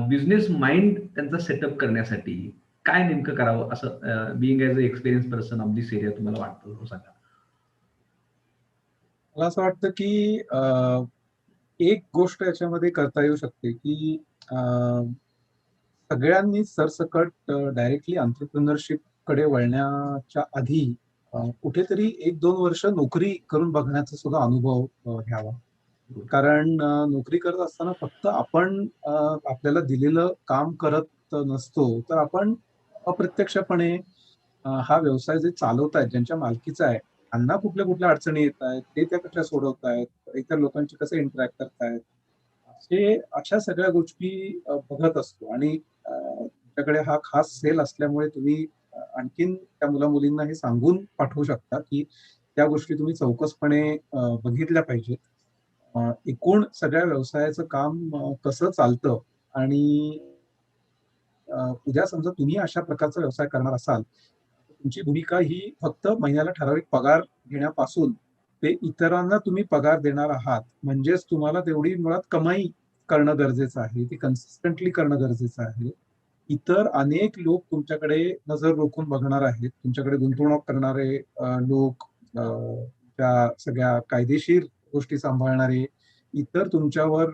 बिझनेस माइंड त्यांचा सेटअप करण्यासाठी काय नेमकं करावं असं being as a experience person of this area तुम्हाला वाटतं, सांगा. मला असं वाटतं की एक गोष्ट याच्यामध्ये करता येऊ शकते की सगळ्यांनी सरसकट डायरेक्टली एंटरप्रेन्योरशिप कडे वळण्याच्या आधी कुठेतरी 1-2 वर्ष नोकरी करून बघण्याचा सुद्धा अनुभव घ्यावा. कारण नोकरी करत असताना फक्त आपण आपल्याला दिलेलं काम करत नसतो, तर आपण अप्रत्यक्षपणे हा व्यवसाय जे चालवतायत, ज्यांच्या मालकीचा आहे, त्यांना कुठल्या अडचणी येत आहेत, ते त्या कशा सोडवतायत, इतर लोकांशी कसे इंटरॅक्ट करतायत, अशा सगळ्या गोष्टी बघत असतो. आणि तुमच्याकडे हा खास सेल असल्यामुळे तुम्ही आणखीन त्या मुला-मुलींना हे सांगून पाठवू शकता, की त्या गोष्टी तुम्ही चौकसपणे बघितल्या पाहिजेत. एकूण सगळ्या व्यवसायाचं काम कसं चालतं आणि उद्या समजा तुम्ही अशा प्रकारचा व्यवसाय करणार असाल, तुमची भूमिका ही फक्त महिन्याला ठराविक पगार घेण्यापासून ते इतरांना तुम्ही पगार देणार आहात, म्हणजेच तुम्हाला तेवढी मुळात कमाई करणं गरजेचं आहे, ती कन्सिस्टंटली करणं गरजेचं आहे. इतर अनेक लोक तुमच्याकडे नजर रोखून बघणार आहेत, तुमच्याकडे गुंतवणूक करणारे लोक, त्या सगळ्या कायदेशीर गोष्टी सांभाळणारे, इतर तुमच्यावर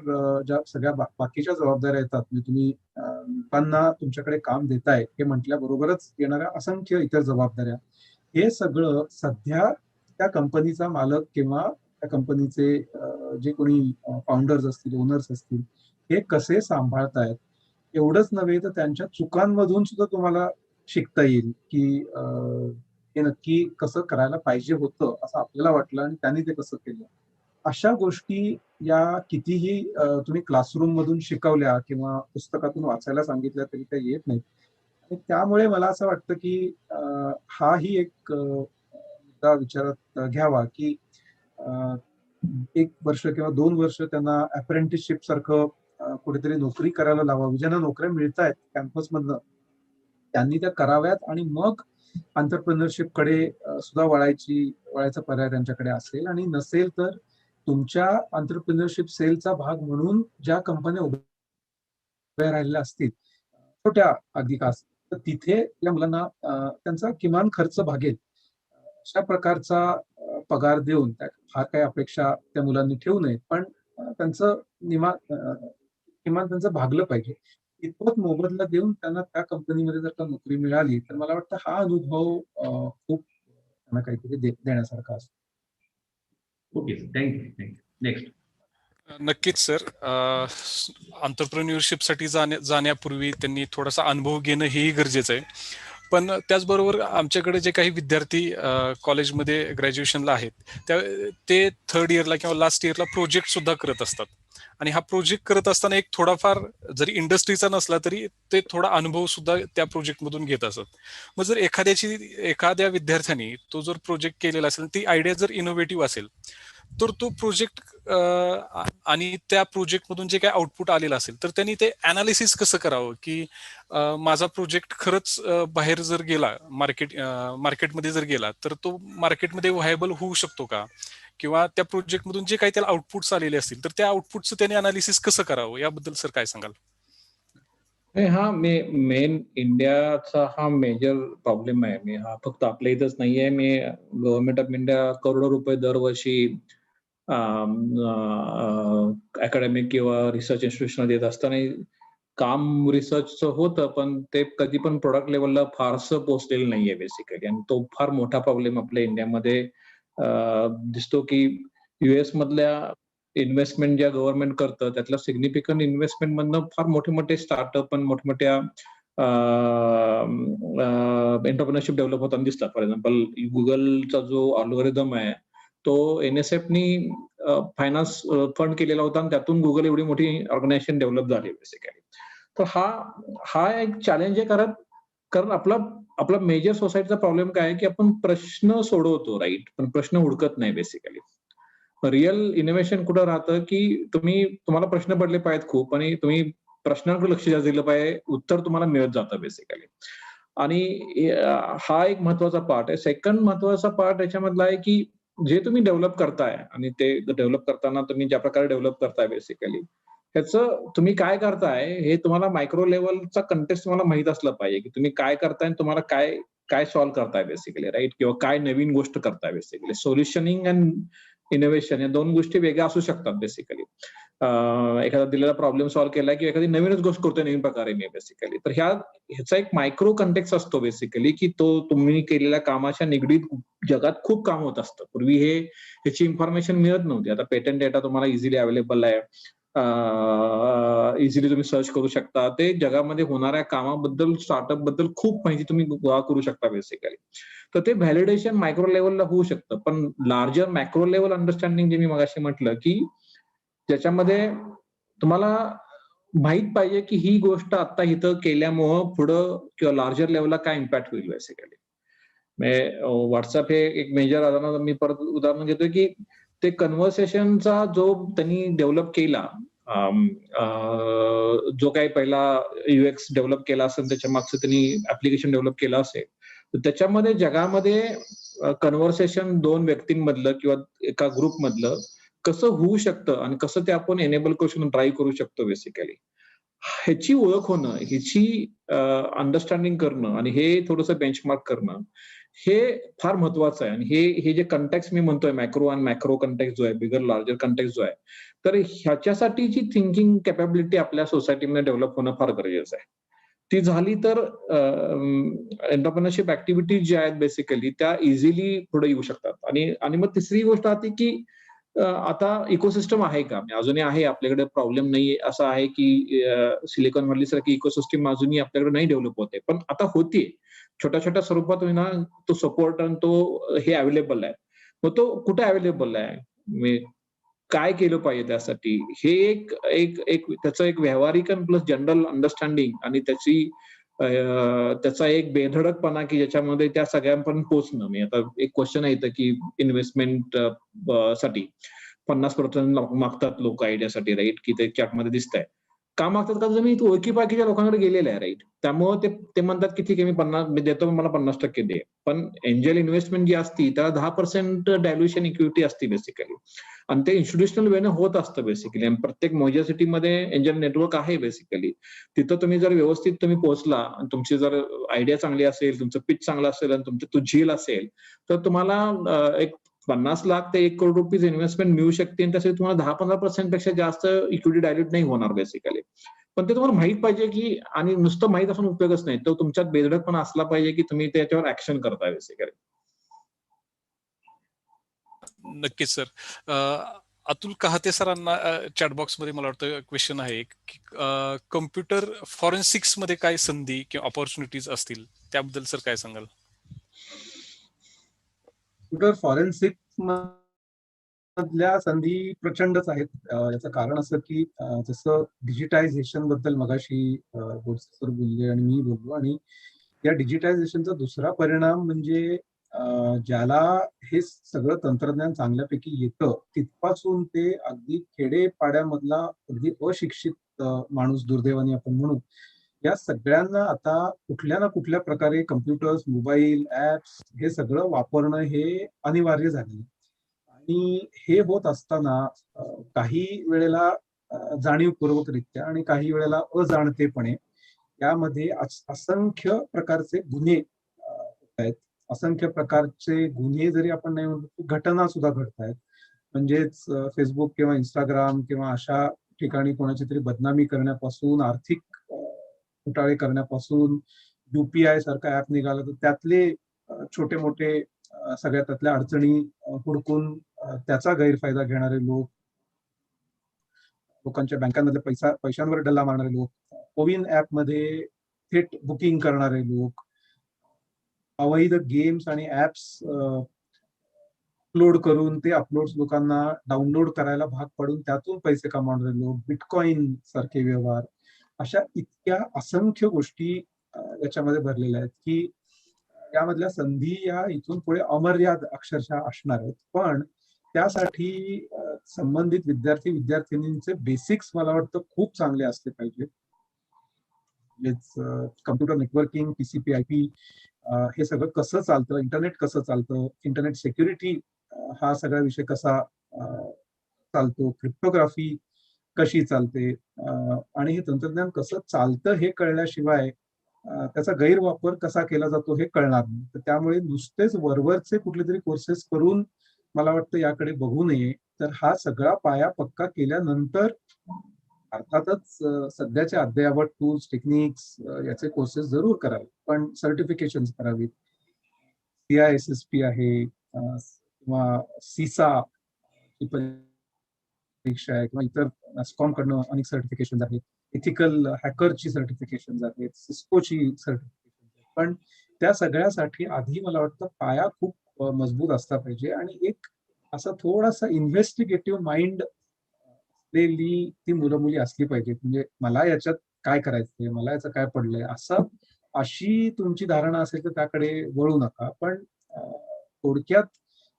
ज्या सगळ्या बाकीच्या जबाबदाऱ्या येतात, म्हणजे तुम्ही लोकांना तुमच्याकडे काम देताय हे म्हटल्याबरोबरच येणाऱ्या असंख्य इतर जबाबदाऱ्या, हे सगळं सध्या त्या कंपनीचा मालक किंवा त्या कंपनीचे जे कोणी फाउंडर्स असतील, ओनर्स असतील, हे कसे सांभाळतायत. एवढंच नव्हे तर त्यांच्या चुकांमधून सुद्धा तुम्हाला शिकता येईल, की हे नक्की कसं करायला पाहिजे होतं असं आपल्याला वाटलं आणि त्यांनी ते कसं केलं. अशा गोष्टी या कितीही तुम्ही क्लासरूम मधून शिकवल्या किंवा पुस्तकातून वाचायला सांगितल्या तरी त्या येत नाहीत. आणि त्यामुळे मला असं वाटतं, की हाही एक मुद्दा विचारात घ्यावा, की 1 वर्ष किंवा 2 वर्ष त्यांना अप्रेंटिसशिप सारखं कुठेतरी नोकरी करायला लावावी. ज्यांना नोकऱ्या मिळतायत कॅम्पसमधनं, त्यांनी त्या कराव्यात आणि मग एंटरप्रेन्योरशिपकडे सुद्धा वळायचा पर्याय त्यांच्याकडे असेल. आणि नसेल तर तुमच्या एंटरप्रेन्योरशिप सेलचा भाग म्हणून ज्या कंपन्या उभ्या राहिलेल्या असतील, छोट्या अगदी का असतील, तर तिथे या मुलांना त्यांचा किमान खर्च भागेल अशा प्रकारचा पगार देऊन, फार काही अपेक्षा त्या मुलांनी ठेवू नये, पण त्यांचं किमान त्यांचं भागलं पाहिजे. इतपत मोबदला देऊन त्यांना त्या कंपनीमध्ये जर का नोकरी मिळाली, तर मला वाटतं हा अनुभव खूप त्यांना काहीतरी देण्यासारखा असतो. Okay, thank you. नेक्स्ट. नक्कीच सर. एंटरप्रेन्युअरशिपसाठी जाण्यापूर्वी त्यांनी थोडासा अनुभव घेणं हेही गरजेचं आहे. पण त्याचबरोबर आमच्याकडे जे काही विद्यार्थी कॉलेजमध्ये ग्रॅज्युएशनला आहेत, ते थर्ड इयरला किंवा लास्ट इयरला प्रोजेक्ट सुद्धा करत असतात. आणि हा प्रोजेक्ट करत असताना एक थोडाफार जरी इंडस्ट्रीचा नसला तरी ते थोडा अनुभव सुद्धा त्या प्रोजेक्टमधून घेत असत. मग जर एखाद्या विद्यार्थ्याने तो जर प्रोजेक्ट केलेला असेल, ती आयडिया जर इनोव्हेटिव्ह असेल, तर तो प्रोजेक्ट आणि त्या प्रोजेक्टमधून जे काही आउटपुट आलेलं असेल, तर त्यांनी ते अनालिसिस कसं करावं, की माझा प्रोजेक्ट खरंच बाहेर जर गेला, मार्केटमध्ये जर गेला, तर तो मार्केटमध्ये व्हायबल होऊ शकतो का, किंवा त्या प्रोजेक्टमधून जे काही त्याला आउटपुट्स आलेले असतील, तर त्या आउटपुटचं त्यांनी अनालिसिस कसं करावं, याबद्दल सर काय सांगाल? हा मेन इंडियाचा हा मेजर प्रॉब्लेम आहे. हा फक्त आपल्या इथंच नाहीये. गव्हर्नमेंट ऑफ इंडिया करोडो रुपये दरवर्षी अकॅडमिक किंवा रिसर्च इन्स्टिट्यूशन देत असताना काम रिसर्चचं होतं, पण ते कधी पण प्रोडक्ट लेवलला फारसं पोहोचलेलं नाहीये बेसिकली. आणि तो फार मोठा प्रॉब्लेम आपल्या इंडियामध्ये दिसतो, की युएस मधल्या इन्व्हेस्टमेंट ज्या गव्हर्नमेंट करतं, त्यातल्या सिग्निफिकंट इन्व्हेस्टमेंट मधनं फार मोठे स्टार्टअप आणि मोठमोठ्या एंटरप्रेन्योरशिप डेव्हलप होताना दिसतात. फॉर एक्झाम्पल, गुगलचा जो अल्गोरिदम आहे, तो NSFनी फायनान्स फंड केलेला होता आणि त्यातून गुगल एवढी मोठी ऑर्गनायझेशन डेव्हलप झाली बेसिकली. तर हा एक चॅलेंज आहे, कारण आपला मेजर सोसायटीचा प्रॉब्लेम काय आहे, की आपण प्रश्न सोडवतो, राईट, पण प्रश्न हुडकत नाही बेसिकली. रिअल इनोव्हेशन कुठं राहतं, की तुम्हाला प्रश्न पडले पाहिजेत खूप, आणि तुम्ही प्रश्नांकडे लक्ष दिलं पाहिजे, उत्तर तुम्हाला मिळत जातं बेसिकली. आणि हा एक महत्वाचा पार्ट आहे. सेकंड महत्वाचा पार्ट याच्यामधला आहे, की जे तुम्ही डेव्हलप करताय आणि ते डेव्हलप करताना तुम्ही ज्या प्रकारे डेव्हलप करताय बेसिकली, ह्याचं तुम्ही काय करताय हे तुम्हाला मायक्रो लेवलचा कंटेक्स्ट तुम्हाला माहित असलं पाहिजे, की तुम्ही काय करताय आणि तुम्हाला काय सॉल्व्ह करताय बेसिकली, राईट, किंवा काय नवीन गोष्ट करताय बेसिकली. सोल्युशनिंग अँड इनोव्हेशन या दोन गोष्टी वेगळ्या असू शकतात बेसिकली. एखादा दिलेला प्रॉब्लेम सॉल्व्ह केलाय किंवा एखादी नवीनच गोष्ट करतोय नवीन प्रकारे मी बेसिकली. तर ह्याचा एक मायक्रो कंटेक्स्ट असतो बेसिकली, की तो तुम्ही केलेल्या कामाच्या निगडीत जगात खूप काम होत असतं. पूर्वी ह्याची इन्फॉर्मेशन मिळत नव्हती. आता पेटंट डेटा तुम्हाला इझिली अवेलेबल आहे, इझिली तुम्ही सर्च करू शकता. ते जगामध्ये होणाऱ्या कामाबद्दल, स्टार्टअप बद्दल खूप माहिती तुम्ही गोळा करू शकता बेसिकली. तर ते व्हॅलिडेशन मायक्रो लेवलला होऊ शकतं, पण लार्जर मॅक्रो लेवल अंडरस्टँडिंग जे मी मगाशी म्हटलं, की ज्याच्यामध्ये तुम्हाला माहित पाहिजे की ही गोष्ट आता इथं केल्यामुळं पुढं किंवा लार्जर लेवलला काय इम्पॅक्ट होईल बेसिकली. व्हॉट्सअप हे एक मेजर मी परत उदाहरण घेतोय, की ते कन्व्हर्सेशनचा जो त्यांनी डेव्हलप केला, जो काही पहिला युएक्स डेव्हलप केला असेल, त्याच्या मागचं त्यांनी ऍप्लिकेशन डेव्हलप केलं असेल, तर त्याच्यामध्ये जगामध्ये कन्व्हर्सेशन दोन व्यक्तींमधलं किंवा एका ग्रुपमधलं कसं होऊ शकतं आणि कसं ते आपण एनेबल करू शकतो, ड्राईव्ह करू शकतो बेसिकली. ह्याची ओळख होणं, ह्याची अंडरस्टँडिंग करणं आणि हे थोडंसं बेंचमार्क करणं हे फार महत्वाचं आहे. आणि हे जे कंटेक्स्ट मी म्हणतोय, मॅक्रो आणि मॅक्रो कंटेक्स्ट जो आहे, बिगर लार्जर कंटेक्स्ट जो आहे, तर ह्याच्यासाठीची थिंकिंग कॅपॅबिलिटी आपल्या सोसायटीमध्ये डेव्हलप होणं फार गरजेचं आहे. ती झाली तर एंटरप्रेन्योरशिप ऍक्टिव्हिटीज ज्या आहेत बेसिकली त्या इझिली पुढे येऊ शकतात. आणि मग तिसरी गोष्ट होती की आता इकोसिस्टम आहे का, अजूनही आहे आपल्याकडे, प्रॉब्लेम नाही असं आहे की सिलिकॉन व्हॅली सारखी इकोसिस्टम अजूनही आपल्याकडे नाही डेव्हलप होते, पण आता होतीये छोट्या छोट्या स्वरूपात होईना. तो सपोर्ट आणि तो हे अवेलेबल आहे. मग तो कुठे अवेलेबल आहे, काय केलं पाहिजे त्यासाठी, हे एक त्याचं एक व्यावहारिक प्लस जनरल अंडरस्टँडिंग आणि त्याचा एक बेधडकपणा की ज्याच्यामध्ये त्या सगळ्यांपर्यंत पोहोचणं. मी आता एक क्वेश्चन येतं की इन्व्हेस्टमेंट साठी 50% मागतात लोक आयडियासाठी, राईट, की ते चॅटमध्ये दिसतंय. का मागतात? का तुम्ही ओळखी पाळखीच्या लोकांकडे गेलेले आहे, राईट. त्यामुळे ते म्हणतात की ठीक आहे, मी देतो, मला 50% दे. पण एंजल इन्व्हेस्टमेंट जी असती त्याला 10% डायल्युशन इक्विटी असते बेसिकली, आणि ते इन्स्टिट्यूशनल वेने होत असतं बेसिकली. आणि प्रत्येक मेजर सिटीमध्ये एंजल नेटवर्क आहे बेसिकली. तिथं तुम्ही जर व्यवस्थित तुम्ही पोहोचला आणि तुमची जर आयडिया चांगली असेल, तुमचं पिच चांगलं असेल आणि तुमचं तो झील असेल, तर तुम्हाला एक 50 लाख ते 1 करोड रुपीज इन्व्हेस्टमेंट मिळू शकते. आणि त्यासाठी तुम्हाला 10-15% पेक्षा जास्त इक्विटी डायल्यूट नाही होणार बेसिकली. पण ते तुम्हाला माहित पाहिजे की, आणि नुसतं माहित असून उपयोगच नाही, तो तुमच्यात बेधडकपणा असला पाहिजे की तुम्ही त्याच्यावर ऍक्शन करताय बेसिकली. नक्कीच सर. अतुल कहाते सरांना चॅटबॉक्स मध्ये मला वाटतं क्वेश्चन आहे की कम्प्युटर फॉरेन्सिक्स मध्ये काय संधी किंवा ऑपॉर्च्युनिटीज असतील, त्याबद्दल सर काय सांगाल? कम्प्युटर फॉरेन्सिक मधल्या संधी प्रचंडच आहेत. याचं कारण असं की जसं डिजिटायझेशन बद्दल मगाशी गोडसे सर बोलले आणि मी बोललो, आणि या डिजिटायझेशनचा दुसरा परिणाम म्हणजे ज्याला हे सगळं तंत्रज्ञान चांगल्यापैकी येतं, तिथपासून ते अगदी खेडेपाड्यामधला अगदी अशिक्षित माणूस, दुर्दैवाने आपण म्हणू, या सगळ्यांना आता कुठल्या ना कुठल्या प्रकारे कम्प्युटर्स, मोबाईल, ऍप्स हे सगळं वापरणं हे अनिवार्य झाले. आणि हे होत असताना काही वेळेला जाणीवपूर्वकरित्या आणि काही वेळेला अजाणतेपणे यामध्ये असंख्य प्रकारचे गुन्हे होत आहेत. असंख्य प्रकारचे गुन्हे जरी आपण नाही म्हणतो, घटना सुद्धा घडत आहेत. म्हणजेच फेसबुक किंवा इंस्टाग्राम किंवा अशा ठिकाणी कोणाची तरी बदनामी करण्यापासून, आर्थिक घोटाळे करण्यापासून, युपीआय सारखा ऍप निघाला तर त्यातले छोटे मोठे सगळ्या त्यातल्या अडचणी हुडकून त्याचा गैरफायदा घेणारे लोक, लोकांच्या बँकांमधल्या पैशांवर डल्ला मारणारे लोक, कोविन ऍप मध्ये थेट बुकिंग करणारे लोक, अवैध गेम्स आणि ऍप्स अपलोड करून ते अपलोड्स लोकांना डाउनलोड करायला भाग पडून त्यातून पैसे कमावणारे लोक, बिटकॉइन सारखे व्यवहार, अशा इतक्या असंख्य गोष्टी याच्यामध्ये भरलेल्या आहेत की यामधल्या संधी या इथून पुढे अमर्याद अक्षरशः असणार आहेत. पण त्यासाठी संबंधित विद्यार्थी-विद्यार्थिनींचे बेसिक्स मला वाटतं खूप चांगले असले पाहिजे. कम्प्युटर नेटवर्किंग, TCP/IP हे सगळं कसं चालतं, इंटरनेट कसं चालतं, इंटरनेट सिक्युरिटी हा सगळा विषय कसा चालतो, क्रिप्टोग्राफी कशी चालते, आणि हे तंत्रज्ञान कसं चालतं हे कळल्याशिवाय त्याचा गैरवापर कसा केला जातो हे कळणार नाही. तर त्यामुळे नुसतेच वरवरचे कुठले तरी कोर्सेस करून मला वाटतं याकडे बघू नये. तर हा सगळा पाया पक्का केल्यानंतर अर्थातच सध्याचे अद्ययावत टूल्स टेक्निक्स याचे कोर्सेस जरूर करावे, पण सर्टिफिकेशन करावीत. CISSP आहे किंवा सिसा ची परीक्षा आहे किंवा इतर NASSCOM कडनं अनेक सर्टिफिकेशन आहेत, इथिकल हॅकरची सर्टिफिकेशन आहेत, सिस्कोची सर्टिफिकेशन आहेत. पण त्या सगळ्यासाठी आधी मला वाटतं पाया खूप मजबूत असला पाहिजे आणि एक असा थोडासा इन्व्हेस्टिगेटिव्ह माइंड असलेली ती मुलं मुली असली पाहिजेत. म्हणजे मला याच्यात काय करायचंय, मला याचं काय पडलंय, अशी तुमची धारणा असेल तर त्याकडे वळू नका. पण थोडक्यात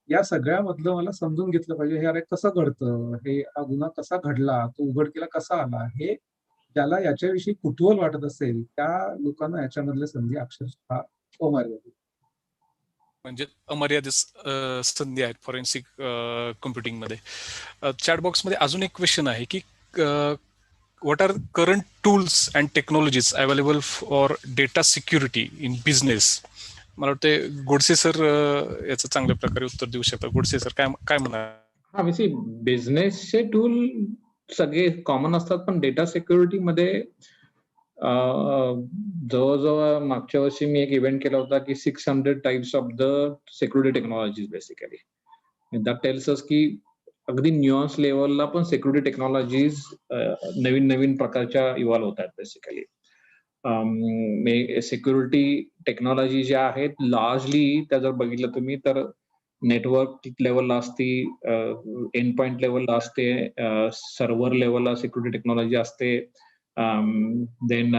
या सगळ्यामधलं मला समजून घेतलं पाहिजे, हे अरे कसं घडतं, हे हा गुन्हा कसा घडला, तो उघडकीला कसा आला, हे ज्याला याच्याविषयी कुतूहल वाटत असेल त्या लोकांना याच्यामधल्या संधी अक्षरशः अमर्यादित. म्हणजे अमर्यादित संधी आहेत फॉरेन्सिक कम्प्युटिंग मध्ये. चॅट बॉक्स मध्ये अजून एक क्वेश्चन आहे की what are current tools and technologies available for data security in business? मला वाटतं गोडसे सर याचं चांगल्या प्रकारे उत्तर देऊ शकतात. गोडसे सर काय म्हणणार? हा म्हणजे बिझनेसचे टूल सगळे कॉमन असतात, पण डेटा सिक्युरिटी मध्ये जवळजवळ मागच्या वर्षी मी एक इव्हेंट केला होता की 600 types of the security technologies basically. That tells us की अगदी न्यूअन्स लेवलला पण सिक्युरिटी टेक्नॉलॉजीज नवीन नवीन प्रकारच्या इव्हॉल्व्ह होतात बेसिकली. सिक्युरिटी टेक्नॉलॉजी ज्या आहेत लार्जली त्या जर बघितलं तुम्ही तर नेटवर्क लेवलला असते, एंड पॉइंट लेवलला असते, सर्व्हर लेवलला सिक्युरिटी टेक्नॉलॉजी असते, देन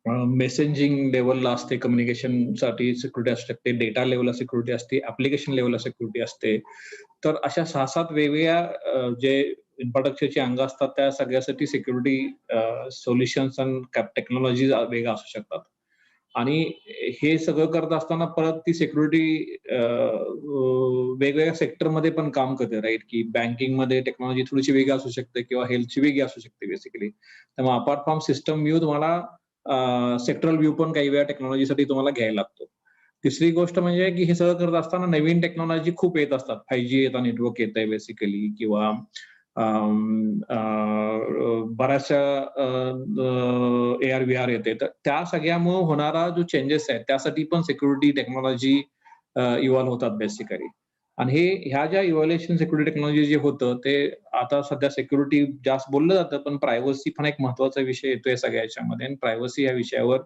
मेसेजिंग लेवलला असते, कम्युनिकेशनसाठी सिक्युरिटी असू शकते, डेटा लेवलला सिक्युरिटी असते, ऍप्लिकेशन लेवलला सिक्युरिटी असते. तर अशा 6-7 वेगवेगळ्या जे इन्फ्रास्ट्रक्चरची अंग असतात त्या सगळ्यासाठी सिक्युरिटी सोल्युशन्स आणि टेक्नॉलॉजी वेगळ्या असू शकतात. आणि हे सगळं करत असताना परत ती सिक्युरिटी वेगवेगळ्या सेक्टरमध्ये पण काम करते, राईट? की बँकिंगमध्ये टेक्नॉलॉजी थोडीशी वेगळी असू शकते किंवा हेल्थची वेगळी असू शकते बेसिकली. त्यामुळे अपार्ट फ्रॉम सिस्टम व्ह्यू तुम्हाला सेक्टरल व्ह्यू पण काही वेळा टेक्नॉलॉजीसाठी तुम्हाला घ्यायला लागतो. तिसरी गोष्ट म्हणजे की हे सगळं करत असताना नवीन टेक्नॉलॉजी खूप येत असतात. 5G येतं, नेटवर्क येत आहे बेसिकली, किंवा बऱ्याचशा AR VR येते. तर त्या सगळ्यामुळे होणारा जो चेंजेस आहे त्यासाठी पण सिक्युरिटी टेक्नॉलॉजी इव्हॉल्व्ह होतात बेसिकली. आणि ह्या ज्या इव्हॉल्युशन सिक्युरिटी टेक्नॉलॉजी जे होतं ते आता सध्या सिक्युरिटी जास्त बोललं जातं, पण प्रायव्हसी पण एक महत्वाचा विषय येतोय सगळ्या याच्यामध्ये. आणि प्रायव्हसी या विषयावर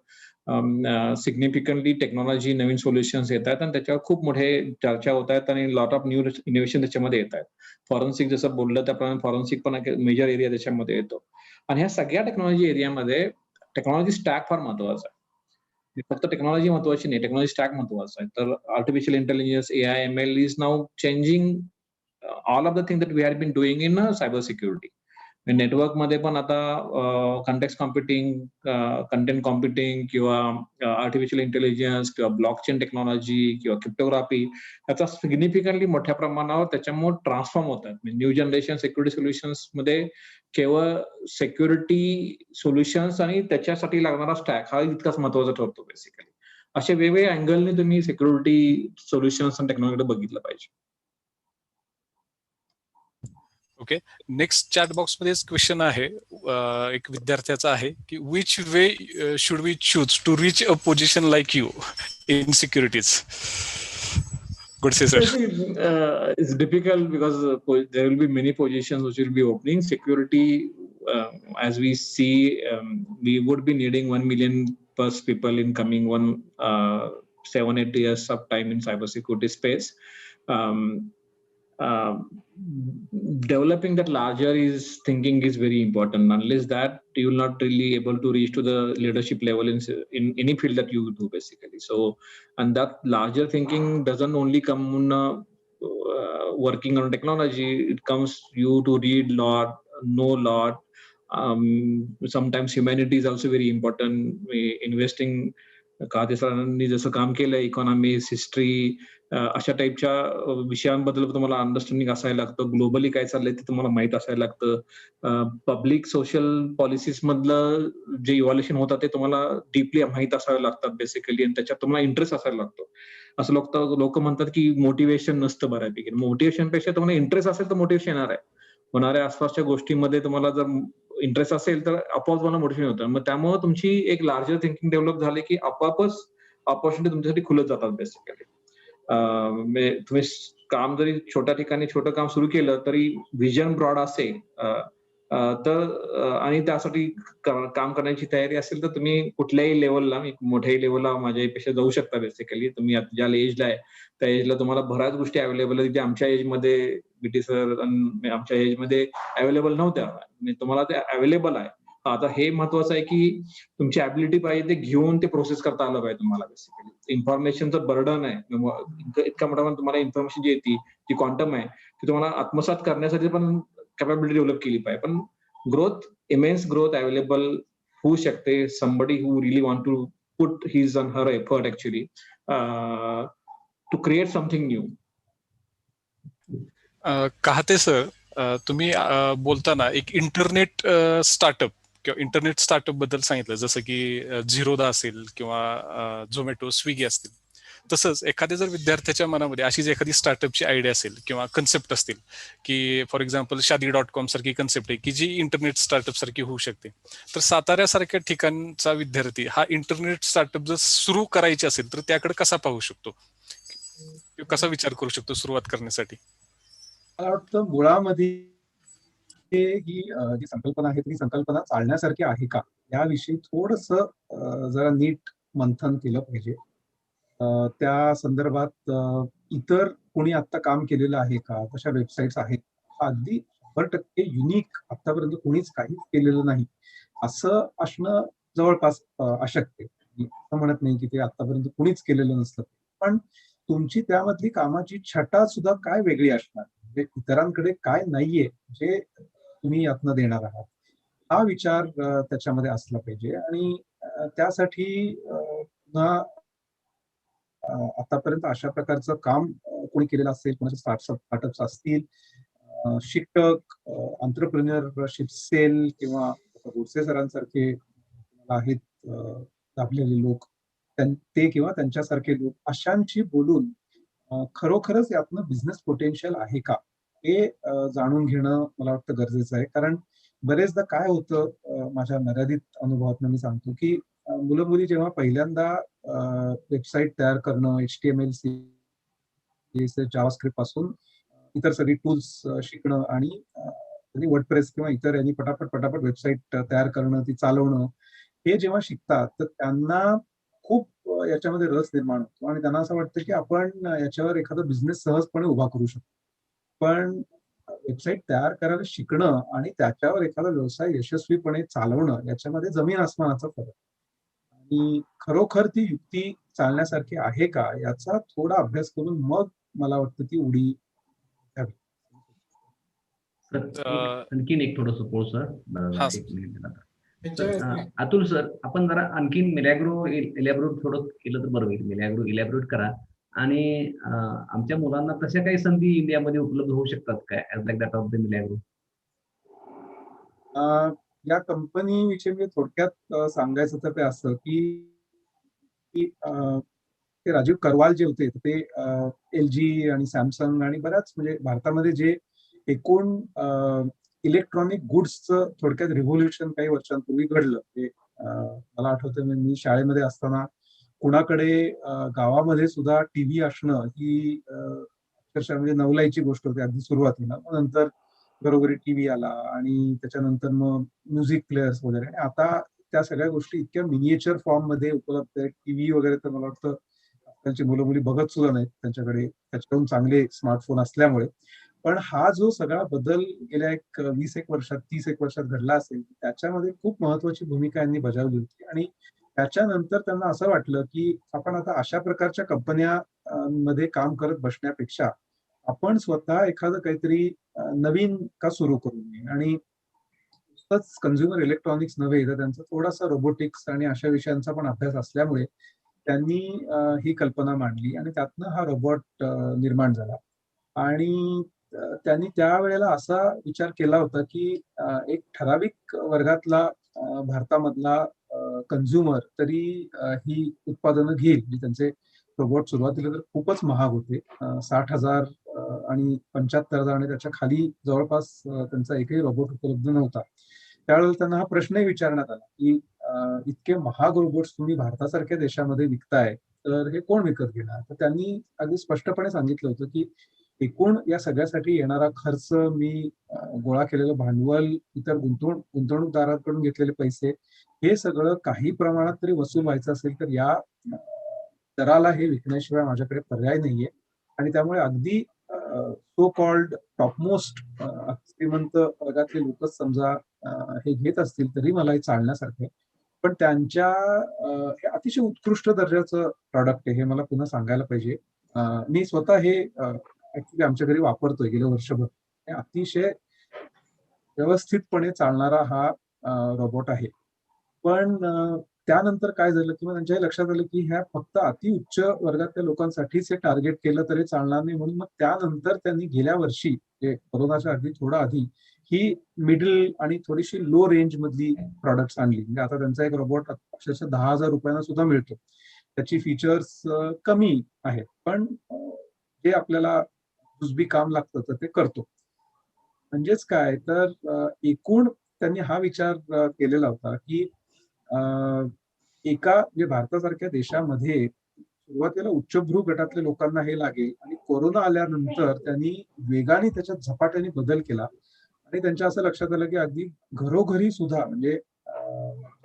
सिग्निफिकंटली टेक्नॉलॉजी, नवीन सोल्युशन्स येत आहेत आणि त्याच्यावर खूप मोठे चर्चा होत आहेत आणि लॉट ऑफ न्यू इनोव्हेशन त्याच्यामध्ये येत आहेत. फॉरेन्सिक जसं बोललं त्याप्रमाणे फॉरेन्सिक पण एक मेजर एरिया त्याच्यामध्ये येतो. आणि ह्या सगळ्या टेक्नॉलॉजी एरियामध्ये टेक्नॉलॉजी स्टॅक फार महत्वाचा आहे. फक्त टेक्नॉलॉजी महत्वाची नाही, टेक्नॉलॉजी स्टॅक महत्वाचा आहे. तर artificial intelligence, AI, ML is now changing all of the thing that we had been doing in cyber security. Network मध्ये पण आता कंटेक्स्ट कॉम्प्युटिंग, कंटेंट कॉम्प्युटिंग किंवा आर्टिफिशियल इंटेलिजन्स किंवा ब्लॉकचेन टेक्नॉलॉजी किंवा क्रिप्टोग्राफी याचा सिग्निफिकंटली मोठ्या प्रमाणावर त्याच्यामुळे ट्रान्सफॉर्म होत आहेत. न्यू जनरेशन सिक्युरिटी सोल्युशन्स मध्ये केवळ सिक्युरिटी सोल्युशन्स आणि त्याच्यासाठी लागणारा स्टॅक हा इतकाच महत्वाचा ठरतो बेसिकली. अशा वेगवेगळ्या अँगलने तुम्ही सिक्युरिटी सोल्युशन्स आणि टेक्नॉलॉजी बघितलं पाहिजे. ओके, नेक्स्ट चॅट बॉक्स मध्ये क्वेश्चन आहे, एक विद्यार्थ्याचा आहे की which way should we choose to reach a position like you in securities? Goodse sir. It's difficult because there will be many positions which will be opening. Security, as we see, we would be needing 1 million plus people in coming 7-8 years of time in cybersecurity space. Developing that larger thinking is very important. Unless that, you will not really able to reach to the leadership level in any field that you do basically. So, and that larger thinking doesn't only come on working on technology. It comes you to read lot, know lot. Sometimes humanity is also very important. Investing काते सरांनी जसं काम केलं economics, history अशा टाईपच्या विषयांबद्दल तुम्हाला understanding असायला लागतं. ग्लोबली काय चाललंय ते तुम्हाला माहित असायला लागतं. पब्लिक सोशल पॉलिसीज मधलं जे इव्हॉल्युशन होतं ते तुम्हाला डीपली माहित असावे लागतात बेसिकली, आणि त्याच्यात तुम्हाला इंटरेस्ट असायला लागतो. असं लोक म्हणतात की मोटिवेशन नसतं बऱ्यापैकी. मोटिवेशन पेक्षा तुम्हाला इंटरेस्ट असेल तर मोटिवेशन येणार आहे. होणाऱ्या आसपासच्या गोष्टींमध्ये तुम्हाला जर इंटरेस्ट असेल तर आपोआप तुम्हाला मोटिवेशन होतं. मग त्यामुळे तुमची एक लार्जर थिंकिंग डेव्हलप झाली की आपोआपच ऑपॉर्च्युनिटी तुमच्यासाठी खुलत जातात बेसिकली. तुम्ही काम जरी छोट्या ठिकाणी छोटं काम सुरू केलं तरी व्हिजन ब्रॉड असेल तर आणि त्यासाठी काम करण्याची तयारी असेल तर तुम्ही कुठल्याही लेवलला, मोठ्याही लेवलला माझ्यापेक्षा जाऊ शकता बेसिकली. तुम्ही ज्या एजला आहे त्या एजला तुम्हाला बऱ्याच गोष्टी अवेलेबल आहेत, ज्या आमच्या एजमध्ये बीटी सर आमच्या एजमध्ये अवेलेबल नव्हत्या. तुम्हाला ते अवेलेबल आहे. आता हे महत्वाचं आहे की तुमची ऍबिलिटी पाहिजे ते घेऊन ते प्रोसेस करता आलं पाहिजे तुम्हाला बेसिकली. इन्फॉर्मेशनचं बर्डन आहे, इतका मोठा तुम्हाला इन्फॉर्मेशन जी येते जी क्वांटम आहे ती तुम्हाला आत्मसात करण्यासाठी पण कॅपॅबिलिटी डेव्हलप केली पाहिजे. पण ग्रोथ, इमेन्स ग्रोथ अवेलेबल होऊ शकते. somebody who really want to put his and her effort actually to create something new. काहते सर, तुम्ही बोलताना एक इंटरनेट स्टार्टअप किंवा इंटरनेट स्टार्टअप बद्दल सांगितलं, जसं की झिरोदा असेल किंवा झोमॅटो, स्विगी असतील. तसंच एखाद्या जर विद्यार्थ्याच्या मनामध्ये अशीच एखादी स्टार्टअपची आयडिया असेल किंवा कन्सेप्ट असतील की फॉर एक्झाम्पल शादी.com सारखी कन्सेप्ट आहे की जी इंटरनेट स्टार्टअप सारखी होऊ शकते, तर साताऱ्यासारख्या ठिकाणचा विद्यार्थी हा इंटरनेट स्टार्टअप जर सुरू करायची असेल तर त्याकडे कसा पाहू शकतो, कसा विचार करू शकतो सुरुवात करण्यासाठी? मला वाटतं मुळामध्ये ही जी संकल्पना आहे ती संकल्पना चालण्यासारखी आहे का याविषयी थोडस जरा नीट मंथन केलं पाहिजे. त्या संदर्भात इतर कोणी आता काम केलेलं आहे का, तशा वेबसाईट्स आहेत, अगदी 100% युनिक आतापर्यंत कोणीच काहीच केलेलं नाही असं असणं जवळपास अशक्य. मी असं म्हणत नाही की ते आतापर्यंत कोणीच केलेलं नसतं, पण तुमची त्यामधली कामाची छटा सुद्धा काय वेगळी असणार, म्हणजे इतरांकडे काय नाहीये जे तुम्ही यातनं देणार आहात, हा विचार त्याच्यामध्ये असला पाहिजे. आणि त्यासाठी पुन्हा आतापर्यंत अशा प्रकारचं काम कोणी केलेलं असेल, कोणाचे स्टार्टअप्स असतील, शिक्षक, एंटरप्रेन्योरशिप सेल किंवा गोडसे सरांसारखे आहेत दाबलेले लोक, ते किंवा त्यांच्यासारखे लोक अशांची बोलून खरोखरच यातनं बिझनेस पोटेन्शियल आहे का हे जाणून घेणं मला वाटतं गरजेचं आहे. कारण बरेचदा काय होतं, माझ्या मर्यादित अनुभवातून मी सांगतो की मुलं मुली जेव्हा पहिल्यांदा वेबसाईट तयार करणं, HTML, CSS, जावास्क्रिप्ट पासून इतर सगळी टूल्स शिकणं आणि वर्डप्रेस किंवा इतर यांनी पटापट वेबसाईट तयार करणं, ती चालवणं, हे जेव्हा शिकतात तर त्यांना खूप याच्यामध्ये रस निर्माण होतो आणि त्यांना असं वाटतं की आपण याच्यावर एखादा बिझनेस सहजपणे उभा करू शकतो. पण वेबसाईट तयार करायला शिकणं आणि त्याच्यावर एखादा व्यवसाय यशस्वीपणे चालवणं याच्यामध्ये जमीन आसमानाचा फरक. आणि खरोखर ती युक्ती चालण्यासारखी आहे का याचा थोडा अभ्यास करून मग मला वाटतं ती उडी घ्यावी. आणखीन एक थोडं सपोर्ट सर, हा एक मिनिट. त्यांच्या अतुल सर, आपण जरा आणखीन इलॅबोरेट थोडं केलं तर बरं होईल. इलॅबोरेट करा. आणि आमच्या मुलांना तशा काही संधी इंडियामध्ये उपलब्ध होऊ शकतात काय as like that of the Milagro? या कंपनी विषयी म्हणजे थोडक्यात सांगायचं तर ते असं की ते राजीव करवाल जे होते ते LG आणि सॅमसंग आणि बऱ्याच म्हणजे भारतामध्ये जे एकूण इलेक्ट्रॉनिक गुड्सचं थोडक्यात रिव्होल्युशन काही वर्षांपूर्वी घडलं. ते मला आठवतं मी शाळेमध्ये असताना कुणाकडे गावामध्ये सुद्धा टीव्ही असणं ही अक्षरशः म्हणजे नवलाईची गोष्ट होती अगदी सुरुवातीला. मग नंतर घरोघरी टीव्ही आला आणि त्याच्यानंतर मग म्युझिक प्लेयर्स वगैरे, आणि आता त्या सगळ्या गोष्टी इतक्या मिनिएचर फॉर्म मध्ये उपलब्ध आहेत. टीव्ही वगैरे तर मला वाटतं त्यांची मुलं मुली बघत सुद्धा नाहीत, त्यांच्याकडे त्याच्याकडून चांगले स्मार्टफोन असल्यामुळे. पण हा जो सगळा बदल गेल्या 20 वर्षात 30 वर्षात घडला असेल, त्याच्यामध्ये खूप महत्वाची भूमिका यांनी बजावली होती. आणि त्याच्यानंतर त्यांना असं वाटलं की आपण आता अशा प्रकारच्या कंपन्या मध्ये काम करत बसण्यापेक्षा आपण स्वतः एखादं काहीतरी नवीन का सुरू करू नये. आणि नुसतंच कन्झ्युमर इलेक्ट्रॉनिक्स नव्हे तर त्यांचा थोडासा रोबोटिक्स आणि अशा विषयांचा पण अभ्यास असल्यामुळे त्यांनी ही कल्पना मांडली आणि त्यातनं हा रोबोट निर्माण झाला. आणि त्यांनी त्यावेळेला असा विचार केला होता की एक ठराविक वर्गातला भारतामधला कन्झ्युमर तरी ही उत्पादनं घेईल. म्हणजे त्यांचे रोबोट सुरुवातीला तर खूपच महाग होते. 60,000 आणि 75,000 आणि त्याच्या खाली जवळपास त्यांचा एकही रोबोट उपलब्ध नव्हता. त्यावेळेला त्यांना हा प्रश्नही विचारण्यात आला की इतके महाग रोबोट्स तुम्ही भारतासारख्या देशामध्ये विकताय, तर हे कोण विकत घेणार? तर त्यांनी अगदी स्पष्टपणे सांगितलं होतं की एकूण या सगळ्यासाठी येणारा खर्च, मी गोळा केलेलं भांडवल, इतर गुंतवणूकदारांकडून घेतलेले पैसे, हे सगळं काही प्रमाणात तरी वसूल व्हायचं असेल तर या दराला हे विकण्याशिवाय माझ्याकडे पर्याय नाहीये. आणि त्यामुळे अगदी सो कॉल्ड टॉपमोस्ट श्रीमंत वर्गातले लोकच समजा हे घेत असतील तरी मला हे चालण्यासारखे. पण त्यांच्या हे अतिशय उत्कृष्ट दर्जाचं प्रॉडक्ट आहे, हे मला पुन्हा सांगायला पाहिजे. मी स्वतः हे ऍक्च्युली आमच्या घरी वापरतोय गेलं वर्षभर. हे अतिशय व्यवस्थितपणे चालणारा हा रोबोट आहे. पण त्यानंतर काय झालं की मग त्यांच्या लक्षात आलं की ह्या फक्त अति उच्च वर्गातल्या लोकांसाठीच हे टार्गेट केलं तरी चालणार नाही. म्हणून मग त्यानंतर त्यांनी गेल्या वर्षी, कोरोनाच्या अगदी थोडा आधी, ही मिडल आणि थोडीशी लो रेंज मधली प्रॉडक्ट्स आणली. म्हणजे आता त्यांचा एक रोबोट अक्षरशः 10,000 रुपयांना सुद्धा मिळतो. त्याची फीचर्स कमी आहेत, पण जे आपल्याला जुजबी काम लागतं तर ते करतो. म्हणजेच काय तर एकूण त्यांनी हा विचार केलेला होता की एका म्हणजे भारतासारख्या देशामध्ये सुरुवातीला उच्चभ्रू गटातल्या लोकांना हे लागेल आणि कोरोना आल्यानंतर त्यांनी वेगाने त्याच्यात झपाट्याने बदल केला. आणि त्यांच्या असं लक्षात आलं की अगदी घरोघरी सुद्धा, म्हणजे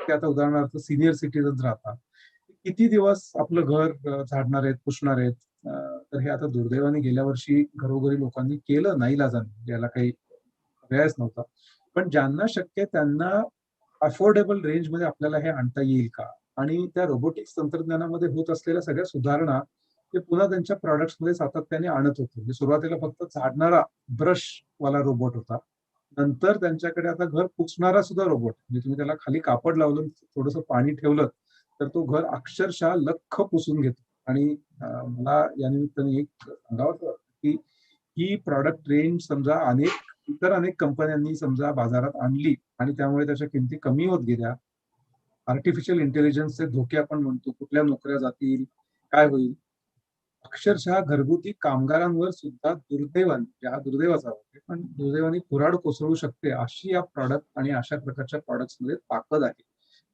ते आता उदाहरणार्थ सिनियर सिटीजन्स राहतात, किती दिवस आपलं घर झाडणार आहेत, पुसणार आहेत. तर हे आता दुर्दैवाने गेल्या वर्षी घरोघरी लोकांनी केलं नाईलाजाने, याला काही पर्यायच नव्हता. पण ज्यांना शक्य त्यांना अफोर्डेबल रेंजमध्ये आपल्याला हे आणता येईल का? आणि त्या रोबोटिक्स तंत्रज्ञानामध्ये होत असलेल्या सगळ्या सुधारणा ते पुन्हा त्यांच्या प्रॉडक्ट्समध्ये सातत्याने आणत होते. म्हणजे सुरुवातीला फक्त झाडणारा ब्रश वाला रोबोट होता, नंतर त्यांच्याकडे आता घर पुसणारा सुद्धा रोबोट. म्हणजे तुम्ही त्याला खाली कापड लावलं, थोडंसं पाणी ठेवलं तर तो घर अक्षरशः लख्ख पुसून घेतो. आणि मला या निमित्ताने एक सांगावं वाटतं की ही प्रॉडक्ट रेंज समजा इतर अनेक कंपन्यांनी समजा बाजारात आणली आणि त्यामुळे त्याच्या किमती कमी होत गेल्या. आर्टिफिशियल इंटेलिजन्सचे धोके आपण म्हणतो, कुठल्या नोकऱ्या जातील, काय होईल, अक्षरशः घरगुती कामगारांवर सुद्धा दुर्दैवाने, हा दुर्दैवाचा वाक्य, पण दुर्दैवाने कुऱ्हाड कोसळू शकते अशी या प्रॉडक्ट आणि अशा प्रकारच्या प्रॉडक्ट्समध्ये ताकद आहे.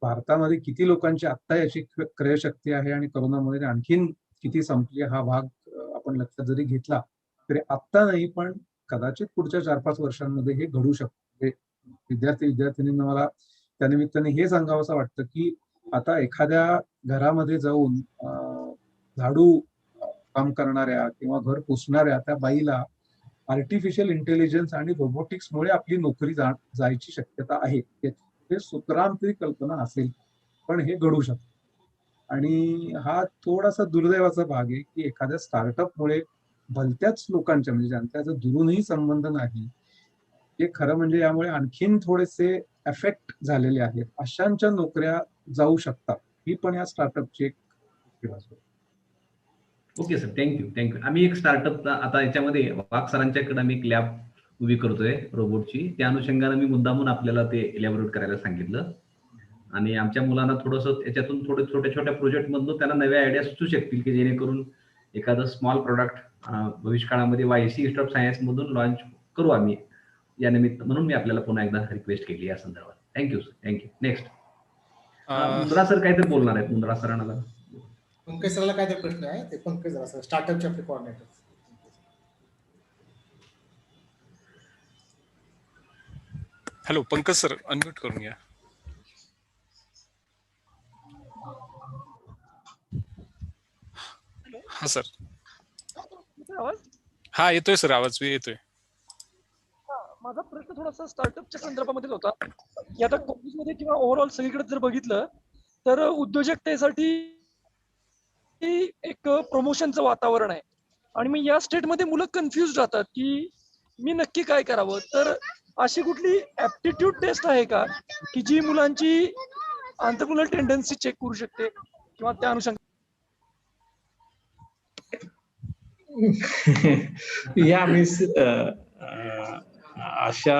भारतामध्ये किती लोकांची आत्ता याची क्रयशक्ती आहे आणि कोरोनामध्ये आणखीन किती संपली, हा भाग आपण लक्षात जरी घेतला तरी आत्ता नाही, पण कदाचित पुढच्या 4-5 वर्षांमध्ये हे घडू शकते. विद्यार्थ्यांना मला त्यानिमित्ताने हे सांगावंसं वाटतं की आता एखाद्या घरामध्ये जाऊन झाडू काम करणाऱ्या किंवा घर पुसणाऱ्या त्या बाईला आर्टिफिशियल इंटेलिजन्स आणि रोबोटिक्समुळे आपली नोकरी जायची शक्यता आहे. हे सूत्रांतरी कल्पना असेल, पण हे घडू शकतं. आणि हा थोडासा दुर्दैवाचा भाग आहे की एखाद्या स्टार्टअपमुळे भलत्याच लोकांच्या, म्हणजे ज्यांचा दुरूनही संबंध नाही, हे खरं म्हणजे यामुळे आणखीन थोडेसे एफेक्ट झालेले आहेत, अशांच्या नोकऱ्या जाऊ शकतात. ही पण या स्टार्टअपची एक. Okay sir, thank you. आम्ही एक स्टार्टअप आता याच्यामध्ये वाघ सरांच्याकडे आम्ही एक लॅब उभी करतोय रोबोटची. त्या अनुषंगाने मी मुद्दामून आपल्याला ते इलॅबोरेट करायला सांगितलं. आणि आमच्या मुलांना थोडंसं याच्यातून छोट्या छोट्या प्रोजेक्ट मधून त्यांना नव्या आयडिया सुचू शकतील की जेणेकरून एखादं स्मॉल प्रोडक्ट भविष्यकाळामध्ये YCIS सायन्स मधून लॉन्च करू आम्ही या निमित्त. म्हणून मी आपल्याला पुन्हा एकदा रिक्वेस्ट केली या संदर्भात. Thank you sir, thank you. Next Mundra sir काहीतरी बोलणार आहेत. मुंद्रा सरांना पंकज सरांना काहीतरी प्रश्न आहे, ते पंकज सर स्टार्टअपचे आपले coordinator. Hello Pankaj sir, unmute करून घ्या. हा सर. हा येतोय सर, आवाज येतोय. माझा प्रश्न थोडासा स्टार्टअपच्या संदर्भामध्ये होता की आता कॉलेजमध्ये किंवा ओव्हरऑल सगळीकडे जर बघितलं तर उद्योजकतेसाठी एक प्रमोशनचं वातावरण आहे. आणि मग या स्टेटमध्ये मुलं कन्फ्युज राहतात की मी नक्की काय करावं. तर अशी कुठली ऍप्टिट्यूड टेस्ट आहे का की जी मुलांची आंतरप्रिन्युअर टेंडन्सी चेक करू शकते किंवा त्या अनुषंगाने? या मीन्स अशा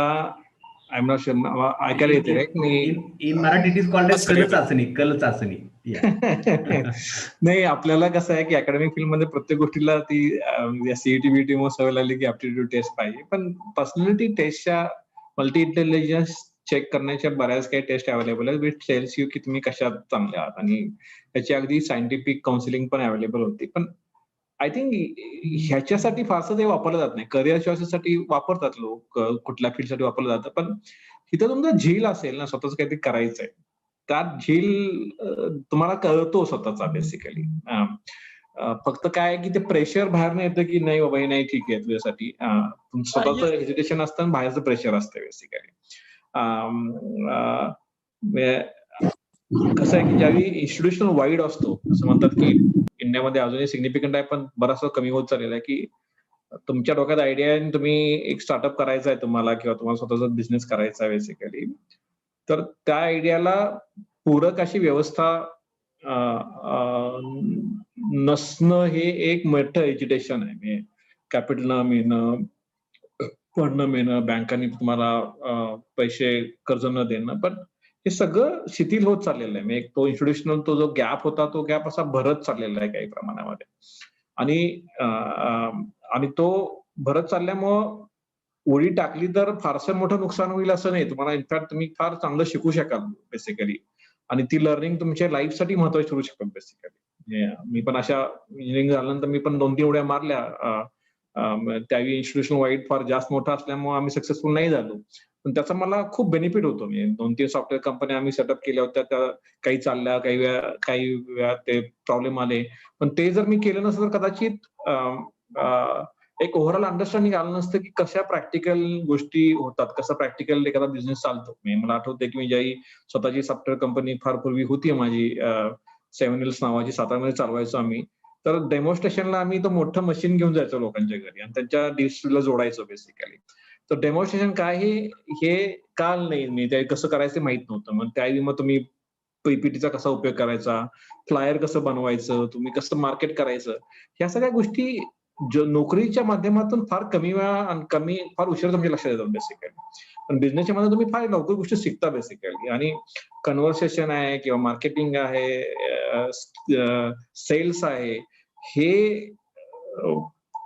आय एम नॉट शुअर ऐकायला येते राईट मी in Marathi it is called as sir, कल चाचणी. नाही आपल्याला कसं आहे की अकॅडमिक फील्ड मध्ये प्रत्येक गोष्टीला ती सीईटी बीटी मग सवय लागली की ऍप्टिट्यूड टेस्ट पाहिजे, पण पर्सनॅलिटी टेस्टच्या मल्टी इंटेलिजन्स चेक करण्याच्या बऱ्याच काही टेस्ट अवेलेबल आहेत विच टेल्स यू की तुम्ही कशात चांगले आहात, आणि त्याची अगदी सायंटिफिक काउन्सिलिंग पण अवेलेबल होती. पण आय थिंक ह्याच्यासाठी फारसं ते वापरलं जात नाही. करिअर चॉईसेससाठी वापरतात लोक, कुठल्या फील्डसाठी वापरलं जातं, पण इथं तुमचं झील असेल ना स्वतःच काहीतरी करायचंय, त्यात झील तुम्हाला कळतो स्वतःचा बेसिकली. फक्त काय की ते प्रेशर बाहेर नाही येतं की नाही बाबा हे नाही ठीक आहे तुझ्यासाठी, स्वतःचं हेजिटेशन असतं आणि बाहेरचं प्रेशर असतं बेसिकली. कसं आहे की ज्यावेळी इन्स्टिट्यूशनल वाईड असतो, असं म्हणतात की इंडियामध्ये अजूनही सिग्निफिकंट आहे पण बराचसा कमी होत चाललेला आहे, की तुमच्या डोक्यात आयडिया आहे आणि तुम्ही एक स्टार्टअप करायचा आहे तुम्हाला, किंवा तुम्हाला स्वतःचा बिझनेस करायचा आहे बेसिकली, तर त्या आयडियाला पूरक अशी व्यवस्था नसणं हे एक मोठं एज्युटेशन आहे. म्हणजे कॅपिटल न मिळणं, फंड न मिळणं, बँकांनी तुम्हाला पैसे कर्ज न देणं, पण हे सगळं शिथिल होत चाललेलं आहे. म्हणजे तो इन्स्टिट्यूशनल तो जो गॅप होता तो गॅप असा भरत चाललेला आहे काही प्रमाणामध्ये, आणि तो भरत चालल्यामुळं उडी टाकली तर फारसं मोठं नुकसान होईल असं नाही. तुम्हाला इनफॅक्ट तुम्ही फार चांगलं शिकू शकाल बेसिकली, आणि ती लर्निंग तुमच्या लाईफसाठी महत्वाची ठरू शकतात बेसिकली. मी पण अशा इंजिनिअरिंग झाल्यानंतर मी पण 2-3 उड्या मारल्या. त्यावेळी इन्स्टिट्यूशन वाईड फार जास्त मोठं असल्यामुळे आम्ही सक्सेसफुल नाही झालो, पण त्याचा मला खूप बेनिफिट होतो. मी 2-3 सॉफ्टवेअर कंपन्या आम्ही सेटअप केल्या होत्या, त्या काही चालल्या, काही वेळा ते प्रॉब्लेम आले, पण ते जर मी केलं नसतं तर कदाचित एक ओव्हरऑल अंडरस्टँडिंग आलं नसतं की कशा प्रॅक्टिकल गोष्टी होतात, कसं प्रॅक्टिकल एखादा बिझनेस चालतो. मला आठवतंय की मी ज्याही स्वतःची सॉफ्टवेअर कंपनी फार पूर्वी होती माझी, 7 Hills नावाची, सातारमध्ये चालवायचो आम्ही, तर डेमॉन्स्ट्रेशनला आम्ही तो मोठं मशीन घेऊन जायचो लोकांच्या घरी आणि त्यांच्या डिस्ट्रीला जोडायचो बेसिकली. तर डेमॉन्स्ट्रेशन काय हे काल नाही, मी ते कसं करायचं माहित नव्हतं. मग त्यावेळी मग तुम्ही पीपीटीचा कसा उपयोग करायचा, फ्लायर कसं बनवायचं, तुम्ही कसं मार्केट करायचं, ह्या सगळ्या गोष्टी नोकरीच्या माध्यमातून फार कमी वेळा आणि फार उशिरा तुमच्या लक्षात येतात बेसिकली. पण बिझनेसच्या मध्ये तुम्ही फार लवकर गोष्टी शिकता बेसिकली, आणि कन्व्हर्सेशन आहे किंवा मार्केटिंग आहे, सेल्स आहे, हे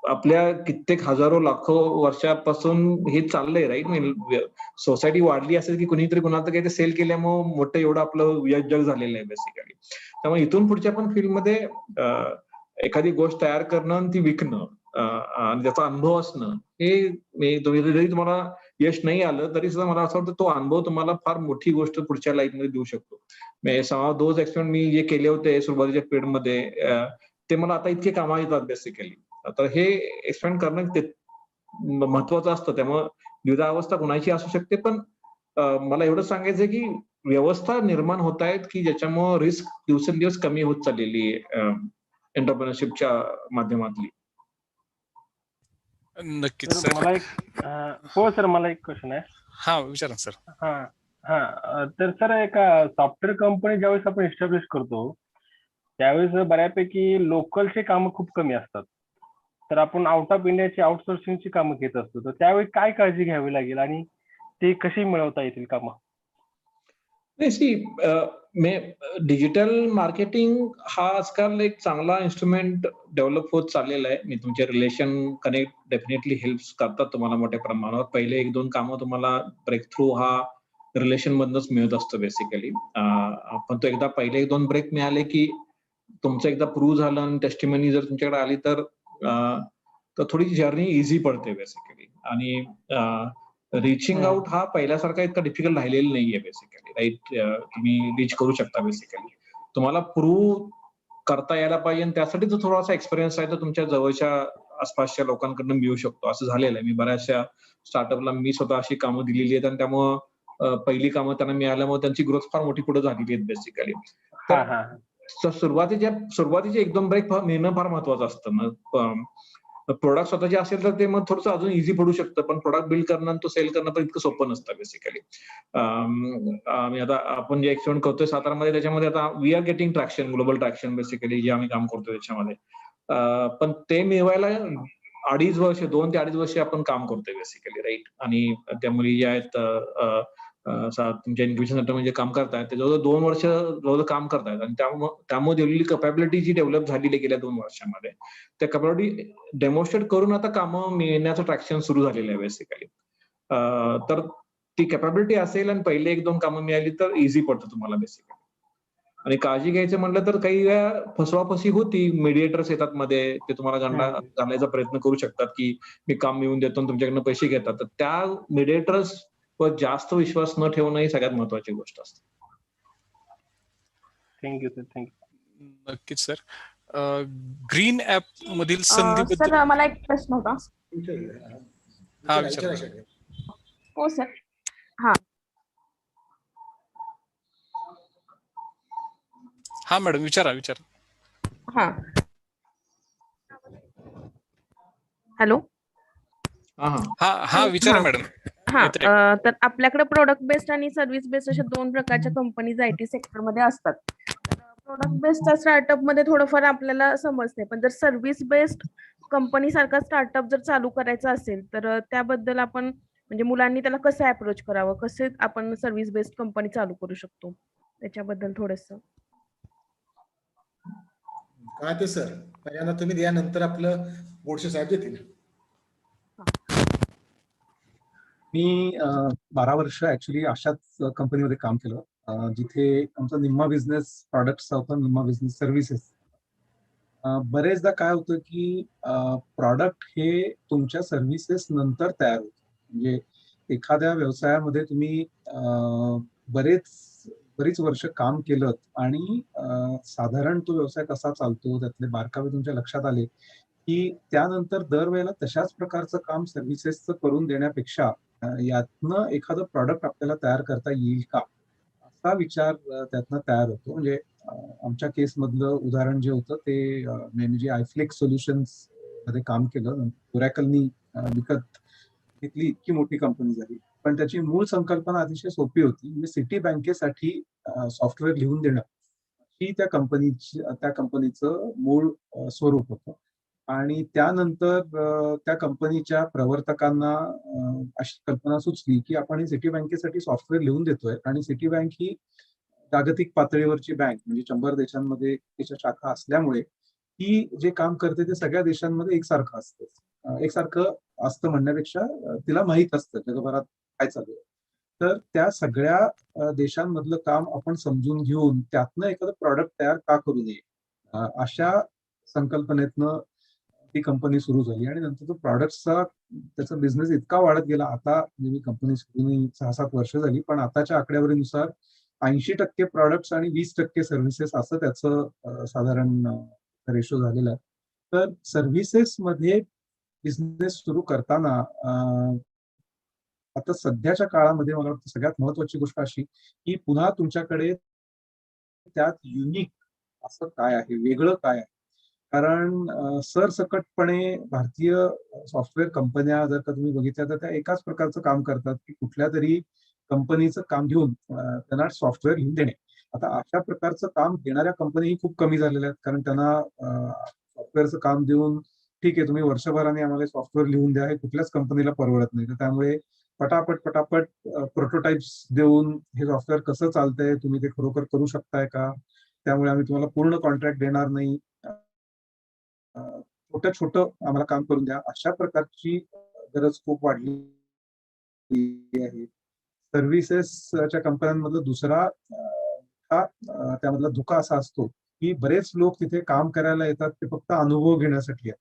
आपल्या कित्येक हजारो लाखो वर्षापासून हे चाललंय राईट. सोसायटी वाढली असेल की कुणीतरी कुणाला काही सेल केल्यामुळे मोठं एवढं आपलं जग झालेलं आहे बेसिकली. त्यामुळे इथून पुढच्या पण फील्डमध्ये एखादी गोष्ट तयार करणं आणि ती विकणं आणि त्याचा अनुभव असणं, हे जरी तुम्हाला यश नाही आलं तरी सुद्धा मला असं वाटतं तो अनुभव तुम्हाला फार मोठी गोष्ट पुढच्या लाईफमध्ये देऊ शकतो. दोन एक्सपेरिमेंट मी जे केले होते सुरुवातीच्या पिरियडमध्ये, ते मला आता इतके कामाला येतात बेसिकली. तर हे एक्सपेरिमेंट करणं महत्वाचं असतं. त्यामुळे द्विधावस्था कुणाची असू शकते, पण मला एवढं सांगायचं की व्यवस्था निर्माण होत आहेत की ज्याच्यामुळे रिस्क दिवसेंदिवस कमी होत चाललेली आहे एंटरप्रेन्योरशिपच्या माध्यमातली. नक्कीच सर सर. मला एक हो सर, मला एक क्वेश्चन आहे. हा विचारा सर. तर सर एका सॉफ्टवेअर कंपनी ज्यावेळेस आपण एस्टॅब्लिश करतो त्यावेळेस बऱ्यापैकी लोकलचे कामं खूप कमी असतात, तर आपण आउट ऑफ इंडियाची आउटसोर्सिंगची कामं घेत असतो, तर त्यावेळी काय काळजी घ्यावी लागेल आणि ते कशी मिळवता येतील कामं? नाही, डिजिटल मार्केटिंग हा आजकाल एक चांगला इन्स्ट्रुमेंट डेव्हलप होत चाललेला आहे. मी तुमचे रिलेशन कनेक्ट डेफिनेटली हेल्प करतात तुम्हाला मोठ्या प्रमाणावर. पहिले 1-2 कामं तुम्हाला ब्रेक थ्रू हा रिलेशन मधनच मिळत असतं बेसिकली. पण तो एकदा पहिले 1-2 ब्रेक मिळाले की तुमचं एकदा प्रूव्ह झालं आणि टेस्टिमनी जर तुमच्याकडे आली तर थोडी जर्नी इझी पडते बेसिकली. आणि रिचिंग आउट हा पहिल्यासारखा इतका डिफिकल्ट राहिलेला नाहीये बेसिकली राईट. तुम्ही रीच करू शकता बेसिकली. तुम्हाला प्रूव्ह करता यायला पाहिजे आणि त्यासाठी जो थोडासा एक्सपिरियन्स आहे तो तुमच्या जवळच्या आसपासच्या लोकांकडून मिळू शकतो, असं झालेलं आहे. मी बऱ्याचशा स्टार्टअपला मी स्वतः अशी कामं दिलेली आहेत आणि त्यामुळं पहिली कामं त्यांना मिळाल्यामुळे त्यांची ग्रोथ फार मोठी पुढे झालेली आहे बेसिकली. तर सुरुवातीचे 1-2 ब्रेक मिळणं फार महत्वाचं असतं. मग प्रोडक्ट स्वतःचे असेल तर ते मग थोडंसं अजून इझी पडू शकतं, पण प्रोडक्ट बिल्ड करणं आणि तो सेल करणं पण इतकं सोपं नसतं बेसिकली. आता आपण जे एक्सपेरिमेंट करतोय सातारामध्ये त्याच्यामध्ये आता we are getting traction, global traction basically जे आम्ही काम करतोय त्याच्यामध्ये. पण ते मिळवायला 2.5 वर्ष 2 ते 2.5 वर्ष आपण काम करतोय बेसिकली, राईट. आणि त्या मुली ज्या आहेत तुमच्या इन्क्युबेशन सेंटर म्हणजे काम करतायत ते जवळजवळ 2 वर्ष जवळजवळ काम करतायत, आणि त्यामुळे दिलेली कॅपॅबिलिटी जी डेव्हलप झालेली गेल्या 2 वर्षांमध्ये, त्या कॅपॅबिलिटी डेमॉन्स्ट्रेट करून आता कामं मिळण्याचं ट्रॅक्शन सुरू झालेलं आहे बेसिकली. तर ती कॅपॅबिलिटी असेल आणि पहिले 1-2 कामं मिळाली तर इझी पडतं तुम्हाला बेसिकली. आणि काळजी घ्यायचं म्हटलं तर काही वेळा फसवाफसवी होती, मीडिएटर्स येतात मध्ये, ते तुम्हाला घालायचा प्रयत्न करू शकतात की मी काम मिळवून देतो आणि तुमच्याकडनं पैसे घेतात. तर त्या मीडिएटर्स वर जास्त विश्वास न ठेवणं ही सगळ्यात महत्वाची गोष्ट असते. Thank you sir, thank you. नक्कीच सर. ग्रीन ऍप मधील संधीबद्दल. सर मला एक प्रश्न होता. हा विचारा. हो सर. हा हा मॅडम विचारा. हा हॅलो. हा विचारा मॅडम. हा तर आपल्याकडे प्रोडक्ट बेस्ड आणि सर्व्हिस बेस्ड अशा 2 प्रकारच्या कंपनीज आयटी सेक्टर मध्ये असतात. प्रोडक्ट बेस्ड स्टार्टअप मध्ये थोडंफार आपल्याला समजते, पण जर सर्व्हिस बेस्ड कंपनी सारखा स्टार्टअप जर चालू करायचा असेल तर त्याबद्दल आपण म्हणजे मुलांनी त्याला कसं अप्रोच करावं, कसे आपण सर्व्हिस बेस्ड कंपनी चालू करू शकतो त्याच्याबद्दल थोडंसं. काय ते सर पहिल्यांदा तुम्ही द्या, नंतर आपलं गोडसे साहेब देतील. मी 12 वर्ष ऍक्च्युली अशाच कंपनीमध्ये काम केलं, जिथे आमचा निम्मा बिझनेस प्रोडक्टचा होता, निम्मा बिझनेस सर्व्हिसेस. बरेचदा काय होतं की प्रॉडक्ट हे तुमच्या सर्व्हिसेस नंतर तयार होतं. म्हणजे एखाद्या व्यवसायामध्ये तुम्ही बरीच वर्ष काम केलं आणि साधारण तो व्यवसाय कसा चालतो त्यातले बारकावे तुमच्या लक्षात आले की त्यानंतर दरवेळेला तशाच प्रकारचं काम सर्व्हिसेसचं करून देण्यापेक्षा यातनं एखादं प्रॉडक्ट आपल्याला तयार करता येईल का, असा विचार त्यातनं तयार होतो. म्हणजे आमच्या केसमधलं उदाहरण जे होतं ते मी जे आयफ्लेक्स सोल्युशन्स मध्ये काम केलं, ओरॅकलनी विकत घेतली, इतकी मोठी कंपनी झाली. पण त्याची मूळ संकल्पना अतिशय सोपी होती. म्हणजे सिटी बँकेसाठी सॉफ्टवेअर लिहून देणं ही त्या कंपनीचं मूळ स्वरूप होतं. आणि त्यानंतर त्या कंपनीच्या प्रवर्तकांना अशी कल्पना सुचली की आपण सिटी बँकेसाठी सॉफ्टवेअर लिहून देतोय, आणि सिटी बँक ही जागतिक पातळीवरची बँक, म्हणजे 100 देशांमध्ये त्याच्या शाखा असल्यामुळे ती जे काम करते ते सगळ्या देशांमध्ये एकसारखं असतं म्हणण्यापेक्षा तिला माहित असतं जगभरात काय चालू आहे. तर त्या सगळ्या देशांमधलं काम आपण समजून घेऊन त्यातनं एखादं प्रॉडक्ट तयार का करू नये, अशा संकल्पनेतनं ती कंपनी सुरू झाली. आणि नंतर तो प्रॉडक्टचा त्याचा बिझनेस इतका वाढत गेला. आता मी कंपनी सुरू 6-7 वर्ष झाली, पण आताच्या आकडेवारीनुसार 80% प्रॉडक्ट्स आणि 20% सर्व्हिसेस असं त्याचं साधारण रेशो झालेला आहे. तर सर्व्हिसेस मध्ये बिझनेस सुरू करताना आता सध्याच्या काळामध्ये मला वाटतं सगळ्यात महत्वाची गोष्ट अशी की पुन्हा तुमच्याकडे त्यात युनिक असं काय आहे, वेगळं काय आहे. कारण सरसकटपणे भारतीय सॉफ्टवेअर कंपन्या जर का तुम्ही बघितल्या तर त्या एकाच प्रकारचं काम करतात की कुठल्या तरी कंपनीचं काम घेऊन त्यांना सॉफ्टवेअर लिहून देणे. आता अशा प्रकारचं काम घेणाऱ्या कंपनीही खूप कमी झालेल्या आहेत, कारण त्यांना सॉफ्टवेअरचं काम देऊन ठीक आहे तुम्ही वर्षभराने आम्हाला सॉफ्टवेअर लिहून द्या, हे कुठल्याच कंपनीला परवडत नाही. तर त्यामुळे पटापट प्रोटोटाइप्स देऊन हे सॉफ्टवेअर कसं चालतंय, तुम्ही ते खरोखर करू शकताय का, त्यामुळे आम्ही तुम्हाला पूर्ण कॉन्ट्रॅक्ट देणार नाही, छोटं आम्हाला काम करून द्या, अशा प्रकारची गरज खूप वाढली आहे. सर्व्हिसेसच्या कंपन्यांमधला दुसरा त्यामधला धोका असा असतो की बरेच लोक तिथे काम करायला येतात ते फक्त अनुभव घेण्यासाठी आहेत.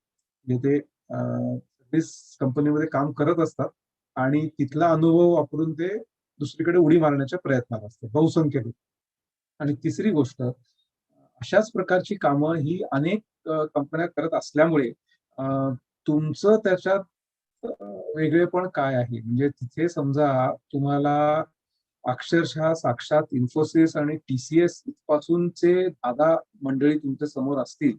म्हणजे ते सर्व्हिस कंपनीमध्ये काम करत असतात आणि तिथला अनुभव वापरून ते दुसरीकडे उडी मारण्याच्या प्रयत्नात असतात बहुसंख्य लोक. आणि तिसरी गोष्ट, अशाच प्रकारची कामं ही अनेक कंपन्या करत असल्यामुळे तुमचं त्याच्यात वेगळेपण काय आहे. म्हणजे तिथे समजा तुम्हाला अक्षरशः साक्षात इन्फोसिस आणि TCS पासूनचे 10 मंडळी तुमच्या समोर असतील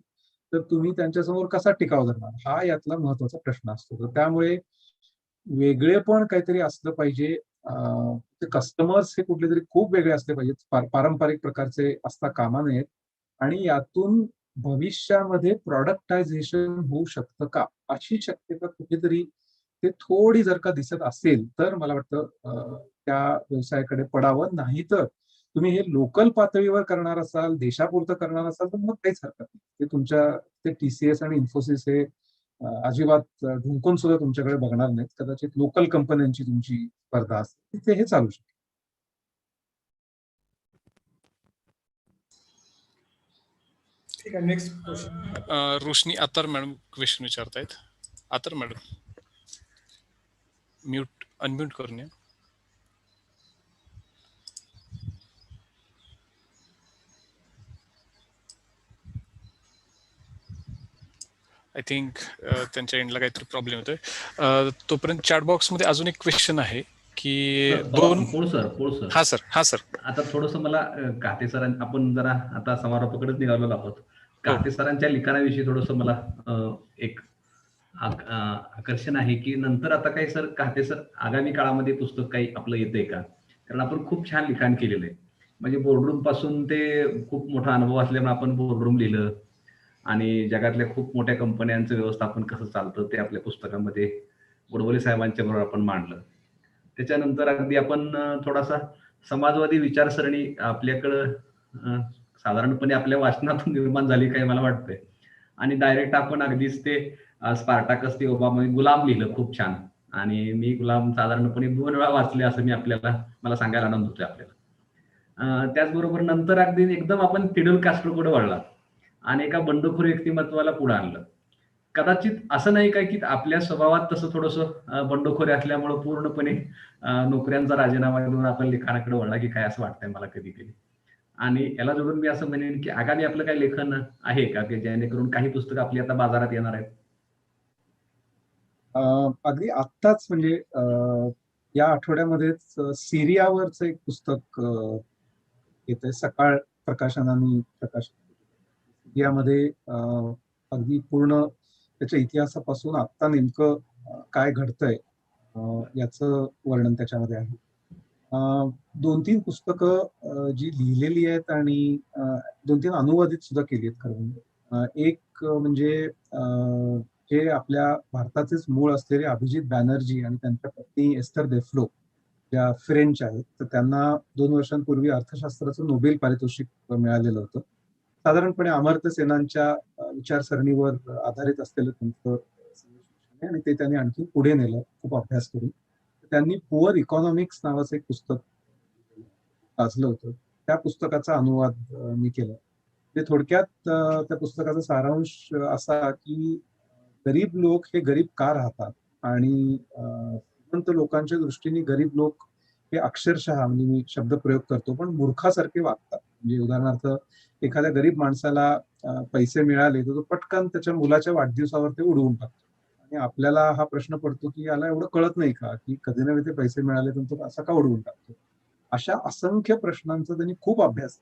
तर तुम्ही त्यांच्यासमोर कसा टिकाव धरणार, हा यातला महत्वाचा प्रश्न असतो. तर त्यामुळे वेगळेपण काहीतरी असलं पाहिजे. कस्टमर्स हे कुठले तरी खूप वेगळे असले पाहिजेत, पारंपरिक प्रकारचे असता कामा नयेत. आणि यातून भविष्यामध्ये प्रॉडक्टायझेशन होऊ शकतं का, अशी शक्यता कुठेतरी ते थोडी जर का दिसत असेल तर मला वाटतं त्या व्यवसायाकडे पडावं. नाही तर तुम्ही हे लोकल पातळीवर करणार असाल, देशापुरतं करणार असाल, तर मग काहीच हरकत नाही. ते तुमच्या ते TCS आणि इन्फोसिस हे अजिबात ढुंकून सुद्धा तुमच्याकडे बघणार नाहीत. कदाचित लोकल कंपन्यांची तुमची स्पर्धा असेल तिथे हे चालू शकते. ठीक आहे, नेक्स्ट क्वेश्चन. रोशनी आतर मॅडम क्वेश्चन विचारतायत. आतर मॅडम म्यूट अनम्यूट करून या. आय थिंक त्यांच्या एंडला काहीतरी प्रॉब्लेम येतोय. तोपर्यंत चॅट बॉक्स मध्ये अजून एक क्वेश्चन आहे की दोन. पोळ सर हा सर. हा सर. आता थोडस मला काते सरां आपण जरा आता समारोपाकडेच निघालेलो आहोत. काते सरांच्या लिखाणाविषयी थोडस मला एक आकर्षण आहे की नंतर आता काही सर काते सर आगामी काळामध्ये पुस्तक काही आपलं येतंय का? कारण आपण खूप छान लिखाण केलेलं आहे. म्हणजे बोर्डरूम पासून ते खूप मोठा अनुभव असल्यामुळे आपण बोर्डरूम लिहिलं आणि जगातल्या खूप मोठ्या कंपन्यांचं व्यवस्थापन कसं चालतं ते आपल्या पुस्तकामध्ये गोडबोले साहेबांच्या बरोबर आपण मांडलं. त्याच्यानंतर अगदी आपण थोडासा समाजवादी विचारसरणी आपल्याकडं साधारणपणे आपल्या वाचनातून निर्माण झाली काही मला वाटतंय. आणि डायरेक्ट आपण अगदीच ते स्पार्टाकस ते ओबामा गुलाम लिहिलं खूप छान. आणि मी गुलाम साधारणपणे 2 वेळा वाचले असं मी मला सांगायला आनंद होतोय आपल्याला. त्याचबरोबर नंतर अगदी एकदम आपण फिडेल कास्ट्रोकडे वळला आणि एका बंडखोर व्यक्तिमत्वाला पुढे आणलं. कदाचित असं नाही काय की आपल्या स्वभावात तसं थोडंसं बंडखोरी असल्यामुळं पूर्णपणे नोकऱ्यांचा राजीनामा देऊन आपण लिखाणाकडे वळला की काय असं वाटतंय मला कधी कधी. आणि याला जोडून मी असं म्हणेन की आगामी आपलं काही लेखन आहे का की जेणेकरून काही पुस्तकं आपली आता बाजारात येणार आहेत? अगदी आत्ताच म्हणजे या आठवड्यामध्येच सिरियावरचं एक पुस्तक येतंय सकाळ प्रकाशनाने प्रकाशित. सिरियामध्ये अगदी पूर्ण त्याच्या इतिहासापासून आत्ता नेमकं काय घडतंय याचं वर्णन त्याच्यामध्ये आहे. 2-3 पुस्तकं जी लिहिलेली आहेत आणि 2-3 अनुवादित सुद्धा केली आहेत खरं म्हणजे. एक म्हणजे जे आपल्या भारताचेच मूळ असलेले अभिजित बॅनर्जी आणि त्यांच्या पत्नी एस्थर देफ्लो ज्या फ्रेंच आहेत, तर त्यांना 2 वर्षांपूर्वी अर्थशास्त्राचं नोबेल पारितोषिक मिळालेलं होतं. साधारणपणे अमर्त्य सेनांच्या विचारसरणीवर आधारित असलेलं त्यांचं शिक्षण आहे आणि ते त्यांनी आणखी पुढे नेलं खूप अभ्यास करून. त्यांनी पुअर इकॉनॉमिक्स नावाचं एक पुस्तक वाचलं होतं. त्या पुस्तकाचा अनुवाद मी केला. ते थोडक्यात त्या पुस्तकाचा सारांश असा की गरीब लोक हे गरीब का राहतात आणि श्रीमंत लोकांच्या दृष्टीने गरीब लोक हे अक्षरशः म्हणजे मी शब्दप्रयोग करतो पण मूर्खासारखे वागतात. म्हणजे उदाहरणार्थ एखाद्या गरीब माणसाला पैसे मिळाले तर तो पटकन त्याच्या मुलाच्या वाढदिवसावर ते उडवून टाकतो. आणि आपल्याला हा प्रश्न पडतो की याला एवढं कळत नाही का की कधी नव्हे ते पैसे मिळाले तर तो असा का उडवून टाकतो. अशा असंख्य प्रश्नांचा त्यांनी खूप अभ्यास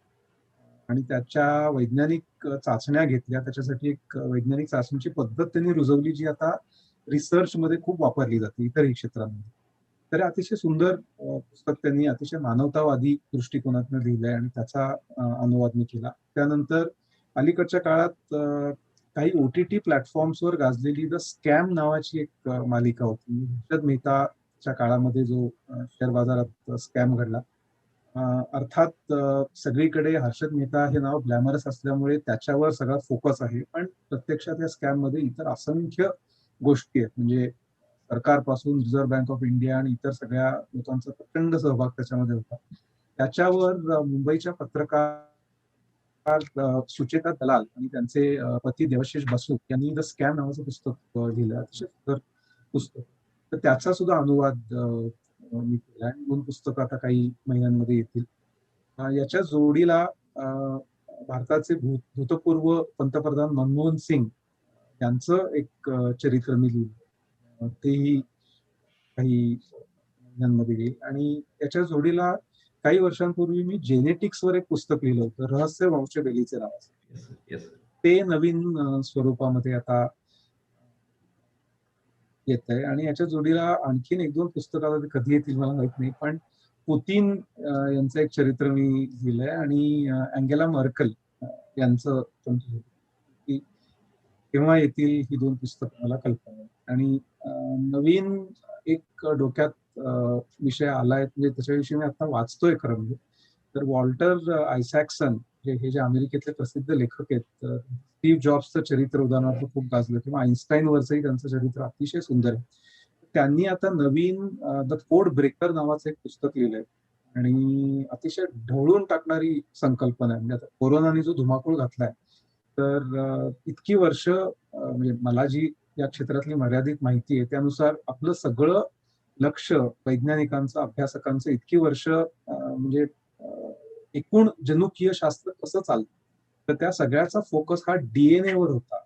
आणि त्याच्या वैज्ञानिक चाचण्या घेतल्या. त्याच्यासाठी एक वैज्ञानिक चाचणीची पद्धत त्यांनी रुजवली जी आता रिसर्च मध्ये खूप वापरली जाते इतरही क्षेत्रांमध्ये. तर अतिशय सुंदर पुस्तक त्यांनी अतिशय मानवतावादी दृष्टिकोनातून लिहिलंय आणि त्याचा अनुवाद मी केला. त्यानंतर अलीकडच्या काळात काही OTT प्लॅटफॉर्म्सवर गाजलेली द स्कॅम नावाची एक मालिका होती. हर्षद मेहताच्या काळामध्ये जो शेअर बाजारात स्कॅम घडला. अर्थात सगळीकडे हर्षद मेहता हे नाव ग्लॅमरस असल्यामुळे त्याच्यावर सगळा फोकस आहे. पण प्रत्यक्षात या स्कॅम मध्ये इतर असंख्य गोष्टी आहेत. म्हणजे सरकारपासून रिझर्व्ह बँक ऑफ इंडिया आणि इतर सगळ्या लोकांचा प्रचंड सहभाग त्याच्यामध्ये होता. त्याच्यावर मुंबईच्या पत्रकार सुचेता दलाल आणि त्यांचे पती देवाशिष बसू यांनी द स्कॅम नावाचं पुस्तक लिहिलं. अतिशय सुंदर पुस्तक. तर त्याचा सुद्धा अनुवाद मी केला आणि 2 पुस्तकं आता काही महिन्यांमध्ये येतील. याच्या जोडीला भारताचे भूतपूर्व पंतप्रधान मनमोहन सिंग यांचं एक चरित्र मी लिहिलं. तेही काही महिन्यांमध्ये येईल. आणि याच्या जोडीला काही वर्षांपूर्वी मी जेनेटिक्सवर एक पुस्तक लिहिलं होतं, रहस्य वंशवेलीचे नावाचं. ते नवीन स्वरूपामध्ये आता येत आहे. आणि याच्या जोडीला आणखीन 1-2 पुस्तकं आता कधी येतील मला माहित नाही. पण पुतीन यांचं एक चरित्र मी लिहिलंय आणि अँगेला मर्कल यांचं केव्हा येतील ही 2 पुस्तकं मला कल्पना आहे. आणि नवीन एक डोक्यात विषय आलाय, म्हणजे त्याच्याविषयी मी आता वाचतोय खरं म्हणजे. तर वॉल्टर आयसॅक्सन हे जे अमेरिकेतले प्रसिद्ध लेखक आहेत, स्टीव्ह जॉब्सचं चरित्र उदाहरणार्थ खूप गाजलं, किंवा आईन्स्टाईनवरचंही त्यांचं चरित्र अतिशय सुंदर आहे. त्यांनी आता नवीन द कोड ब्रेकर नावाचं एक पुस्तक लिहिलंय, आणि अतिशय ढवळून टाकणारी संकल्पना आहे. म्हणजे आता कोरोनाने जो धुमाकूळ घातलाय, तर इतकी वर्ष म्हणजे मला जी या क्षेत्रातली मर्यादित माहिती आहे त्यानुसार आपलं सगळं लक्ष वैज्ञानिकांचं, अभ्यासकांचं इतकी वर्ष म्हणजे एकूण जनुकीय शास्त्र कसं चालतं, तर त्या सगळ्याचा फोकस हा डीएनए वर होता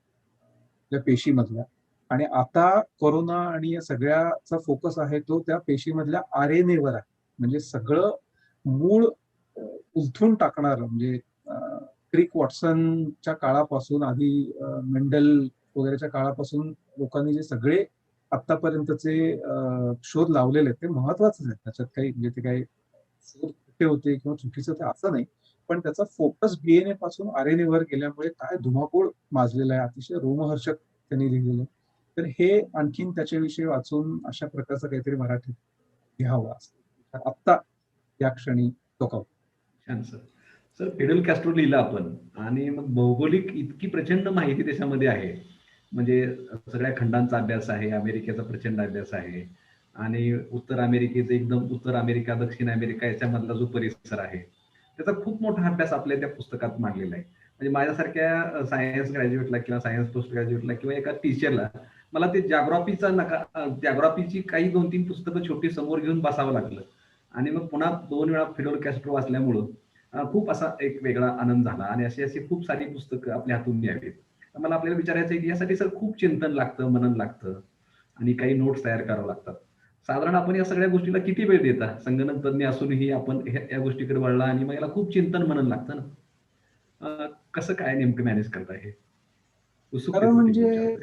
त्या पेशीमधल्या. आणि आता कोरोना आणि या सगळ्याचा फोकस आहे तो त्या पेशीमधल्या आरएनए वर आहे. म्हणजे सगळं मूळ उलथून टाकणार, म्हणजे क्रिक वॉटसनच्या काळापासून, आधी मेंडल वगैरेच्या काळापासून लोकांनी जे सगळे आतापर्यंतचे शोध लावलेले आहेत ते महत्वाचे आहेत. त्याच्यात काही म्हणजे ते काही शोध कुठे होते किंवा चुकीचं ते असं नाही, पण त्याचा फोकस डीएनए पासून आरएनए वर गेल्यामुळे काय धुमाकूळ माजलेला आहे, अतिशय रोमहर्षक त्यांनी लिहिलेलं. तर हे आणखीन त्याच्याविषयी वाचून अशा प्रकारचं काहीतरी मराठीत लिहावं असं आत्ता या क्षणी डोकावतं. छान सर. सर फिडेल कॅस्ट्रो लिहिलं आपण, आणि मग भौगोलिक इतकी प्रचंड माहिती त्याच्यामध्ये आहे. म्हणजे सगळ्या खंडांचा अभ्यास आहे, अमेरिकेचा प्रचंड अभ्यास आहे, आणि उत्तर अमेरिकेचं एकदम उत्तर अमेरिका, दक्षिण अमेरिका याच्यामधला जो परिसर आहे त्याचा खूप मोठा अभ्यास आपल्या त्या पुस्तकात मांडलेला आहे. म्हणजे माझ्यासारख्या सायन्स ग्रॅज्युएटला किंवा सायन्स पोस्ट ग्रॅज्युएटला किंवा एका टीचरला मला ते जॉग्राफीची काही 2-3 पुस्तकं छोटी समोर घेऊन बसावं लागलं, आणि मग पुन्हा 2 वेळा फिडेल कॅस्ट्रो वाचल्यामुळं खूप असा एक वेगळा आनंद झाला. आणि अशी खूप सारी पुस्तकं आपल्या हातून यावीत. मला आपल्याला विचारायचं आहे की यासाठी सर खूप चिंतन लागतं, मनन लागतं, आणि काही नोट्स तयार करावं लागतात. साधारण आपण या सगळ्या गोष्टीला किती वेळ देता? संगणक तज्ञ असूनही आपण या गोष्टीकडे वळला, आणि मग याला खूप चिंतन मनन लागतं ना. कसं काय नेमकं मॅनेज करता हे? खरं म्हणजे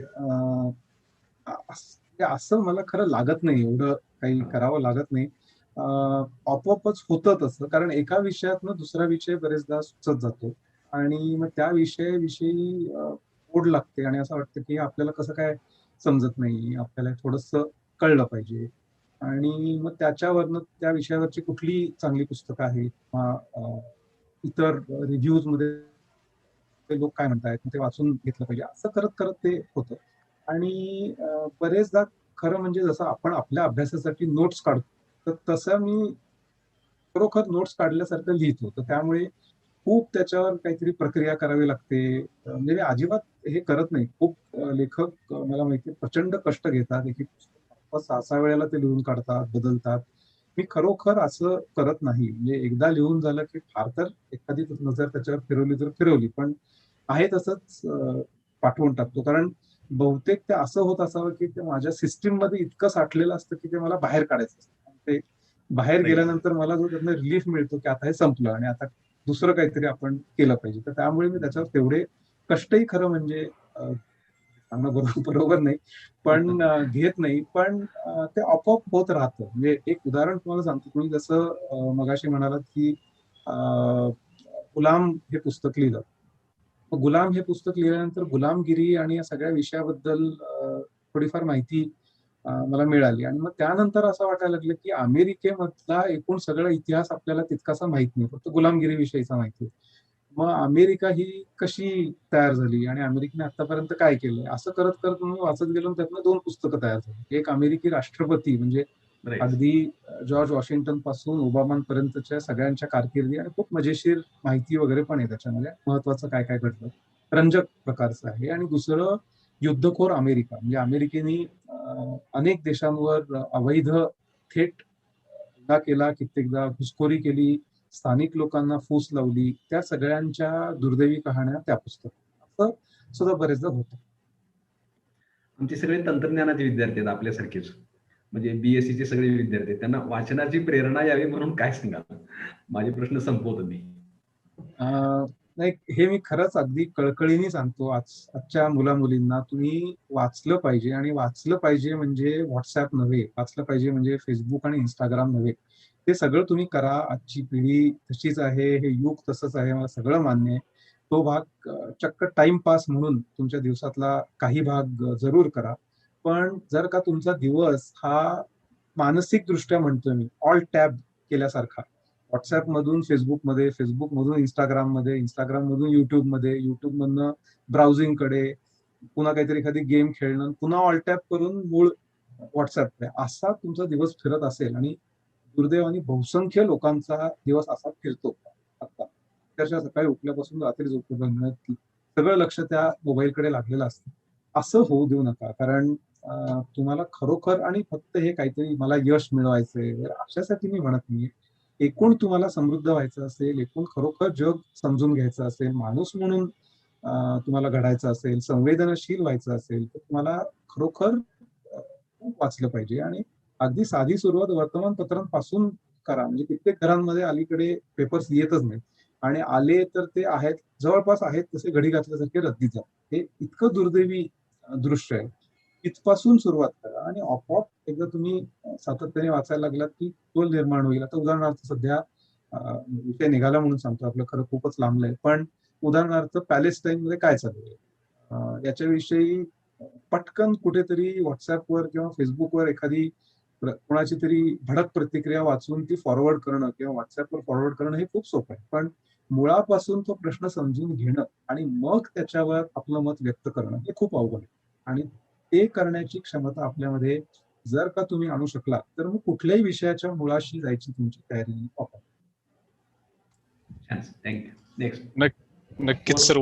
असं मला खरं लागत नाही, एवढं काही करावं लागत नाही. आपोआपच होतं तसं, कारण एका विषयातनं दुसरा विषय बरेचदा सुचत जातो, आणि मग त्या विषयाविषयी ओढ लागते, आणि असं वाटतं की आपल्याला कसं काय समजत नाही, आपल्याला थोडंसं कळलं पाहिजे. आणि मग त्याच्यावरनं त्या विषयावरची कुठली चांगली पुस्तकं आहेत किंवा इतर रिव्ह्यूज मध्ये लोक काय म्हणतायत ते वाचून घेतलं पाहिजे, असं करत करत ते होतं. आणि बरेचदा खरं म्हणजे जसं आपण आपल्या अभ्यासासाठी नोट्स काढतो, तर तसं मी खरोखर नोट्स काढल्यासारखं लिहितो. तर त्यामुळे खूप त्याच्यावर काहीतरी प्रक्रिया करावी लागते. म्हणजे मी अजिबात हे करत नाही. खूप लेखक मला माहिती प्रचंड कष्ट घेतात. एक 6-6 वेळेला ते लिहून काढतात, बदलतात. मी खरोखर असं करत नाही. म्हणजे एकदा लिहून झालं की फार तर एखादी नजर त्याच्यावर फिरवली तर फिरवली, पण आहे तसंच पाठवून टाकतो. कारण बहुतेक ते असं होत असावं की ते माझ्या सिस्टीम मध्ये इतकं साठलेलं असतं की ते मला बाहेर काढायचं असतं. ते बाहेर गेल्यानंतर मला जो त्यातनं रिलीफ मिळतो की आता हे संपलं आणि आता दुसरं काहीतरी आपण केलं पाहिजे. तर त्यामुळे मी त्याच्यावर तेवढे कष्टही खरं म्हणजे सांगणं बरोबर नाही, पण घेत नाही. पण ते आपोआप होत राहतं. म्हणजे एक उदाहरण तुम्हाला सांगतो. तुम्ही जसं मगाशी म्हणालात की गुलाम हे पुस्तक लिहिलं. गुलाम हे पुस्तक लिहिल्यानंतर गुलामगिरी आणि या सगळ्या विषयाबद्दल थोडीफार माहिती मला मिळाली, आणि मग त्यानंतर असं वाटायला लागलं की अमेरिकेमधला एकूण सगळा इतिहास आपल्याला तितकासा माहित नाही, फक्त गुलामगिरी विषयीचा माहिती. मग अमेरिका ही कशी तयार झाली आणि अमेरिकेने आतापर्यंत काय केलंय, असं करत करत मी वाचत गेलो. त्यातनं 2 पुस्तकं तयार झाली. एक अमेरिकी राष्ट्रपती, म्हणजे अगदी जॉर्ज वॉशिंग्टन पासून ओबामांपर्यंतच्या सगळ्यांच्या कारकिर्दी, आणि खूप मजेशीर माहिती वगैरे पण आहे त्याच्यामध्ये, महत्वाचं काय काय घडलं, रंजक प्रकारचं आहे. आणि दुसरं युद्धखोर अमेरिका, म्हणजे अमेरिकेने अनेक देशांवर अवैध थेट हल्ला केला, कित्येकदा घुसखोरी केली, स्थानिक लोकांना फूस लावली, त्या सगळ्यांच्या दुर्दैवी कहाण्या त्या पुस्तकात असं सुद्धा बरेचदा होतं. आमचे सगळे तंत्रज्ञानाचे विद्यार्थी आहेत आपल्यासारखेच, म्हणजे बीएससी चे सगळे विद्यार्थी आहेत. त्यांना वाचनाची प्रेरणा यावी म्हणून काय सांगाल? माझे प्रश्न संपवतो मी. नाही, हे मी खरंच अगदी कळकळीने सांगतो आजच्या मुला-मुलींना, तुम्ही वाचलं पाहिजे. आणि वाचलं पाहिजे म्हणजे व्हॉट्सअप नव्हे, वाचलं पाहिजे म्हणजे फेसबुक आणि इंस्टाग्राम नव्हे. ते सगळं तुम्ही करा. आजची पिढी तशीच आहे, हे युग तसंच आहे, मला सगळं मान्य आहे. तो भाग चक्क टाइमपास म्हणून तुमच्या दिवसातला काही भाग जरूर करा. पण जर का तुमचा दिवस हा मानसिक दृष्ट्या म्हणतोय मी ऑल टॅब केल्यासारखा, व्हॉट्सअप मधून फेसबुकमध्ये, फेसबुक मधून इंस्टाग्राम मध्ये, इंस्टाग्राम मधून युट्यूब मध्ये, युट्यूब मधनं ब्राउझिंग कडे, पुन्हा काहीतरी एखादी गेम खेळणं, पुन्हा ऑल टॅप करून मूळ व्हॉट्सअपकडे, असा तुमचा दिवस फिरत असेल, आणि दुर्दैवाने बहुसंख्य लोकांचा दिवस असा फिरतो आता, त्याच्या सकाळी उठल्यापासून रात्री झोपेपर्यंत सगळं लक्ष त्या मोबाईलकडे लागलेलं असतं. असं होऊ देऊ नका. कारण तुम्हाला खरोखर आणि फक्त हे काहीतरी मला यश मिळवायचंय अशासाठी मी म्हणत नाहीये. एकूण तुम्हाला समृद्ध व्हायचं असेल, एकूण खरोखर जग समजून घ्यायचं असेल, माणूस म्हणून तुम्हाला घडायचं असेल, संवेदनशील व्हायचं असेल, तर तुम्हाला खरोखर खूप वाचलं पाहिजे. आणि अगदी साधी सुरुवात वर्तमानपत्रांपासून करा. म्हणजे कित्येक घरांमध्ये अलीकडे पेपर्स येतच नाही, आणि आले तर ते आहेत जवळपास आहेत तसे घडी घातल्यासारखे रद्दीत. हे इतकं दुर्दैवी दृश्य आहे. इथपासून सुरुवात करा आणि आपोआप एकदा तुम्ही सातत्याने वाचायला लागलात की तोल निर्माण होईल. आता उदाहरणार्थ सध्या विषय निघाला म्हणून सांगतो, आपलं खरं खूपच लांबलंय, पण उदाहरणार्थ पॅलेस्टाईन मध्ये काय चालू आहे याच्याविषयी पटकन कुठेतरी व्हॉट्सअपवर किंवा फेसबुकवर एखादी कोणाची तरी भडक प्रतिक्रिया वाचून ती फॉरवर्ड करणं किंवा व्हॉट्सअपवर फॉरवर्ड करणं हे खूप सोपं आहे. पण मुळापासून तो प्रश्न समजून घेणं आणि मग त्याच्यावर आपलं मत व्यक्त करणं हे खूप अवघड आहे. आणि ते करण्याची क्षमता आपल्यामध्ये जर का तुम्ही आणू शकला तर मग कुठल्याही विषयाच्या मुळाशी जायची तुमची तयारी वापर. थँक्यू. नेक्स्ट. नक्कीच सर.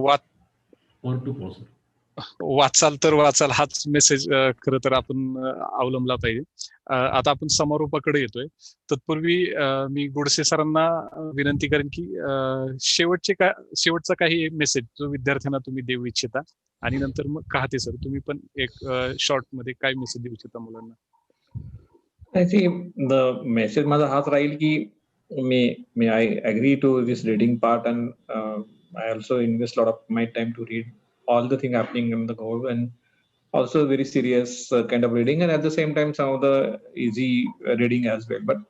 वाचाल तर वाचाल हाच मेसेज खरं तर आपण अवलंबला पाहिजे. आता आपण समारोपाकडे येतोय. तत्पूर्वी मी गोडसे सरांना विनंती करेन की शेवटचा काही मेसेज जो विद्यार्थ्यांना तुम्ही देऊ इच्छिता, आणि नंतर मग काहते सर तुम्ही पण एक शॉर्ट मध्ये काय मेसेज देऊ इच्छिता मुलांना. आय थिंक द मेसेज माझा हाच राहील की मी I agree to this reading part, and I also invest a lot of my time to read all the thing happening in the world, and also very serious kind of reading, and at the same time some of the easy reading as well. But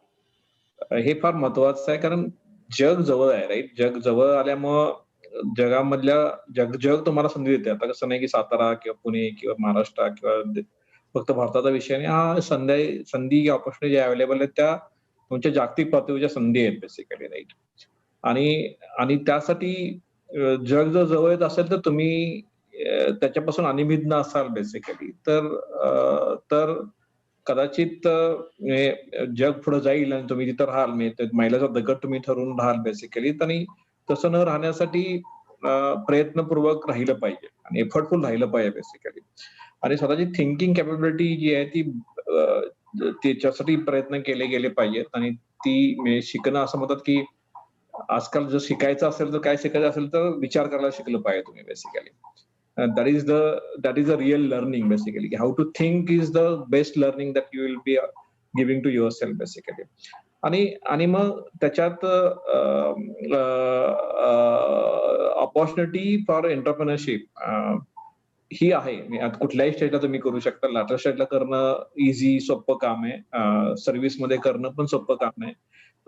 हे फार महत्वाचं आहे, कारण जग जवळ आहे, right. जग जवळ आल्यामुळं जगामधल्या जग तुम्हाला संधी देते. आता कसं नाही की सातारा किंवा पुणे किंवा महाराष्ट्र किंवा फक्त भारताचा विषय नाही. हा संधी ऑपॉर्च्युनिटी ज्या अवेलेबल आहेत त्या तुमच्या जागतिक पातळीच्या संधी आहेत बेसिकली, राईट. आणि त्यासाठी जग जर जवळ येत असेल तर तुम्ही त्याच्यापासून अनिभिज्ञ असाल बेसिकली, तर कदाचित जग पुढे जाईल आणि तुम्ही तिथं राहाल. मैलाचा दगड तुम्ही ठरवून राहाल बेसिकली. आणि तसं न राहण्यासाठी प्रयत्नपूर्वक राहिलं पाहिजे आणि एफर्टफुल राहिलं पाहिजे बेसिकली. आणि स्वतःची थिंकिंग कॅपेबिलिटी जी आहे ती त्याच्यासाठी प्रयत्न केले गेले पाहिजेत. आणि ती शिकणं, असं म्हणतात की आजकाल जर शिकायचं असेल तर काय शिकायचं असेल तर विचार करायला शिकलं पाहिजे तुम्ही basically. that is the real learning basically. How to think is the best learning that you will be giving to yourself basically. आणि मग त्याच्यात ऑपॉर्च्युनिटी फॉर एंटरप्रेन्योरशिप ही आहे. आता कुठल्याही स्टेजला तुम्ही करू शकता. लॅटर स्टेजला करणं इझी सोपं काम आहे, सर्व्हिस मध्ये करणं पण सोपं काम आहे,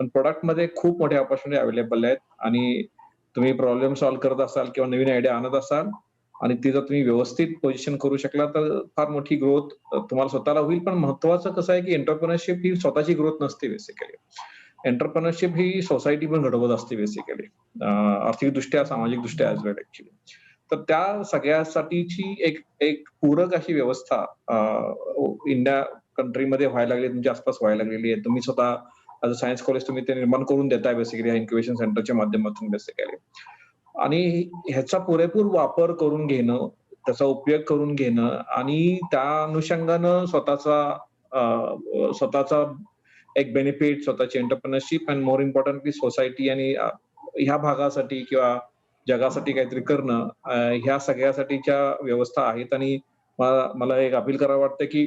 पण प्रोडक्ट मध्ये खूप मोठ्या ऑपॉर्च्युनिटी अवेलेबल आहेत. आणि तुम्ही प्रॉब्लेम सॉल्व्ह करत असाल किंवा नवीन आयडिया आणत असाल आणि ती जर तुम्ही व्यवस्थित पोझिशन करू शकला तर फार मोठी ग्रोथ तुम्हाला स्वतःला होईल. पण महत्वाचं कसं आहे की एंटरप्रेन्योरशिप ही स्वतःची ग्रोथ नसते बेसिकली. एंटरप्रेन्योरशिप ही सोसायटी पण घडवत असते बेसिकली, आर्थिकदृष्ट्या, सामाजिकदृष्ट्या ऍज वेल ऍक्च्युली. तर त्या सगळ्यासाठीची एक पूरक अशी व्यवस्था इंडिया कंट्रीमध्ये व्हायला लागली, तुमच्या आसपास व्हायला लागलेली आहे. तुम्ही स्वतः ऍज अ सायन्स कॉलेज तुम्ही ते निर्माण करून देताय बेसिकली इन्क्युबेशन सेंटरच्या माध्यमातून बेसिकली. आणि ह्याचा पुरेपूर वापर करून घेणं, त्याचा उपयोग करून घेणं आणि त्या अनुषंगानं स्वतःचा एक बेनिफिट, स्वतःची entrepreneurship and more importantly society आणि ह्या भागासाठी किंवा जगासाठी काहीतरी करणं, ह्या सगळ्यासाठीच्या व्यवस्था आहेत. आणि मला एक अपील करावं वाटतं की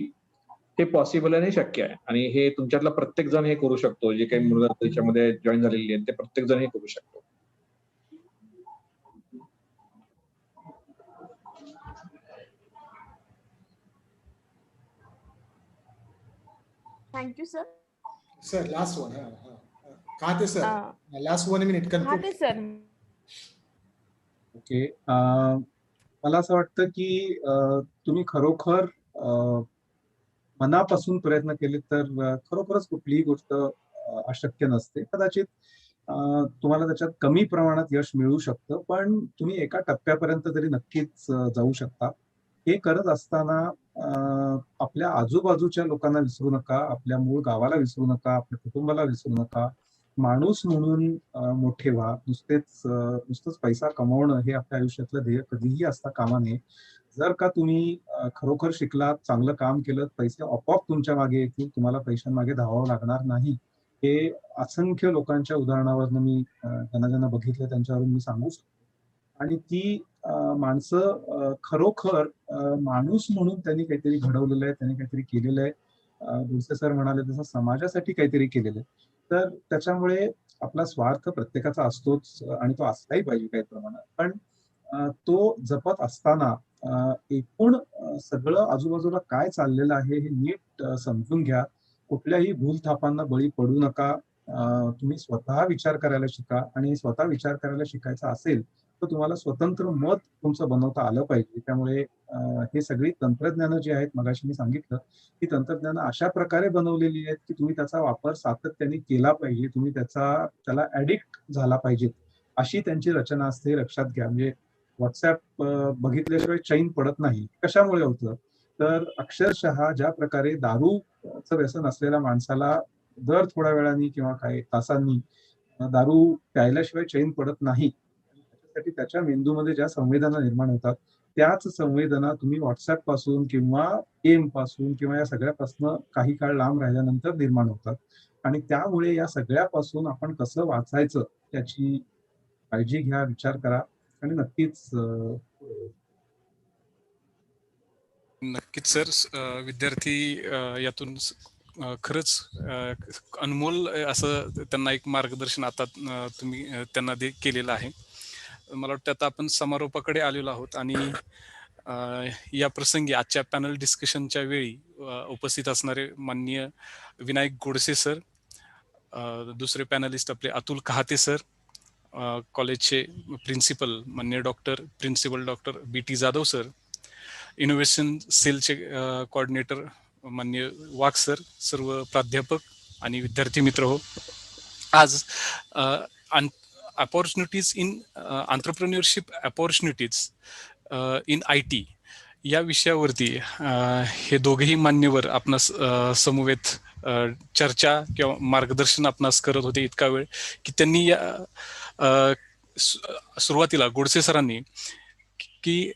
हे पॉसिबल आहे, हे शक्य आहे, आणि हे तुमच्यातला प्रत्येक जण हे करू शकतो. जे काही मुलं त्याच्यामध्ये जॉईन झालेली आहेत ते प्रत्येक जण हे करू शकतो. Thank you, sir. Sir, last one. Kate sir, last 1 minute. Kate sir. Okay. मला असं वाटतं की तुम्ही खरोखर मनापासून प्रयत्न केले तर खरोखरच कुठलीही गोष्ट अशक्य नसते. कदाचित तुम्हाला त्याच्यात कमी प्रमाणात यश मिळू शकतं, पण तुम्ही एका टप्प्यापर्यंत तरी नक्कीच जाऊ शकता. हे करत असताना आपल्या आजूबाजूच्या लोकांना विसरू नका, आपल्या मूळ गावाला विसरू नका, आपल्या कुटुंबाला विसरू नका. माणूस म्हणून मोठे व्हा. नुसतंच पैसा कमवणं हे आपल्या आयुष्यातलं ध्येय कधीही असता कामा नये. जर का तुम्ही खरोखर शिकलात, चांगलं काम केलं, पैसे आपोआप तुमच्या मागे येतील. तुम्हाला पैशांमागे धावावं लागणार नाही. हे असंख्य लोकांच्या उदाहरणावरनं मी ज्यांना बघितलं त्यांच्यावरून मी सांगू शकतो. आणि ती माणसं खरोखर माणूस म्हणून त्यांनी काहीतरी घडवलेलं आहे, त्यांनी काहीतरी केलेलं आहे. बोरसे सर म्हणाले तसं समाजासाठी काहीतरी केलेलं आहे. तर त्याच्यामुळे आपला स्वार्थ प्रत्येकाचा असतोच आणि तो असलाही पाहिजे काही प्रमाणात. पण तो जपत असताना एकूण सगळं आजूबाजूला काय चाललेलं आहे हे नीट समजून घ्या. कुठल्याही भूलथापांना बळी पडू नका. तुम्ही स्वतः विचार करायला शिका आणि स्वतः विचार करायला शिकायचा असेल तर तुम्हाला स्वतंत्र मत तुमचं बनवता आलं पाहिजे. त्यामुळे हे सगळी तंत्रज्ञानं जी आहेत, मगाशी मी सांगितलं, ही तंत्रज्ञानं अशा प्रकारे बनवलेली आहेत की तुम्ही त्याचा वापर सातत्याने केला पाहिजे. तुम्ही त्याला ऍडिक्ट झाला पाहिजे, अशी त्यांची रचना असते. लक्षात घ्या. म्हणजे व्हॉट्सअप बघितल्याशिवाय चैन पडत नाही. कशामुळे होतं? तर अक्षरशः ज्या प्रकारे दारूचं व्यसन असलेल्या माणसाला दर थोड्या वेळाने किंवा काही तासांनी दारू प्यायल्याशिवाय चैन पडत नाही. त्याच्यासाठी त्याच्या मेंदूमध्ये ज्या संवेदना निर्माण होतात, त्याच संवेदना तुम्ही व्हॉट्सअप पासून किंवा गेम पासून किंवा या सगळ्यापासून काही काळ लांब राहिल्यानंतर निर्माण होतात. आणि त्यामुळे या सगळ्यापासून आपण कसं वाचायचं त्याची काळजी घ्या, विचार करा आणि नक्कीच नक्कीच सर. विद्यार्थी यातून खरंच अनमोल असं त्यांना एक मार्गदर्शन आता तुम्ही त्यांना केलेलं आहे. मला वाटतं आता आपण समारोपाकडे आलेलो आहोत आणि या प्रसंगी आजच्या पॅनल डिस्कशनच्या वेळी उपस्थित असणारे माननीय विनायक गोडसे सर, दुसरे पॅनलिस्ट आपले अतुल कहाते सर, कॉलेजचे प्रिन्सिपल माननीय principal doctor BT Jadhav sir, innovation सेलचे कोऑर्डिनेटर माननीय वाघ सर, सर्व प्राध्यापक आणि विद्यार्थी मित्र हो, आज opportunities in entrepreneurship opportunities in IT या विषयावरती हे दोघेही मान्यवर आपणास समवेत चर्चा किंवा मार्गदर्शन आपणास करत होते इतका वेळ की त्यांनी या सुरुवातीला गोडसे सरांनी की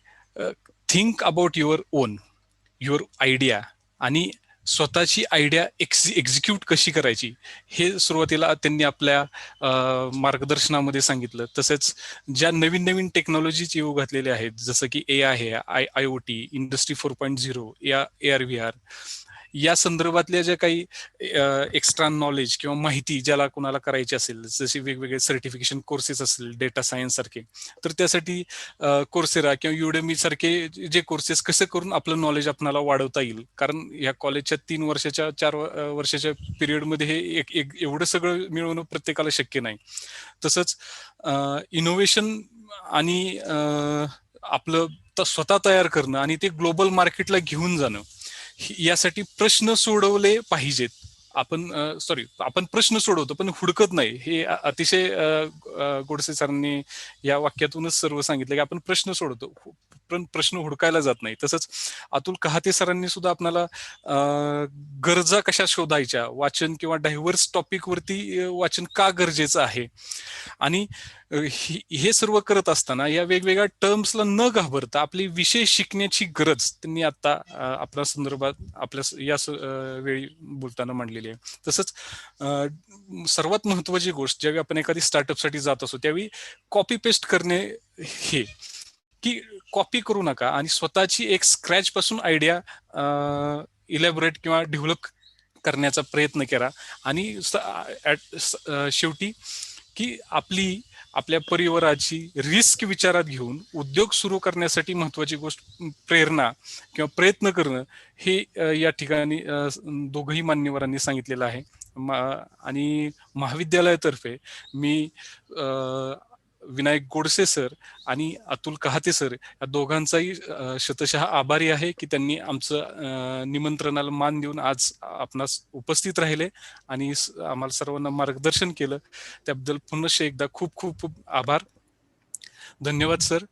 थिंक अबाउट युअर आयडिया आणि स्वतःची आयडिया एक्झिक्यूट कशी करायची हे सुरुवातीला त्यांनी आपल्या मार्गदर्शनामध्ये सांगितलं. तसेच ज्या नवीन नवीन टेक्नॉलॉजीज येऊ घातलेल्या आहेत जसं की AI आहे, IoT, इंडस्ट्री 4.0 या AR/VR या संदर्भातल्या ज्या काही एक्स्ट्रा नॉलेज किंवा माहिती ज्याला कोणाला करायची असेल, जसे वेगवेगळे सर्टिफिकेशन कोर्सेस असतील डेटा सायन्स सारखे, तर त्यासाठी कोर्सेरा किंवा युडेमी सारखे जे कोर्सेस कसे करून आपलं नॉलेज आपल्याला वाढवता येईल. कारण या कॉलेजच्या 3 वर्षाच्या 4 वर्षाच्या पिरियडमध्ये हे एवढं सगळं मिळवणं प्रत्येकाला शक्य नाही. तसंच इनोव्हेशन आणि आपलं स्वतः तयार करणं आणि ते ग्लोबल मार्केटला घेऊन जाणं यासाठी प्रश्न सोडवले पाहिजेत. आपण प्रश्न सोडवतो पण हुडकत नाही. हे अतिशय गोडसे सरांनी या वाक्यातूनच सर्व सांगितलं की आपण प्रश्न सोडवतो पण प्रश्न हुडकायला जात नाही. तसंच अतुल कहाते सरांनी सुद्धा आपल्याला गरजा कशा शोधायच्या, वाचन किंवा डायव्हर्स टॉपिक वरती वाचन का गरजेचं आहे आणि हे सर्व करत असताना या वेगवेगळ्या टर्म्सला न घाबरता आपली विषय शिकण्याची गरज त्यांनी आता आपल्या संदर्भात आपल्या या वेळी बोलताना मांडलेली आहे. तसंच सर्वात महत्वाची गोष्ट ज्यावेळी आपण एखादी स्टार्टअपसाठी जात असतो त्यावेळी कॉपी पेस्ट करणे, हे की कॉपी करू नका आणि स्वतःची एक स्क्रॅच पासून आयडिया इलॅबोरेट किंवा डेव्हलप करण्याचा प्रयत्न करा. आणि शेवटी की आपल्या परिवाराची रिस्क विचारात घेऊन उद्योग सुरू करण्यासाठी महत्वाची गोष्ट प्रेरणा किंवा प्रयत्न करणं हे या ठिकाणी दोघही मान्यवरांनी सांगितलेलं आहे. आणि महाविद्यालयातर्फे मी विनायक गोडसे सर आणि अतुल कहाते सर या दोघांचाही शतशः आभारी आहे की त्यांनी आमचं निमंत्रणाला मान देऊन आज आपणास उपस्थित राहिले आणि आम्हाला सर्वांना मार्गदर्शन केलं. त्याबद्दल पुनश्च एकदा खूप खूप खूप आभार. धन्यवाद सर.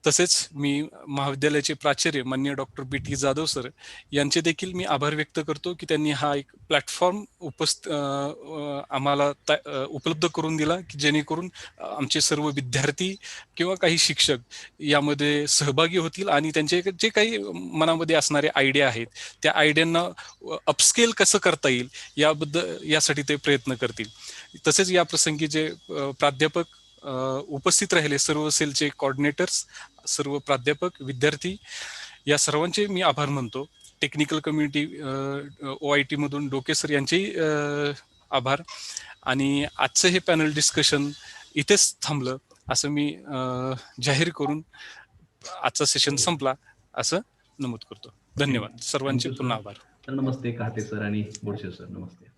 तसेच मी महाविद्यालयाचे प्राचार्य माननीय डॉक्टर BT जाधव सर यांचे देखील मी आभार व्यक्त करतो की त्यांनी हा एक प्लॅटफॉर्म आम्हाला उपलब्ध करून दिला की जेणेकरून आमचे सर्व विद्यार्थी किंवा काही शिक्षक यामध्ये सहभागी होतील आणि त्यांचे जे काही मनामध्ये असणारे आयडिया आहेत त्या आयडियांना अपस्केल कसं करता येईल यासाठी ते प्रयत्न करतील. तसेच या प्रसंगी जे प्राध्यापक उपस्थित राहिले, सर्व सेलचे कोऑर्डिनेटर्स, सर्व प्राध्यापक, विद्यार्थी या सर्वांचे मी आभार मानतो. टेक्निकल कम्युनिटी OIT मधून डोके सर यांचेही आभार. आणि आजचं हे पॅनल डिस्कशन इथेच थांबलं असं मी जाहीर करून आजचा सेशन संपला असं नमूद करतो. धन्यवाद. सर्वांचे पुन्हा आभार. नमस्ते कहाते सर आणि गोडसे सर. नमस्ते.